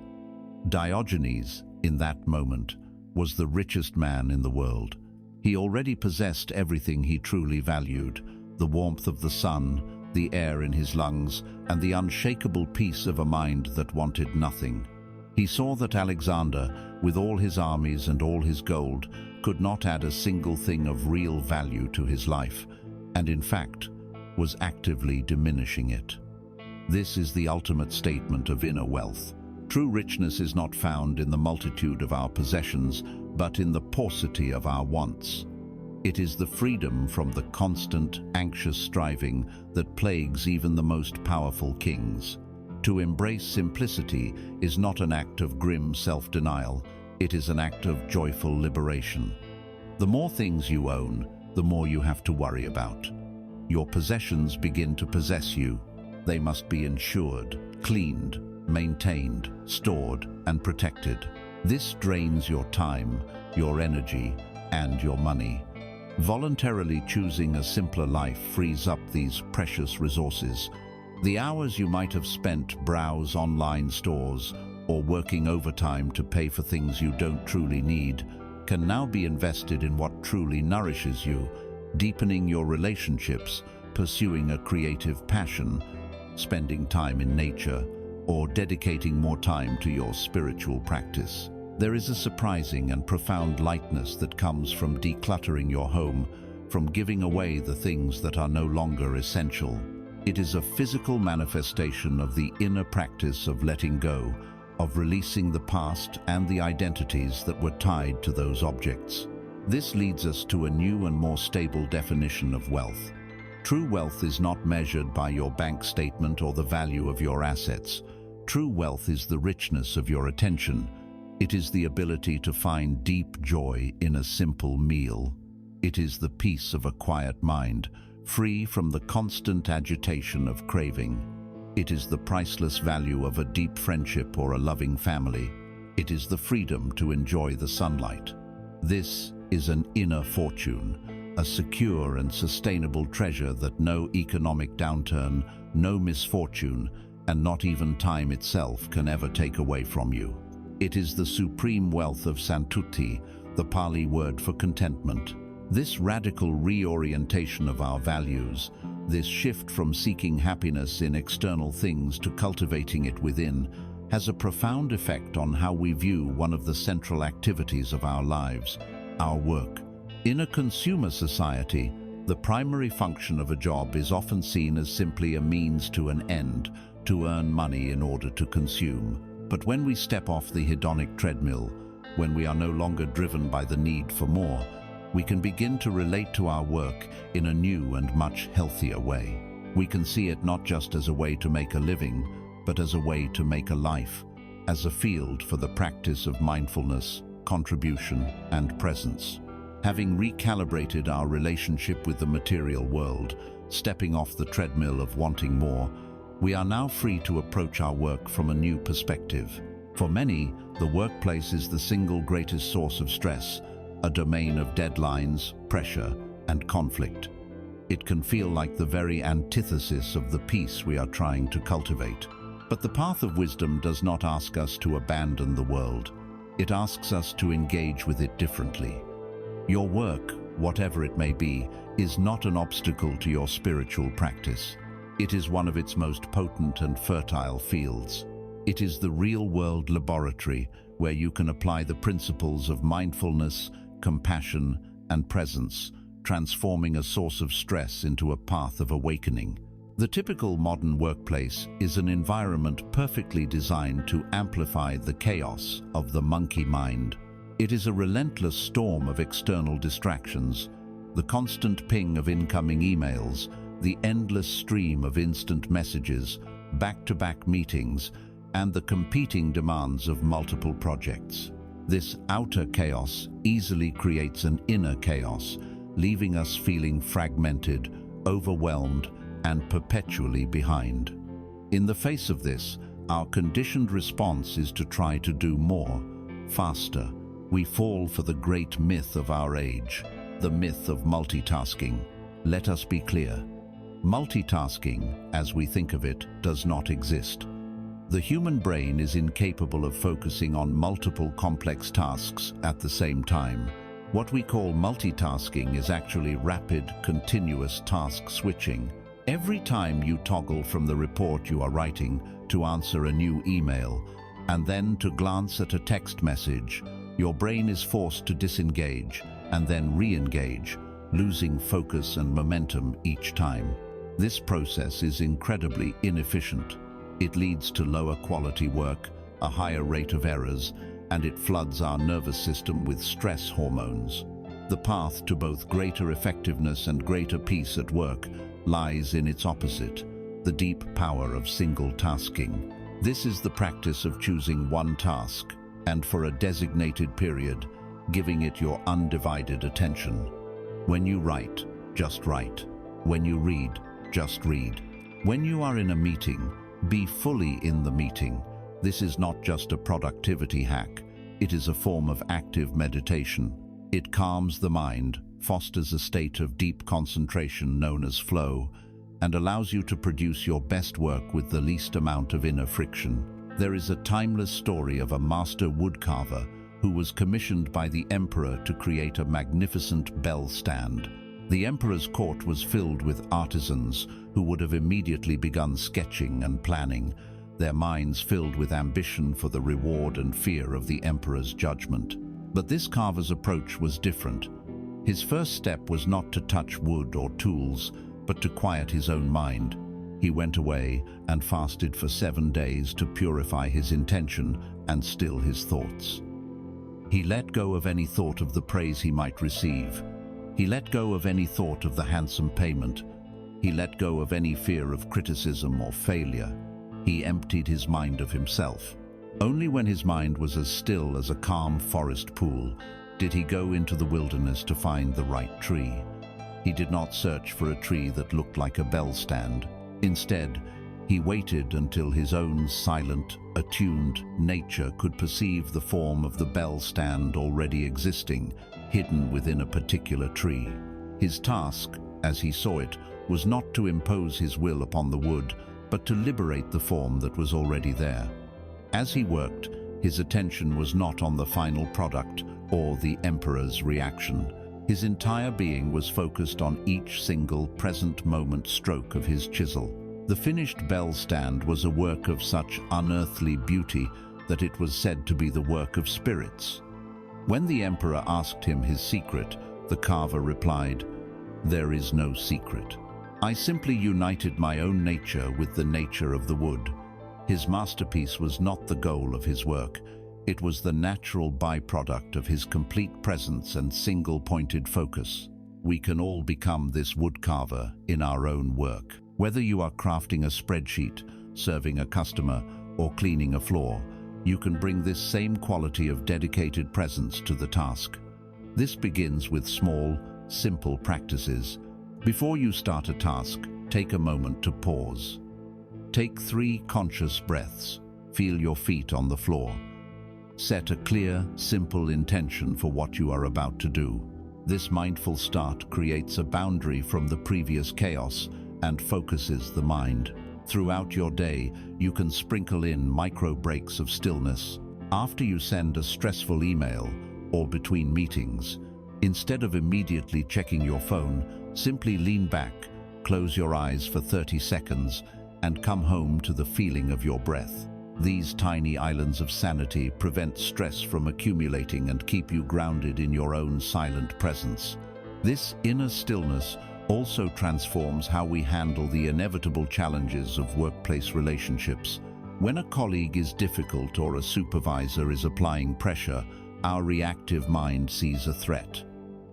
Diogenes, in that moment, was the richest man in the world. He already possessed everything he truly valued: the warmth of the sun, the air in his lungs, and the unshakable peace of a mind that wanted nothing. He saw that Alexander, with all his armies and all his gold, could not add a single thing of real value to his life, and in fact, was actively diminishing it. This is the ultimate statement of inner wealth. True richness is not found in the multitude of our possessions, but in the paucity of our wants. It is the freedom from the constant, anxious striving that plagues even the most powerful kings. To embrace simplicity is not an act of grim self-denial, it is an act of joyful liberation. The more things you own, the more you have to worry about. Your possessions begin to possess you. They must be insured, cleaned, maintained, stored, and protected. This drains your time, your energy, and your money. Voluntarily choosing a simpler life frees up these precious resources. The hours you might have spent browse online stores or working overtime to pay for things you don't truly need can now be invested in what truly nourishes you, deepening your relationships, pursuing a creative passion, spending time in nature, or dedicating more time to your spiritual practice. There is a surprising and profound lightness that comes from decluttering your home, from giving away the things that are no longer essential. It is a physical manifestation of the inner practice of letting go, of releasing the past and the identities that were tied to those objects. This leads us to a new and more stable definition of wealth. True wealth is not measured by your bank statement or the value of your assets. True wealth is the richness of your attention. It is the ability to find deep joy in a simple meal. It is the peace of a quiet mind, free from the constant agitation of craving. It is the priceless value of a deep friendship or a loving family. It is the freedom to enjoy the sunlight. This is an inner fortune, a secure and sustainable treasure that no economic downturn, no misfortune, and not even time itself can ever take away from you. It is the supreme wealth of Santuti, the Pali word for contentment. This radical reorientation of our values, this shift from seeking happiness in external things to cultivating it within, has a profound effect on how we view one of the central activities of our lives, our work. In a consumer society, the primary function of a job is often seen as simply a means to an end, to earn money in order to consume. But when we step off the hedonic treadmill, when we are no longer driven by the need for more, we can begin to relate to our work in a new and much healthier way. We can see it not just as a way to make a living, but as a way to make a life, as a field for the practice of mindfulness, contribution, and presence. Having recalibrated our relationship with the material world, stepping off the treadmill of wanting more, we are now free to approach our work from a new perspective. For many, the workplace is the single greatest source of stress, a domain of deadlines, pressure, and conflict. It can feel like the very antithesis of the peace we are trying to cultivate. But the path of wisdom does not ask us to abandon the world. It asks us to engage with it differently. Your work, whatever it may be, is not an obstacle to your spiritual practice. It is one of its most potent and fertile fields. It is the real-world laboratory where you can apply the principles of mindfulness, compassion, and presence, transforming a source of stress into a path of awakening. The typical modern workplace is an environment perfectly designed to amplify the chaos of the monkey mind. It is a relentless storm of external distractions, the constant ping of incoming emails, the endless stream of instant messages, back-to-back meetings, and the competing demands of multiple projects. This outer chaos easily creates an inner chaos, leaving us feeling fragmented, overwhelmed, and perpetually behind. In the face of this, our conditioned response is to try to do more, faster. We fall for the great myth of our age, the myth of multitasking. Let us be clear. Multitasking, as we think of it, does not exist. The human brain is incapable of focusing on multiple complex tasks at the same time. What we call multitasking is actually rapid, continuous task switching. Every time you toggle from the report you are writing to answer a new email, and then to glance at a text message, your brain is forced to disengage and then re-engage, losing focus and momentum each time. This process is incredibly inefficient. It leads to lower quality work, a higher rate of errors, and it floods our nervous system with stress hormones. The path to both greater effectiveness and greater peace at work lies in its opposite, the deep power of single tasking. This is the practice of choosing one task, and for a designated period, giving it your undivided attention. When you write, just write. When you read, just read. When you are in a meeting, be fully in the meeting. This is not just a productivity hack, it is a form of active meditation. It calms the mind, fosters a state of deep concentration known as flow, and allows you to produce your best work with the least amount of inner friction. There is a timeless story of a master woodcarver who was commissioned by the emperor to create a magnificent bell stand. The emperor's court was filled with artisans who would have immediately begun sketching and planning, their minds filled with ambition for the reward and fear of the emperor's judgment. But this carver's approach was different. His first step was not to touch wood or tools, but to quiet his own mind. He went away and fasted for 7 days to purify his intention and still his thoughts. He let go of any thought of the praise he might receive. He let go of any thought of the handsome payment. He let go of any fear of criticism or failure. He emptied his mind of himself. Only when his mind was as still as a calm forest pool Did he go into the wilderness to find the right tree? He did not search for a tree that looked like a bell stand. Instead, he waited until his own silent, attuned nature could perceive the form of the bell stand already existing, hidden within a particular tree. His task, as he saw it, was not to impose his will upon the wood, but to liberate the form that was already there. As he worked, his attention was not on the final product or the emperor's reaction. His entire being was focused on each single present moment stroke of his chisel. The finished bell stand was a work of such unearthly beauty that it was said to be the work of spirits. When the emperor asked him his secret, the carver replied, "There is no secret. I simply united my own nature with the nature of the wood." His masterpiece was not the goal of his work. It was the natural byproduct of his complete presence and single-pointed focus. We can all become this woodcarver in our own work. Whether you are crafting a spreadsheet, serving a customer, or cleaning a floor, you can bring this same quality of dedicated presence to the task. This begins with small, simple practices. Before you start a task, take a moment to pause. Take 3 conscious breaths. Feel your feet on the floor. Set a clear, simple intention for what you are about to do. This mindful start creates a boundary from the previous chaos and focuses the mind. Throughout your day, you can sprinkle in micro breaks of stillness. After you send a stressful email or between meetings, instead of immediately checking your phone, simply lean back, close your eyes for 30 seconds, and come home to the feeling of your breath. These tiny islands of sanity prevent stress from accumulating and keep you grounded in your own silent presence. This inner stillness also transforms how we handle the inevitable challenges of workplace relationships. When a colleague is difficult or a supervisor is applying pressure, our reactive mind sees a threat.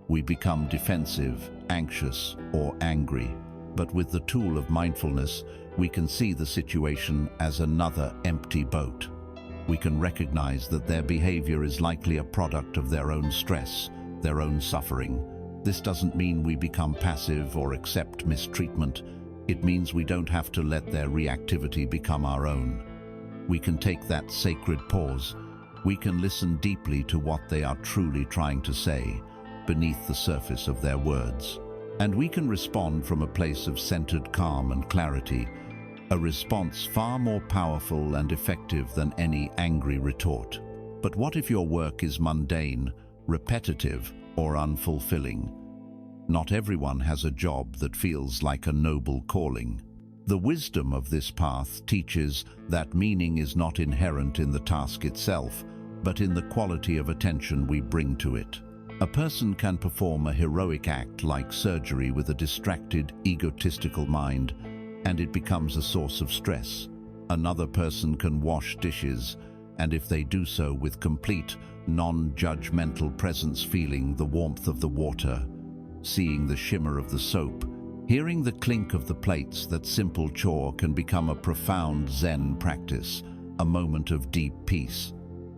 We become defensive, anxious, or angry. But with the tool of mindfulness, we can see the situation as another empty boat. We can recognize that their behavior is likely a product of their own stress, their own suffering. This doesn't mean we become passive or accept mistreatment. It means we don't have to let their reactivity become our own. We can take that sacred pause. We can listen deeply to what they are truly trying to say, beneath the surface of their words. And we can respond from a place of centered calm and clarity, a response far more powerful and effective than any angry retort. But what if your work is mundane, repetitive, or unfulfilling? Not everyone has a job that feels like a noble calling. The wisdom of this path teaches that meaning is not inherent in the task itself, but in the quality of attention we bring to it. A person can perform a heroic act like surgery with a distracted, egotistical mind, and it becomes a source of stress. Another person can wash dishes, and if they do so with complete, non-judgmental presence, feeling the warmth of the water, seeing the shimmer of the soap, hearing the clink of the plates, that simple chore can become a profound Zen practice, a moment of deep peace.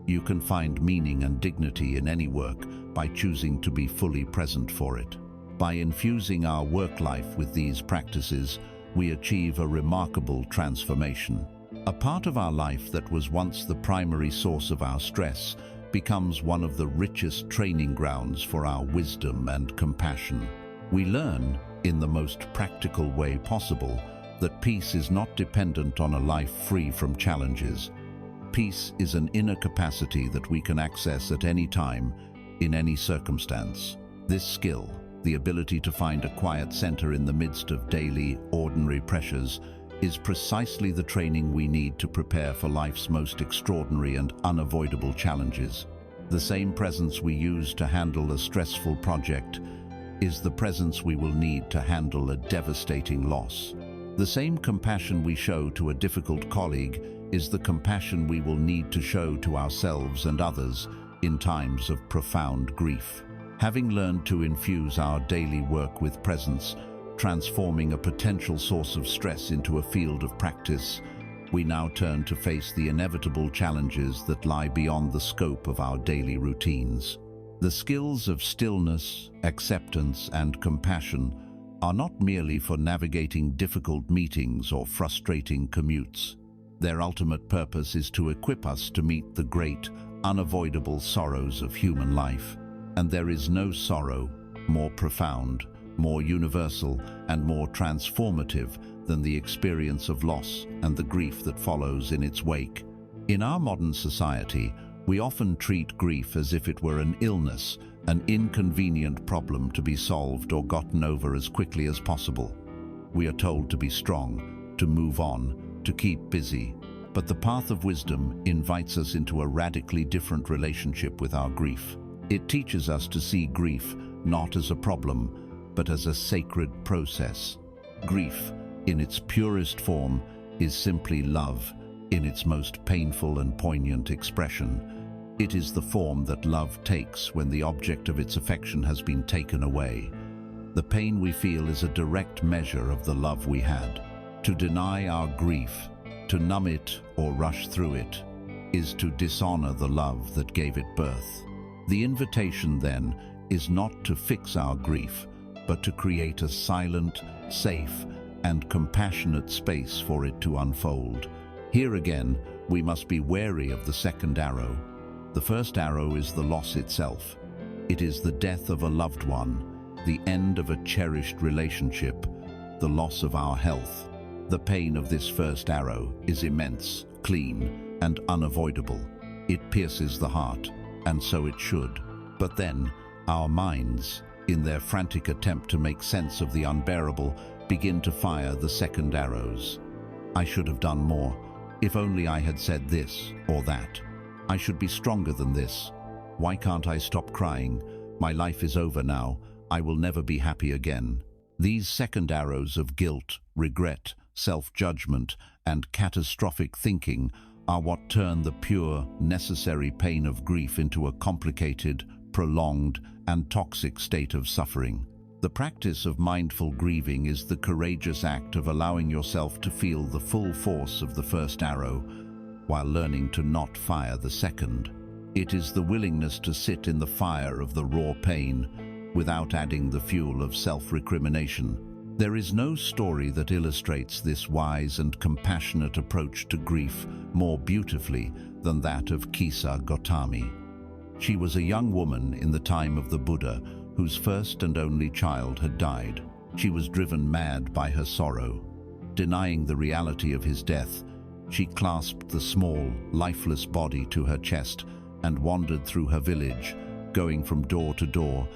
You can find meaning and dignity in any work by choosing to be fully present for it. By infusing our work life with these practices, we achieve a remarkable transformation. A part of our life that was once the primary source of our stress becomes one of the richest training grounds for our wisdom and compassion. We learn, in the most practical way possible, that peace is not dependent on a life free from challenges. Peace is an inner capacity that we can access at any time, in any circumstance. This skill, the ability to find a quiet center in the midst of daily, ordinary pressures, is precisely the training we need to prepare for life's most extraordinary and unavoidable challenges. The same presence we use to handle a stressful project is the presence we will need to handle a devastating loss. The same compassion we show to a difficult colleague is the compassion we will need to show to ourselves and others in times of profound grief. Having learned to infuse our daily work with presence, transforming a potential source of stress into a field of practice, we now turn to face the inevitable challenges that lie beyond the scope of our daily routines. The skills of stillness, acceptance, and compassion are not merely for navigating difficult meetings or frustrating commutes. Their ultimate purpose is to equip us to meet the great, unavoidable sorrows of human life. And there is no sorrow more profound, more universal, and more transformative than the experience of loss and the grief that follows in its wake. In our modern society, we often treat grief as if it were an illness, an inconvenient problem to be solved or gotten over as quickly as possible. We are told to be strong, to move on, to keep busy. But the path of wisdom invites us into a radically different relationship with our grief. It teaches us to see grief not as a problem, but as a sacred process. Grief, in its purest form, is simply love, in its most painful and poignant expression. It is the form that love takes when the object of its affection has been taken away. The pain we feel is a direct measure of the love we had. To deny our grief, to numb it or rush through it, is to dishonor the love that gave it birth. The invitation, then, is not to fix our grief, but to create a silent, safe, and compassionate space for it to unfold. Here again, we must be wary of the second arrow. The first arrow is the loss itself. It is the death of a loved one, the end of a cherished relationship, the loss of our health. The pain of this first arrow is immense, clean, and unavoidable. It pierces the heart, and so it should. But then, our minds, in their frantic attempt to make sense of the unbearable, begin to fire the second arrows. I should have done more. If only I had said this or that. I should be stronger than this. Why can't I stop crying? My life is over now. I will never be happy again. These second arrows of guilt, regret, self-judgment, and catastrophic thinking are what turn the pure, necessary pain of grief into a complicated, prolonged, and toxic state of suffering. The practice of mindful grieving is the courageous act of allowing yourself to feel the full force of the first arrow, while learning to not fire the second. It is the willingness to sit in the fire of the raw pain, without adding the fuel of self-recrimination. There is no story that illustrates this wise and compassionate approach to grief more beautifully than that of Kisa Gotami. She was a young woman in the time of the Buddha whose first and only child had died. She was driven mad by her sorrow. Denying the reality of his death, she clasped the small, lifeless body to her chest and wandered through her village, going from door to door,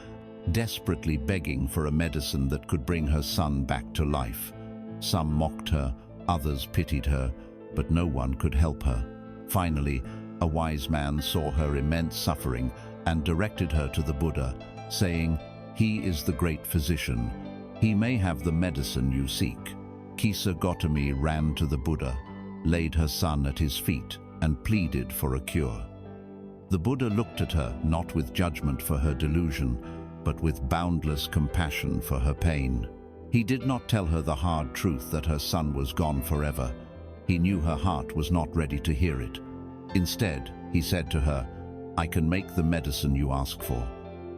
desperately begging for a medicine that could bring her son back to life. Some mocked her, others pitied her, but no one could help her. Finally, a wise man saw her immense suffering and directed her to the Buddha, saying, "He is the great physician. He may have the medicine you seek." Kisa Gotami ran to the Buddha, laid her son at his feet, and pleaded for a cure. The Buddha looked at her, not with judgment for her delusion, but with boundless compassion for her pain. He did not tell her the hard truth that her son was gone forever. He knew her heart was not ready to hear it. Instead, he said to her, "I can make the medicine you ask for,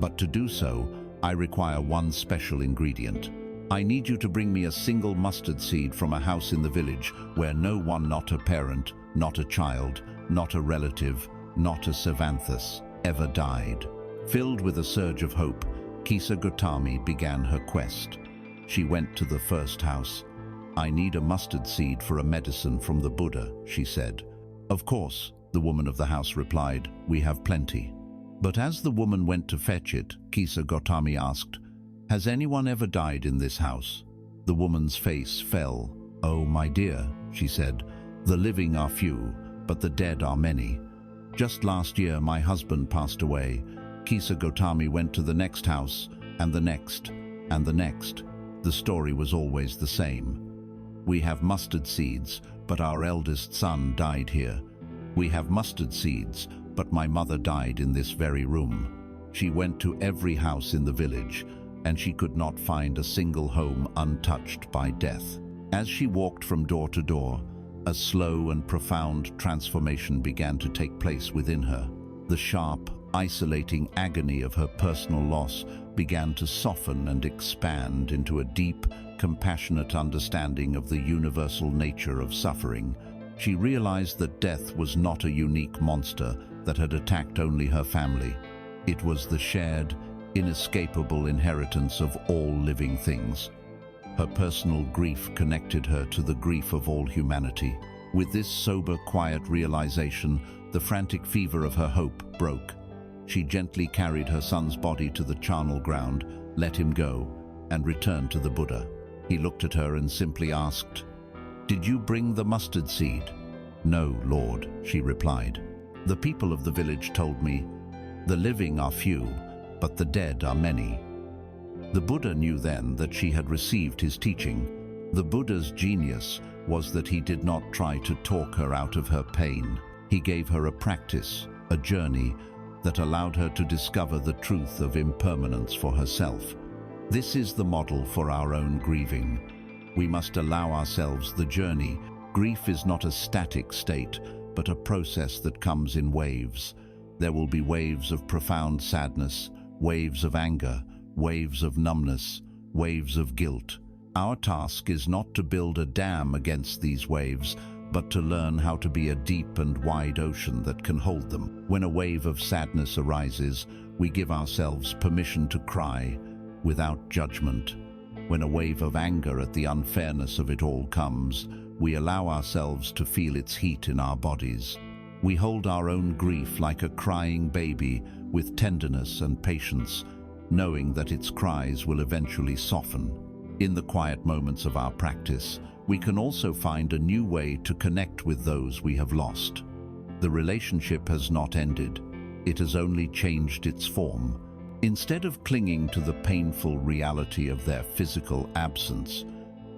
but to do so, I require one special ingredient. I need you to bring me a single mustard seed from a house in the village where no one, not a parent, not a child, not a relative, not a Cervantes, ever died." Filled with a surge of hope, Kisa Gotami began her quest. She went to the first house. "I need a mustard seed for a medicine from the Buddha," she said. "Of course," the woman of the house replied, "we have plenty." But as the woman went to fetch it, Kisa Gotami asked, "Has anyone ever died in this house?" The woman's face fell. "Oh, my dear," she said, "the living are few, but the dead are many. Just last year my husband passed away." Kisa Gotami went to the next house, and the next, and the next. The story was always the same. "We have mustard seeds, but our eldest son died here. We have mustard seeds, but my mother died in this very room." She went to every house in the village, and she could not find a single home untouched by death. As she walked from door to door, a slow and profound transformation began to take place within her. The sharp, isolating agony of her personal loss began to soften and expand into a deep, compassionate understanding of the universal nature of suffering. She realized that death was not a unique monster that had attacked only her family. It was the shared, inescapable inheritance of all living things. Her personal grief connected her to the grief of all humanity. With this sober, quiet realization, the frantic fever of her hope broke. She gently carried her son's body to the charnel ground, let him go, and returned to the Buddha. He looked at her and simply asked, "Did you bring the mustard seed?" "No, Lord," she replied. "The people of the village told me, 'The living are few, but the dead are many.'" The Buddha knew then that she had received his teaching. The Buddha's genius was that he did not try to talk her out of her pain. He gave her a practice, a journey, that allowed her to discover the truth of impermanence for herself. This is the model for our own grieving. We must allow ourselves the journey. Grief is not a static state, but a process that comes in waves. There will be waves of profound sadness, waves of anger, waves of numbness, waves of guilt. Our task is not to build a dam against these waves, but to learn how to be a deep and wide ocean that can hold them. When a wave of sadness arises, we give ourselves permission to cry without judgment. When a wave of anger at the unfairness of it all comes, we allow ourselves to feel its heat in our bodies. We hold our own grief like a crying baby with tenderness and patience, knowing that its cries will eventually soften. In the quiet moments of our practice, we can also find a new way to connect with those we have lost. The relationship has not ended. It has only changed its form. Instead of clinging to the painful reality of their physical absence,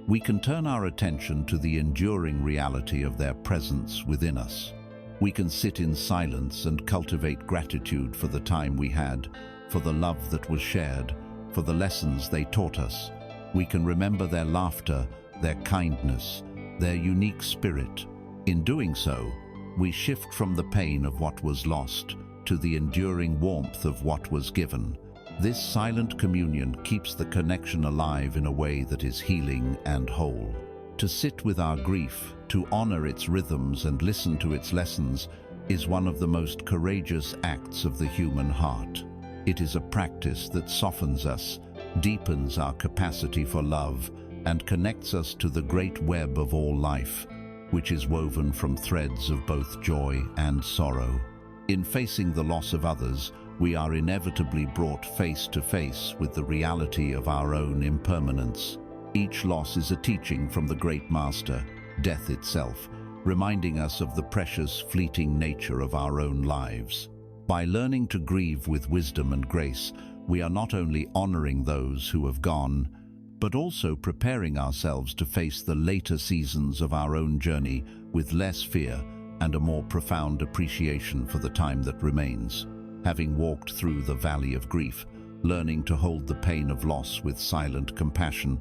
we can turn our attention to the enduring reality of their presence within us. We can sit in silence and cultivate gratitude for the time we had, for the love that was shared, for the lessons they taught us. We can remember their laughter, their kindness, their unique spirit. In doing so, we shift from the pain of what was lost to the enduring warmth of what was given. This silent communion keeps the connection alive in a way that is healing and whole. To sit with our grief, to honor its rhythms and listen to its lessons, is one of the most courageous acts of the human heart. It is a practice that softens us, deepens our capacity for love, and connects us to the great web of all life, which is woven from threads of both joy and sorrow. In facing the loss of others, we are inevitably brought face to face with the reality of our own impermanence. Each loss is a teaching from the great master, death itself, reminding us of the precious, fleeting nature of our own lives. By learning to grieve with wisdom and grace, we are not only honoring those who have gone, but also preparing ourselves to face the later seasons of our own journey with less fear and a more profound appreciation for the time that remains. Having walked through the valley of grief, learning to hold the pain of loss with silent compassion,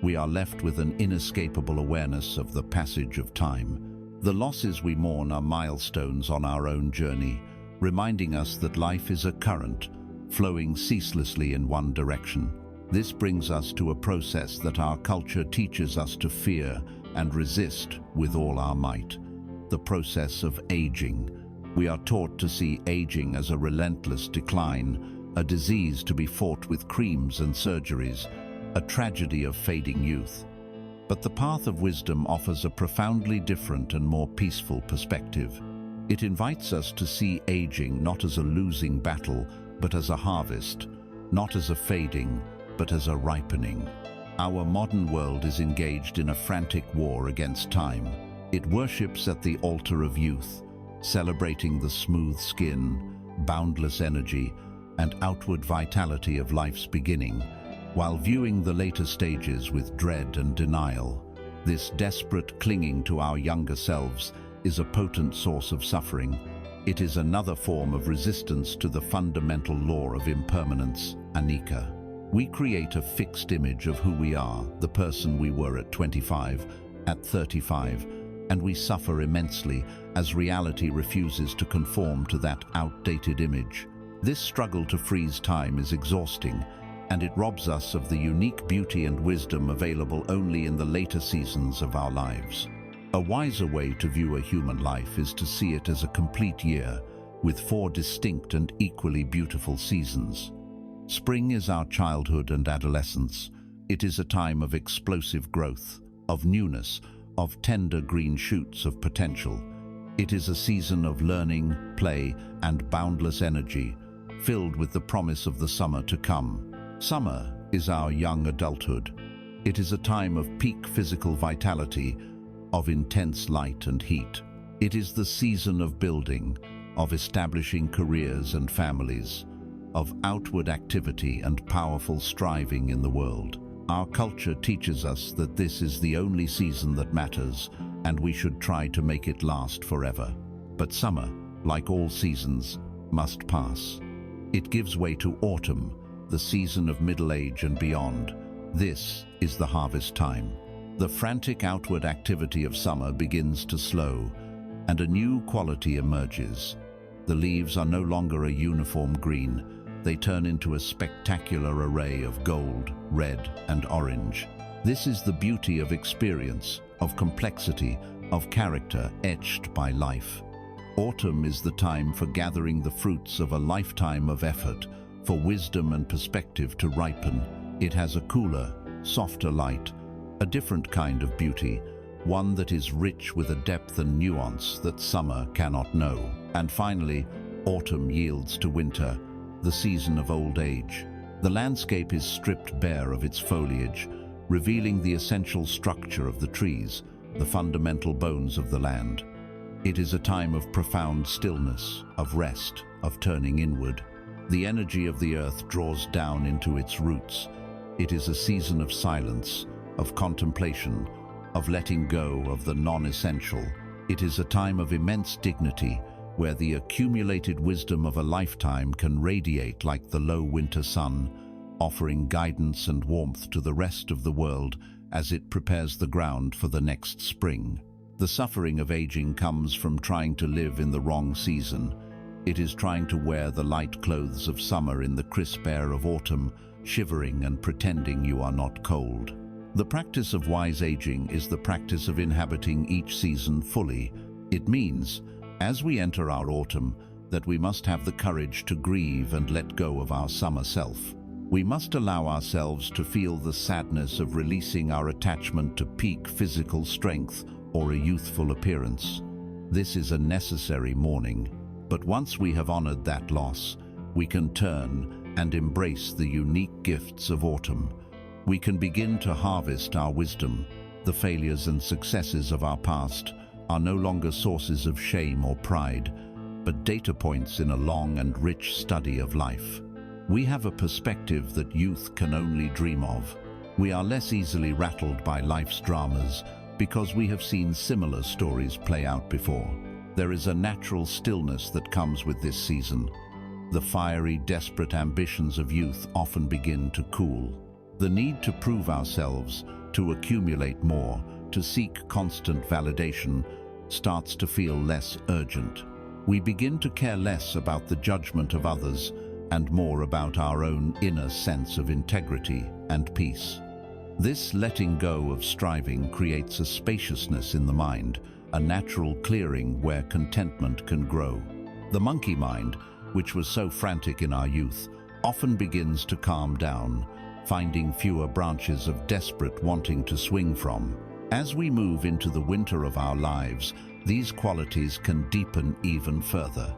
we are left with an inescapable awareness of the passage of time. The losses we mourn are milestones on our own journey, reminding us that life is a current, flowing ceaselessly in one direction. This brings us to a process that our culture teaches us to fear and resist with all our might: the process of aging. We are taught to see aging as a relentless decline, a disease to be fought with creams and surgeries, a tragedy of fading youth. But the path of wisdom offers a profoundly different and more peaceful perspective. It invites us to see aging not as a losing battle, but as a harvest, not as a fading, but as a ripening. Our modern world is engaged in a frantic war against time. It worships at the altar of youth, celebrating the smooth skin, boundless energy, and outward vitality of life's beginning, while viewing the later stages with dread and denial. This desperate clinging to our younger selves is a potent source of suffering. It is another form of resistance to the fundamental law of impermanence, anicca. We create a fixed image of who we are, the person we were at 25, at 35, and we suffer immensely as reality refuses to conform to that outdated image. This struggle to freeze time is exhausting, and it robs us of the unique beauty and wisdom available only in the later seasons of our lives. A wiser way to view a human life is to see it as a complete year, with 4 distinct and equally beautiful seasons. Spring is our childhood and adolescence. It is a time of explosive growth, of newness, of tender green shoots of potential. It is a season of learning, play, and boundless energy, filled with the promise of the summer to come. Summer is our young adulthood. It is a time of peak physical vitality, of intense light and heat. It is the season of building, of establishing careers and families, of outward activity and powerful striving in the world. Our culture teaches us that this is the only season that matters, and we should try to make it last forever. But summer, like all seasons, must pass. It gives way to autumn, the season of middle age and beyond. This is the harvest time. The frantic outward activity of summer begins to slow, and a new quality emerges. The leaves are no longer a uniform green. They turn into a spectacular array of gold, red, and orange. This is the beauty of experience, of complexity, of character etched by life. Autumn is the time for gathering the fruits of a lifetime of effort, for wisdom and perspective to ripen. It has a cooler, softer light, a different kind of beauty, one that is rich with a depth and nuance that summer cannot know. And finally, autumn yields to winter, the season of old age. The landscape is stripped bare of its foliage, revealing the essential structure of the trees, the fundamental bones of the land. It is a time of profound stillness, of rest, of turning inward. The energy of the earth draws down into its roots. It is a season of silence, of contemplation, of letting go of the non-essential. It is a time of immense dignity, where the accumulated wisdom of a lifetime can radiate like the low winter sun, offering guidance and warmth to the rest of the world as it prepares the ground for the next spring. The suffering of aging comes from trying to live in the wrong season. It is trying to wear the light clothes of summer in the crisp air of autumn, shivering and pretending you are not cold. The practice of wise aging is the practice of inhabiting each season fully. It means, as we enter our autumn, that we must have the courage to grieve and let go of our summer self. We must allow ourselves to feel the sadness of releasing our attachment to peak physical strength or a youthful appearance. This is a necessary mourning, but once we have honored that loss, we can turn and embrace the unique gifts of autumn. We can begin to harvest our wisdom. The failures and successes of our past are no longer sources of shame or pride, but data points in a long and rich study of life. We have a perspective that youth can only dream of. We are less easily rattled by life's dramas because we have seen similar stories play out before. There is a natural stillness that comes with this season. The fiery, desperate ambitions of youth often begin to cool. The need to prove ourselves, to accumulate more, to seek constant validation, starts to feel less urgent. We begin to care less about the judgment of others and more about our own inner sense of integrity and peace. This letting go of striving creates a spaciousness in the mind, a natural clearing where contentment can grow. The monkey mind, which was so frantic in our youth, often begins to calm down, finding fewer branches of desperate wanting to swing from. As we move into the winter of our lives, these qualities can deepen even further.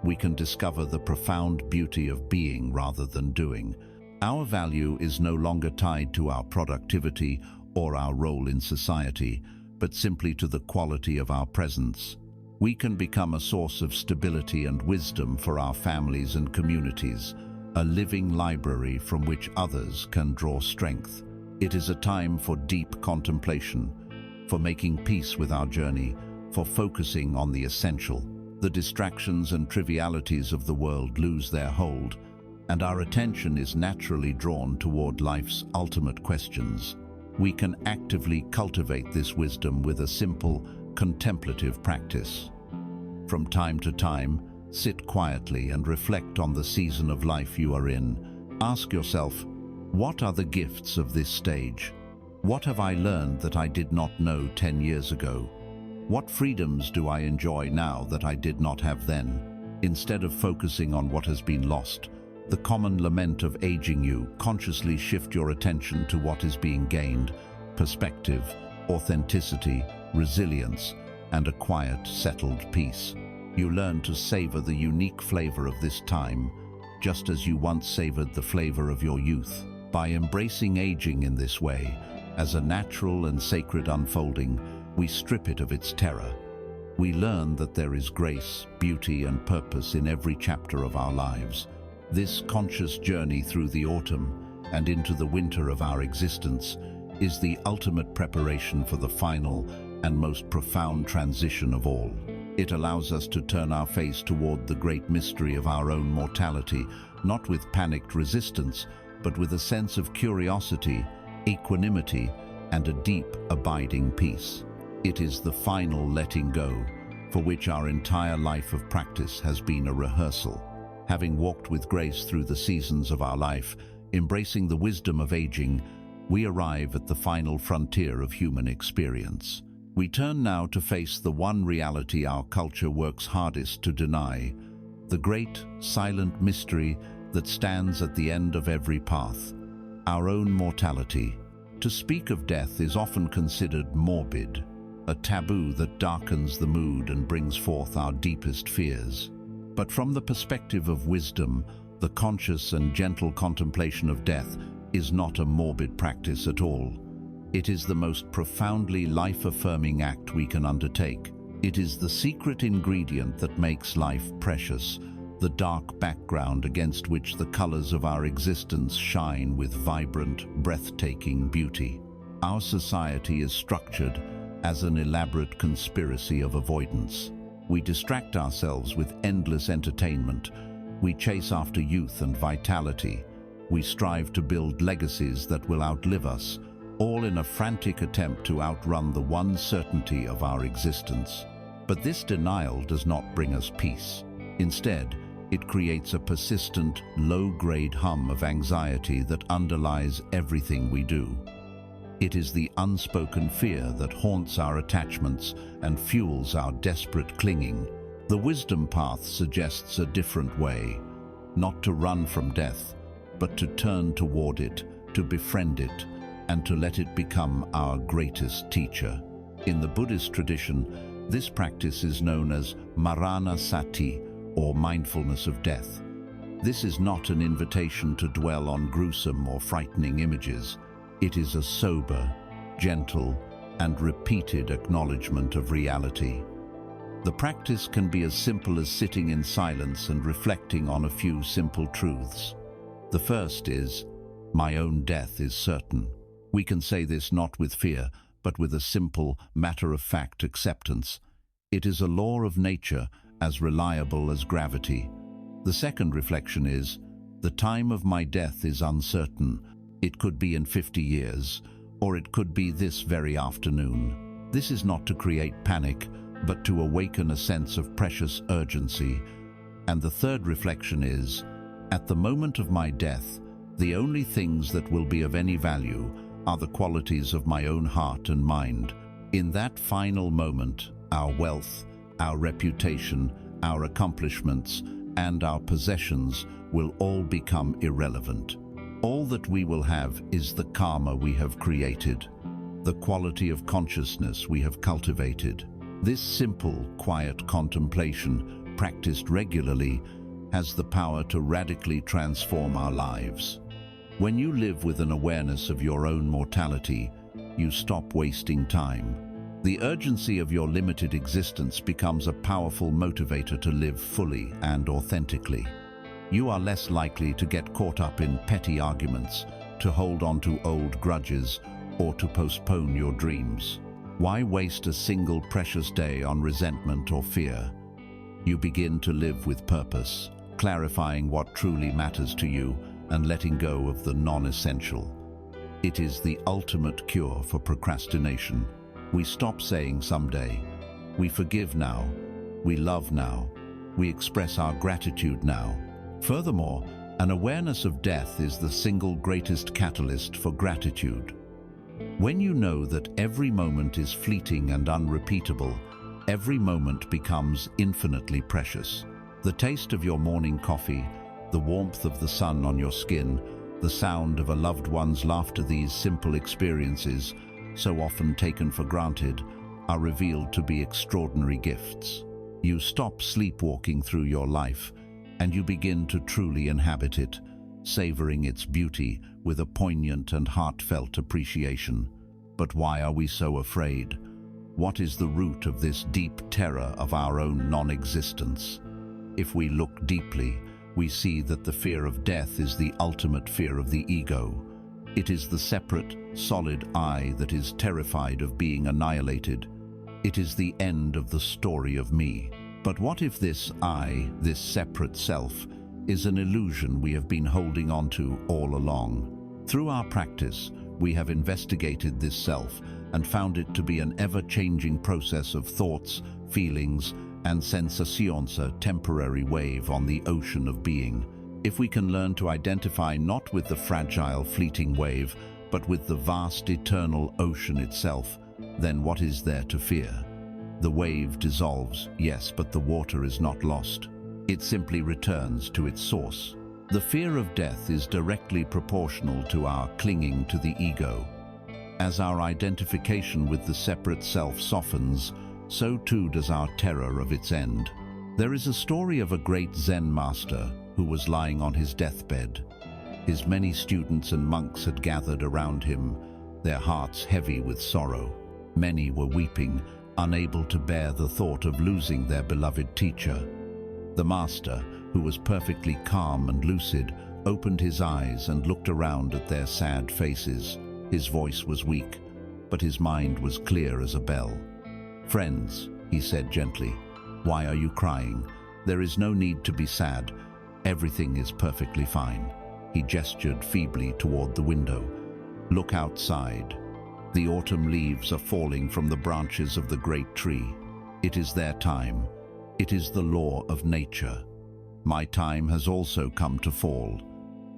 We can discover the profound beauty of being rather than doing. Our value is no longer tied to our productivity or our role in society, but simply to the quality of our presence. We can become a source of stability and wisdom for our families and communities, a living library from which others can draw strength. It is a time for deep contemplation, for making peace with our journey, for focusing on the essential. The distractions and trivialities of the world lose their hold, and our attention is naturally drawn toward life's ultimate questions. We can actively cultivate this wisdom with a simple, contemplative practice. From time to time, Sit quietly and reflect on the season of life you are in. Ask yourself, what are the gifts of this stage? What have I learned that I did not know 10 years ago? What freedoms do I enjoy now that I did not have then? Instead of focusing on what has been lost, the common lament of aging, you consciously shift your attention to what is being gained: perspective, authenticity, resilience, and a quiet, settled peace. You learn to savor the unique flavor of this time, just as you once savored the flavor of your youth. By embracing aging in this way, as a natural and sacred unfolding, we strip it of its terror. We learn that there is grace, beauty, and purpose in every chapter of our lives. This conscious journey through the autumn and into the winter of our existence is the ultimate preparation for the final and most profound transition of all. It allows us to turn our face toward the great mystery of our own mortality, not with panicked resistance, but with a sense of curiosity, equanimity, and a deep, abiding peace. It is the final letting go, for which our entire life of practice has been a rehearsal. Having walked with grace through the seasons of our life, embracing the wisdom of aging, we arrive at the final frontier of human experience. We turn now to face the one reality our culture works hardest to deny, the great, silent mystery that stands at the end of every path: our own mortality. To speak of death is often considered morbid, a taboo that darkens the mood and brings forth our deepest fears. But from the perspective of wisdom, the conscious and gentle contemplation of death is not a morbid practice at all. It is the most profoundly life-affirming act we can undertake. It is the secret ingredient that makes life precious, the dark background against which the colors of our existence shine with vibrant, breathtaking beauty. Our society is structured as an elaborate conspiracy of avoidance. We distract ourselves with endless entertainment. We chase after youth and vitality. We strive to build legacies that will outlive us, all in a frantic attempt to outrun the one certainty of our existence. But this denial does not bring us peace. Instead, it creates a persistent, low-grade hum of anxiety that underlies everything we do. It is the unspoken fear that haunts our attachments and fuels our desperate clinging. The wisdom path suggests a different way, not to run from death, but to turn toward it, to befriend it, and to let it become our greatest teacher. In the Buddhist tradition, this practice is known as Marana Sati, or mindfulness of death. This is not an invitation to dwell on gruesome or frightening images. It is a sober, gentle, and repeated acknowledgement of reality. The practice can be as simple as sitting in silence and reflecting on a few simple truths. The first is, my own death is certain. We can say this not with fear, but with a simple, matter-of-fact acceptance. It is a law of nature, as reliable as gravity. The second reflection is, the time of my death is uncertain. It could be in 50 years, or it could be this very afternoon. This is not to create panic, but to awaken a sense of precious urgency. And the third reflection is, at the moment of my death, the only things that will be of any value are the qualities of my own heart and mind. In that final moment, our wealth, our reputation, our accomplishments, and our possessions will all become irrelevant. All that we will have is the karma we have created, the quality of consciousness we have cultivated. This simple, quiet contemplation, practiced regularly, has the power to radically transform our lives. When you live with an awareness of your own mortality, you stop wasting time. The urgency of your limited existence becomes a powerful motivator to live fully and authentically. You are less likely to get caught up in petty arguments, to hold on to old grudges, or to postpone your dreams. Why waste a single precious day on resentment or fear? You begin to live with purpose, clarifying what truly matters to you and letting go of the non-essential. It is the ultimate cure for procrastination. We stop saying someday. We forgive now. We love now. we express our gratitude now. Furthermore, an awareness of death is the single greatest catalyst for gratitude. When you know that every moment is fleeting and unrepeatable, every moment becomes infinitely precious. The taste of your morning coffee, the warmth of the sun on your skin, the sound of a loved one's laughter, these simple experiences, so often taken for granted, are revealed to be extraordinary gifts. You stop sleepwalking through your life, and you begin to truly inhabit it, savoring its beauty with a poignant and heartfelt appreciation. But why are we so afraid? What is the root of this deep terror of our own non-existence? If we look deeply, we see that the fear of death is the ultimate fear of the ego. It is the separate, solid I that is terrified of being annihilated. It is the end of the story of me. But what if this I, this separate self, is an illusion we have been holding on to all along? Through our practice, we have investigated this self and found it to be an ever-changing process of thoughts, feelings, and sensations, a temporary wave on the ocean of being. If we can learn to identify not with the fragile, fleeting wave, but with the vast, eternal ocean itself, then what is there to fear? The wave dissolves, yes, but the water is not lost. It simply returns to its source. The fear of death is directly proportional to our clinging to the ego. As our identification with the separate self softens, so too does our terror of its end. There is a story of a great Zen master who was lying on his deathbed. His many students and monks had gathered around him, their hearts heavy with sorrow. Many were weeping, unable to bear the thought of losing their beloved teacher. The master, who was perfectly calm and lucid, opened his eyes and looked around at their sad faces. His voice was weak, but his mind was clear as a bell. "Friends," he said gently, "why are you crying? There is no need to be sad. Everything is perfectly fine." He gestured feebly toward the window. "Look outside. The autumn leaves are falling from the branches of the great tree. It is their time. It is the law of nature. My time has also come to fall.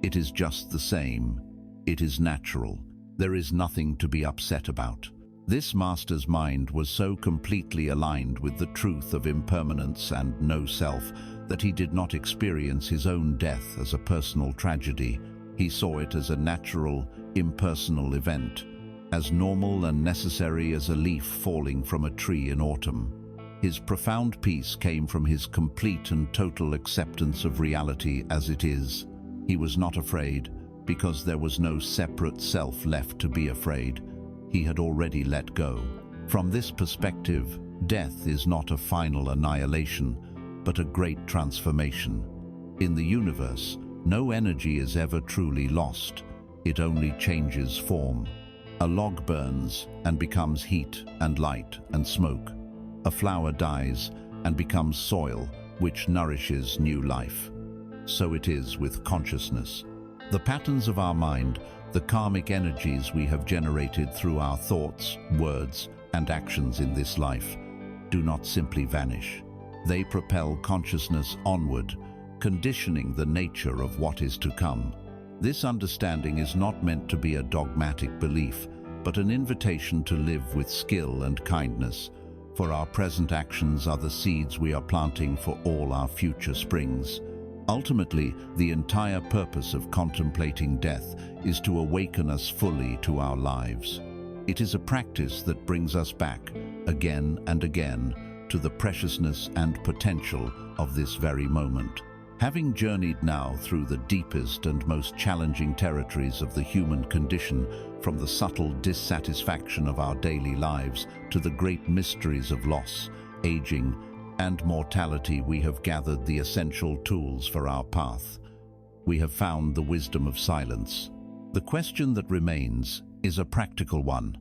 It is just the same. It is natural. There is nothing to be upset about." This master's mind was so completely aligned with the truth of impermanence and no self that he did not experience his own death as a personal tragedy. He saw it as a natural, impersonal event, as normal and necessary as a leaf falling from a tree in autumn. His profound peace came from his complete and total acceptance of reality as it is. He was not afraid, because there was no separate self left to be afraid. He had already let go. From this perspective, death is not a final annihilation, but a great transformation. In the universe, no energy is ever truly lost. It only changes form. A log burns and becomes heat and light and smoke. A flower dies and becomes soil, which nourishes new life. So it is with consciousness. The patterns of our mind, the karmic energies we have generated through our thoughts, words, and actions in this life, do not simply vanish. They propel consciousness onward, conditioning the nature of what is to come. This understanding is not meant to be a dogmatic belief, but an invitation to live with skill and kindness, for our present actions are the seeds we are planting for all our future springs. Ultimately, the entire purpose of contemplating death is to awaken us fully to our lives. It is a practice that brings us back, again and again, to the preciousness and potential of this very moment. Having journeyed now through the deepest and most challenging territories of the human condition, from the subtle dissatisfaction of our daily lives to the great mysteries of loss, aging, and mortality, we have gathered the essential tools for our path. We have found the wisdom of silence. The question that remains is a practical one.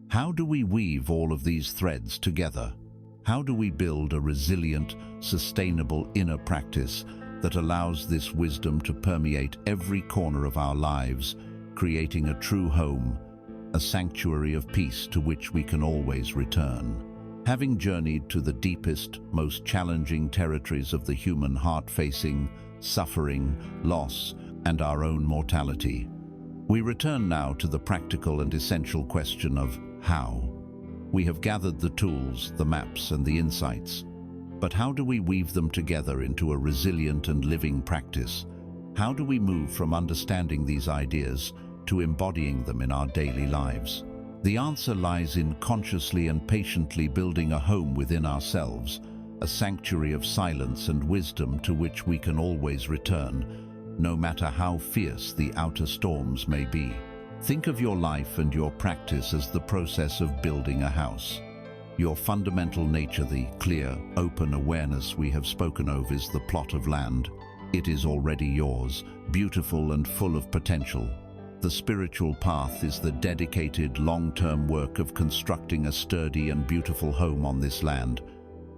How do we weave all of these threads together? How do we build a resilient, sustainable inner practice that allows this wisdom to permeate every corner of our lives, creating a true home, a sanctuary of peace to which we can always return? Having journeyed to the deepest, most challenging territories of the human heart, facing suffering, loss, and our own mortality, we return now to the practical and essential question of how. We have gathered the tools, the maps, and the insights. But how do we weave them together into a resilient and living practice? How do we move from understanding these ideas to embodying them in our daily lives? The answer lies in consciously and patiently building a home within ourselves, a sanctuary of silence and wisdom to which we can always return, no matter how fierce the outer storms may be. Think of your life and your practice as the process of building a house. Your fundamental nature, the clear, open awareness we have spoken of, is the plot of land. It is already yours, beautiful and full of potential. The spiritual path is the dedicated, long-term work of constructing a sturdy and beautiful home on this land.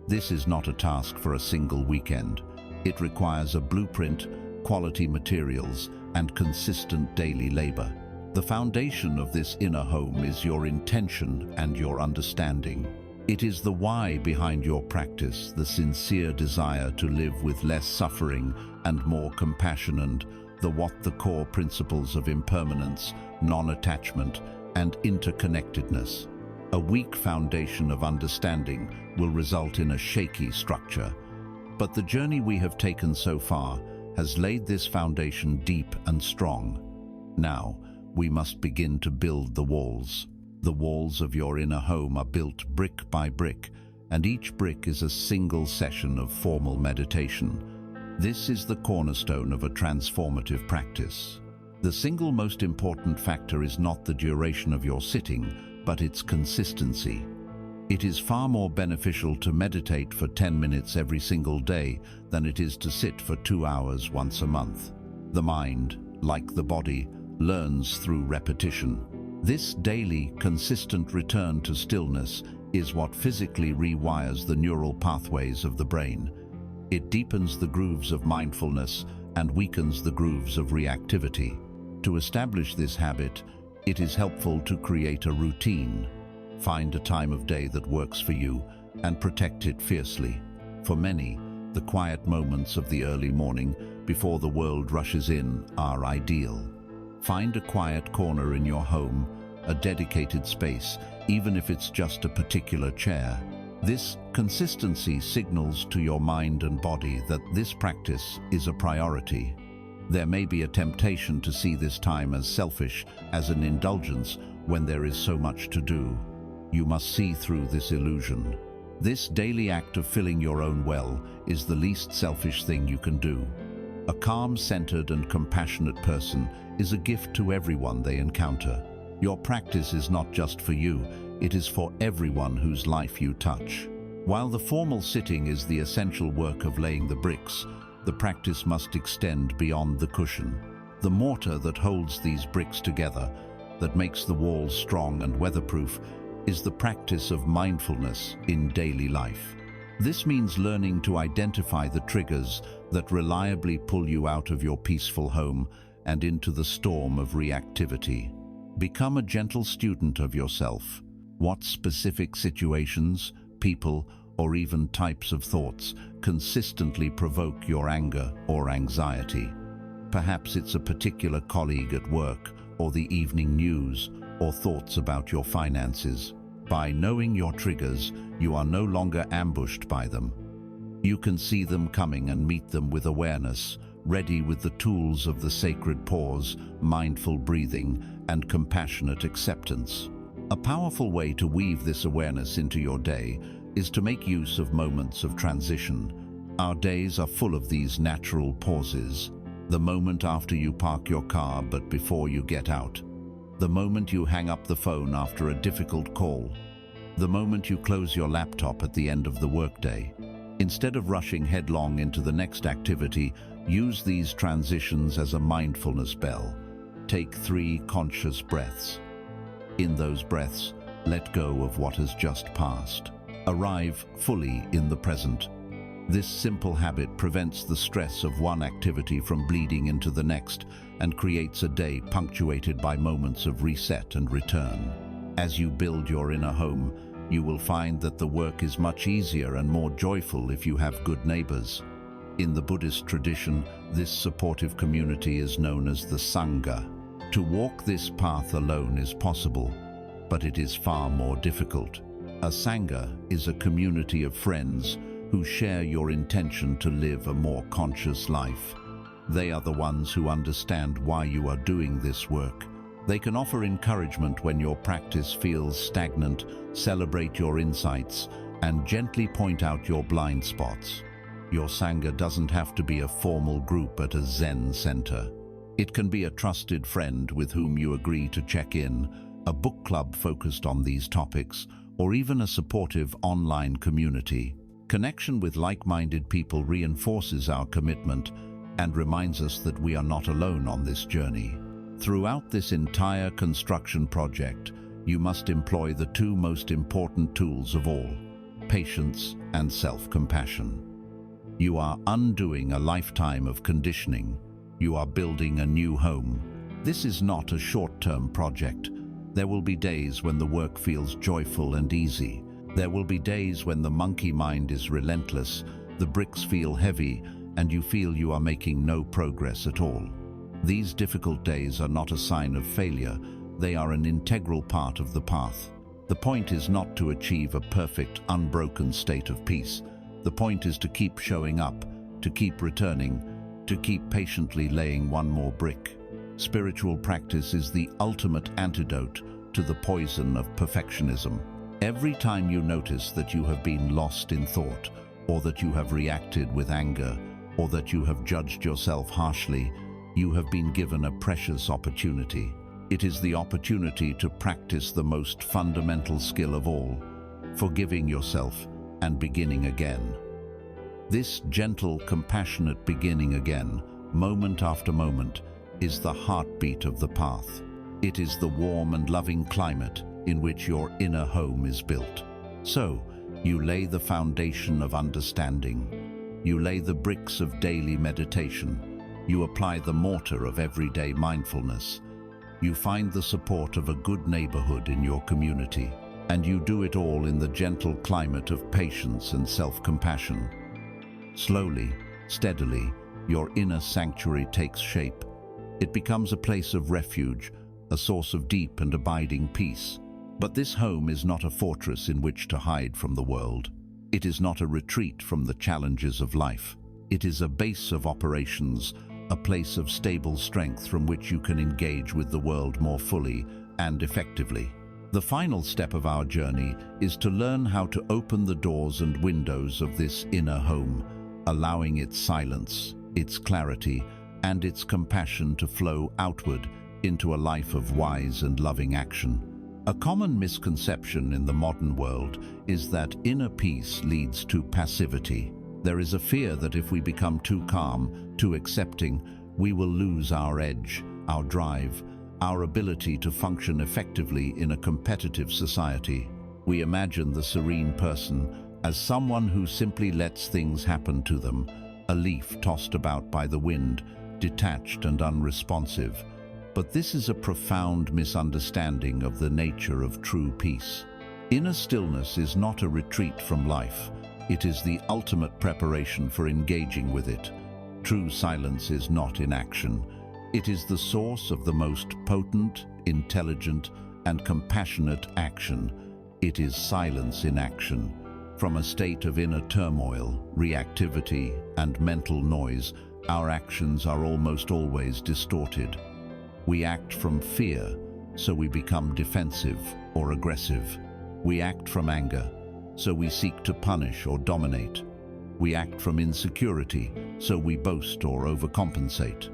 This is not a task for a single weekend. It requires a blueprint, quality materials, and consistent daily labor. The foundation of this inner home is your intention and your understanding. It is the why behind your practice, the sincere desire to live with less suffering and more compassion, and the what, the core principles of impermanence, non-attachment, and interconnectedness. A weak foundation of understanding will result in a shaky structure. But the journey we have taken so far has laid this foundation deep and strong. Now, we must begin to build the walls. The walls of your inner home are built brick by brick, and each brick is a single session of formal meditation. This is the cornerstone of a transformative practice. The single most important factor is not the duration of your sitting, but its consistency. It is far more beneficial to meditate for 10 minutes every single day than it is to sit for 2 hours once a month. The mind, like the body, learns through repetition. This daily, consistent return to stillness is what physically rewires the neural pathways of the brain. It deepens the grooves of mindfulness and weakens the grooves of reactivity. To establish this habit, it is helpful to create a routine. Find a time of day that works for you and protect it fiercely. For many, the quiet moments of the early morning before the world rushes in are ideal. Find a quiet corner in your home, a dedicated space, even if it's just a particular chair. This consistency signals to your mind and body that this practice is a priority. There may be a temptation to see this time as selfish, as an indulgence, when there is so much to do. You must see through this illusion. This daily act of filling your own well is the least selfish thing you can do. A calm, centered, and compassionate person is a gift to everyone they encounter. Your practice is not just for you, it is for everyone whose life you touch. While the formal sitting is the essential work of laying the bricks, the practice must extend beyond the cushion. The mortar that holds these bricks together, that makes the walls strong and weatherproof, is the practice of mindfulness in daily life. This means learning to identify the triggers that reliably pull you out of your peaceful home and into the storm of reactivity. Become a gentle student of yourself. What specific situations, people, or even types of thoughts consistently provoke your anger or anxiety? Perhaps it's a particular colleague at work, or the evening news, or thoughts about your finances. By knowing your triggers, you are no longer ambushed by them. You can see them coming and meet them with awareness, ready with the tools of the sacred pause, mindful breathing, and compassionate acceptance. A powerful way to weave this awareness into your day is to make use of moments of transition. Our days are full of these natural pauses. The moment after you park your car but before you get out. The moment you hang up the phone after a difficult call. The moment you close your laptop at the end of the workday. Instead of rushing headlong into the next activity, use these transitions as a mindfulness bell. Take 3 conscious breaths. In those breaths, let go of what has just passed. Arrive fully in the present. This simple habit prevents the stress of one activity from bleeding into the next and creates a day punctuated by moments of reset and return. As you build your inner home, You will find that the work is much easier and more joyful if you have good neighbors. In the Buddhist tradition, this supportive community is known as the Sangha. To walk this path alone is possible, but it is far more difficult. A Sangha is a community of friends who share your intention to live a more conscious life. They are the ones who understand why you are doing this work. They can offer encouragement when your practice feels stagnant, celebrate your insights, and gently point out your blind spots. Your Sangha doesn't have to be a formal group at a Zen center. It can be a trusted friend with whom you agree to check in, a book club focused on these topics, or even a supportive online community. Connection with like-minded people reinforces our commitment and reminds us that we are not alone on this journey. Throughout this entire construction project, you must employ the two most important tools of all: patience and self-compassion. You are undoing a lifetime of conditioning. You are building a new home. This is not a short-term project. There will be days when the work feels joyful and easy. There will be days when the monkey mind is relentless, the bricks feel heavy, and you feel you are making no progress at all. These difficult days are not a sign of failure. They are an integral part of the path. The point is not to achieve a perfect, unbroken state of peace. The point is to keep showing up, to keep returning, to keep patiently laying one more brick. Spiritual practice is the ultimate antidote to the poison of perfectionism. Every time you notice that you have been lost in thought, or that you have reacted with anger, or that you have judged yourself harshly, you have been given a precious opportunity. It is the opportunity to practice the most fundamental skill of all: forgiving yourself and beginning again. This gentle, compassionate beginning again, moment after moment, is the heartbeat of the path. It is the warm and loving climate in which your inner home is built. So, you lay the foundation of understanding. You lay the bricks of daily meditation. You apply the mortar of everyday mindfulness. You find the support of a good neighborhood in your community. And you do it all in the gentle climate of patience and self-compassion. Slowly, steadily, your inner sanctuary takes shape. It becomes a place of refuge, a source of deep and abiding peace. But this home is not a fortress in which to hide from the world. It is not a retreat from the challenges of life. It is a base of operations, a place of stable strength from which you can engage with the world more fully and effectively. The final step of our journey is to learn how to open the doors and windows of this inner home, allowing its silence, its clarity, and its compassion to flow outward into a life of wise and loving action. A common misconception in the modern world is that inner peace leads to passivity. There is a fear that if we become too calm, too accepting, we will lose our edge, our drive, our ability to function effectively in a competitive society. We imagine the serene person as someone who simply lets things happen to them, a leaf tossed about by the wind, detached and unresponsive. But this is a profound misunderstanding of the nature of true peace. Inner stillness is not a retreat from life. It is the ultimate preparation for engaging with it. True silence is not inaction. It is the source of the most potent, intelligent, and compassionate action. It is silence in action. From a state of inner turmoil, reactivity, and mental noise, our actions are almost always distorted. We act from fear, so we become defensive or aggressive. We act from anger, so we seek to punish or dominate. We act from insecurity, so we boast or overcompensate.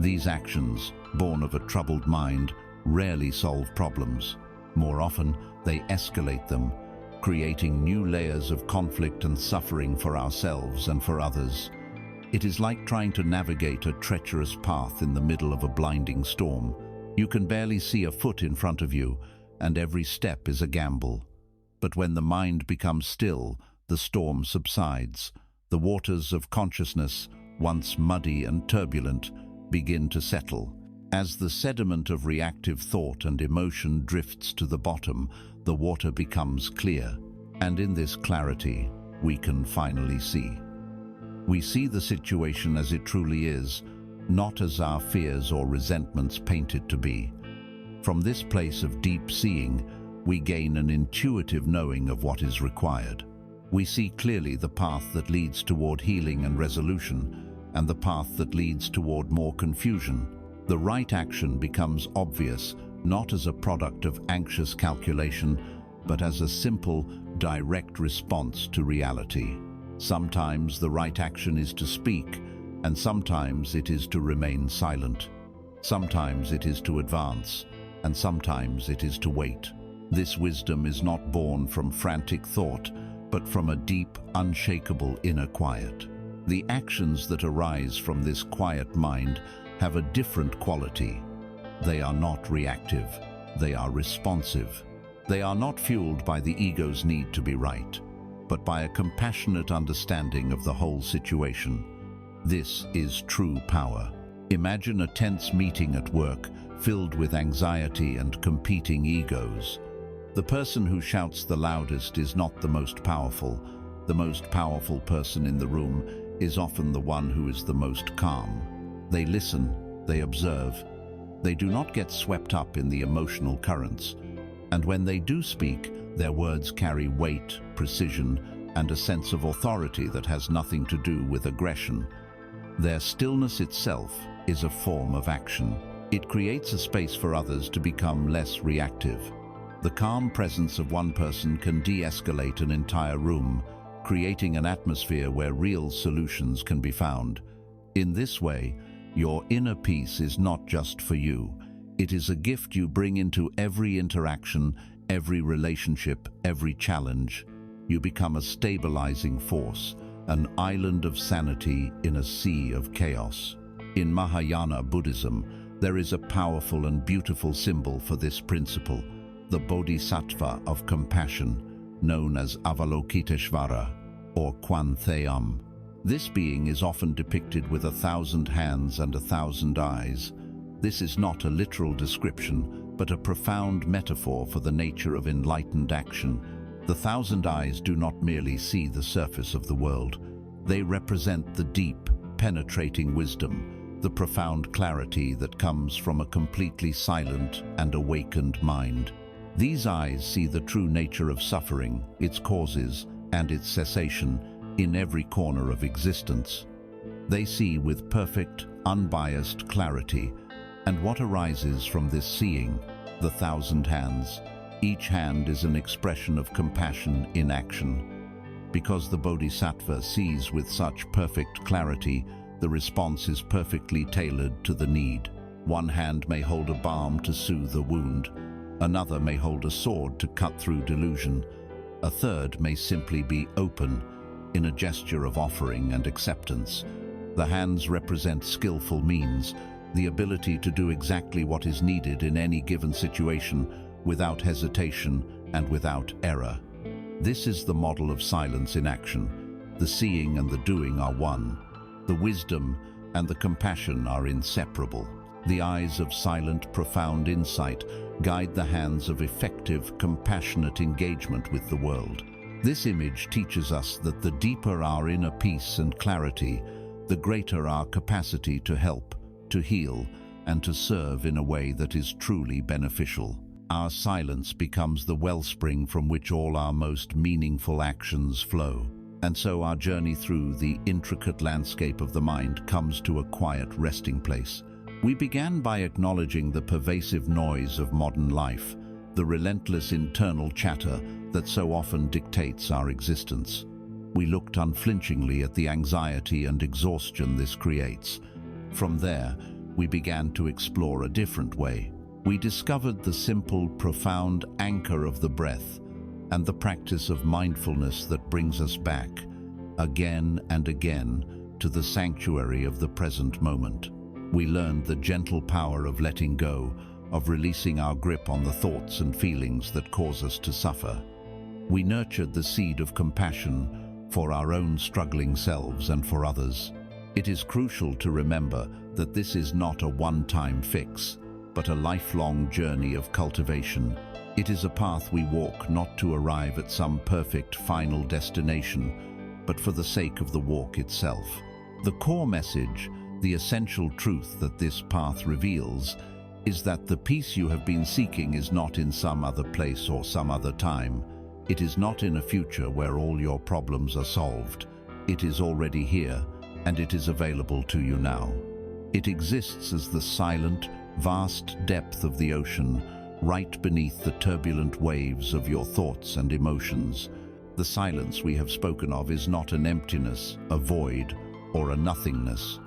These actions, born of a troubled mind, rarely solve problems. More often, they escalate them, creating new layers of conflict and suffering for ourselves and for others. It is like trying to navigate a treacherous path in the middle of a blinding storm. You can barely see a foot in front of you, and every step is a gamble. But when the mind becomes still, the storm subsides. The waters of consciousness, once muddy and turbulent, begin to settle. As the sediment of reactive thought and emotion drifts to the bottom, the water becomes clear, and in this clarity, we can finally see. We see the situation as it truly is, not as our fears or resentments paint it to be. From this place of deep seeing, we gain an intuitive knowing of what is required. We see clearly the path that leads toward healing and resolution, and the path that leads toward more confusion. The right action becomes obvious, not as a product of anxious calculation, but as a simple, direct response to reality. Sometimes the right action is to speak, and sometimes it is to remain silent. Sometimes it is to advance, and sometimes it is to wait. This wisdom is not born from frantic thought, but from a deep, unshakable inner quiet. The actions that arise from this quiet mind have a different quality. They are not reactive, they are responsive. They are not fueled by the ego's need to be right, but by a compassionate understanding of the whole situation. This is true power. Imagine a tense meeting at work, filled with anxiety and competing egos. The person who shouts the loudest is not the most powerful. The most powerful person in the room is often the one who is the most calm. They listen, they observe. They do not get swept up in the emotional currents. And when they do speak, their words carry weight, precision, and a sense of authority that has nothing to do with aggression. Their stillness itself is a form of action. It creates a space for others to become less reactive. The calm presence of one person can de-escalate an entire room, creating an atmosphere where real solutions can be found. In this way, your inner peace is not just for you. It is a gift you bring into every interaction, every relationship, every challenge. You become a stabilizing force, an island of sanity in a sea of chaos. In Mahayana Buddhism, there is a powerful and beautiful symbol for this principle, the Bodhisattva of compassion, known as Avalokiteshvara, or Kwan Theum. This being is often depicted with 1,000 hands and 1,000 eyes. This is not a literal description, but a profound metaphor for the nature of enlightened action. The 1,000 eyes do not merely see the surface of the world. They represent the deep, penetrating wisdom, the profound clarity that comes from a completely silent and awakened mind. These eyes see the true nature of suffering, its causes, and its cessation in every corner of existence. They see with perfect, unbiased clarity, and what arises from this seeing, the 1,000 hands. Each hand is an expression of compassion in action. Because the Bodhisattva sees with such perfect clarity, the response is perfectly tailored to the need. One hand may hold a balm to soothe a wound. Another may hold a sword to cut through delusion. A third may simply be open, in a gesture of offering and acceptance. The hands represent skillful means, the ability to do exactly what is needed in any given situation, without hesitation and without error. This is the model of silence in action. The seeing and the doing are one. The wisdom and the compassion are inseparable. The eyes of silent, profound insight guide the hands of effective, compassionate engagement with the world. This image teaches us that the deeper our inner peace and clarity, the greater our capacity to help, to heal, and to serve in a way that is truly beneficial. Our silence becomes the wellspring from which all our most meaningful actions flow. And so our journey through the intricate landscape of the mind comes to a quiet resting place. We began by acknowledging the pervasive noise of modern life, the relentless internal chatter that so often dictates our existence. We looked unflinchingly at the anxiety and exhaustion this creates. From there, we began to explore a different way. We discovered the simple, profound anchor of the breath and the practice of mindfulness that brings us back, again and again, to the sanctuary of the present moment. We learned the gentle power of letting go, of releasing our grip on the thoughts and feelings that cause us to suffer. We nurtured the seed of compassion for our own struggling selves and for others. It is crucial to remember that this is not a one-time fix, but a lifelong journey of cultivation. It is a path we walk not to arrive at some perfect final destination, but for the sake of the walk itself. The core message, the essential truth that this path reveals, is that the peace you have been seeking is not in some other place or some other time. It is not in a future where all your problems are solved. It is already here, and it is available to you now. It exists as the silent, vast depth of the ocean, right beneath the turbulent waves of your thoughts and emotions. The silence we have spoken of is not an emptiness, a void, or a nothingness.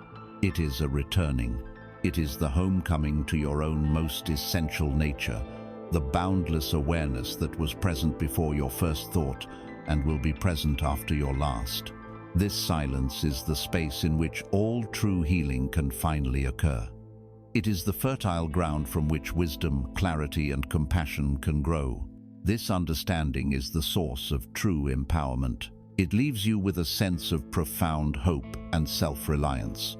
It is a returning. It is the homecoming to your own most essential nature, the boundless awareness that was present before your first thought and will be present after your last. This silence is the space in which all true healing can finally occur. It is the fertile ground from which wisdom, clarity, and compassion can grow. This understanding is the source of true empowerment. It leaves you with a sense of profound hope and self-reliance.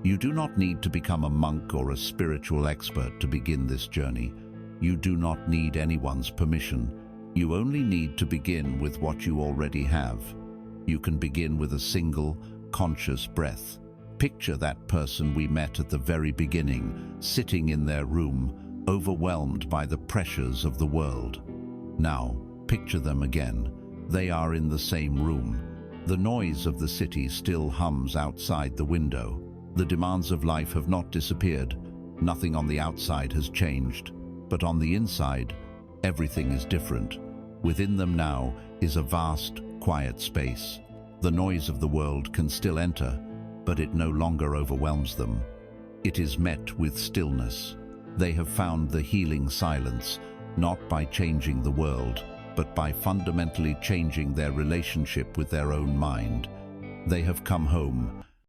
You do not need to become a monk or a spiritual expert to begin this journey. You do not need anyone's permission. You only need to begin with what you already have. You can begin with a single, conscious breath. Picture that person we met at the very beginning, sitting in their room, overwhelmed by the pressures of the world. Now, picture them again. They are in the same room. The noise of the city still hums outside the window. The demands of life have not disappeared. Nothing on the outside has changed. But on the inside, everything is different. Within them now is a vast, quiet space. The noise of the world can still enter, but it no longer overwhelms them. It is met with stillness. They have found the healing silence, not by changing the world, but by fundamentally changing their relationship with their own mind. They have come home,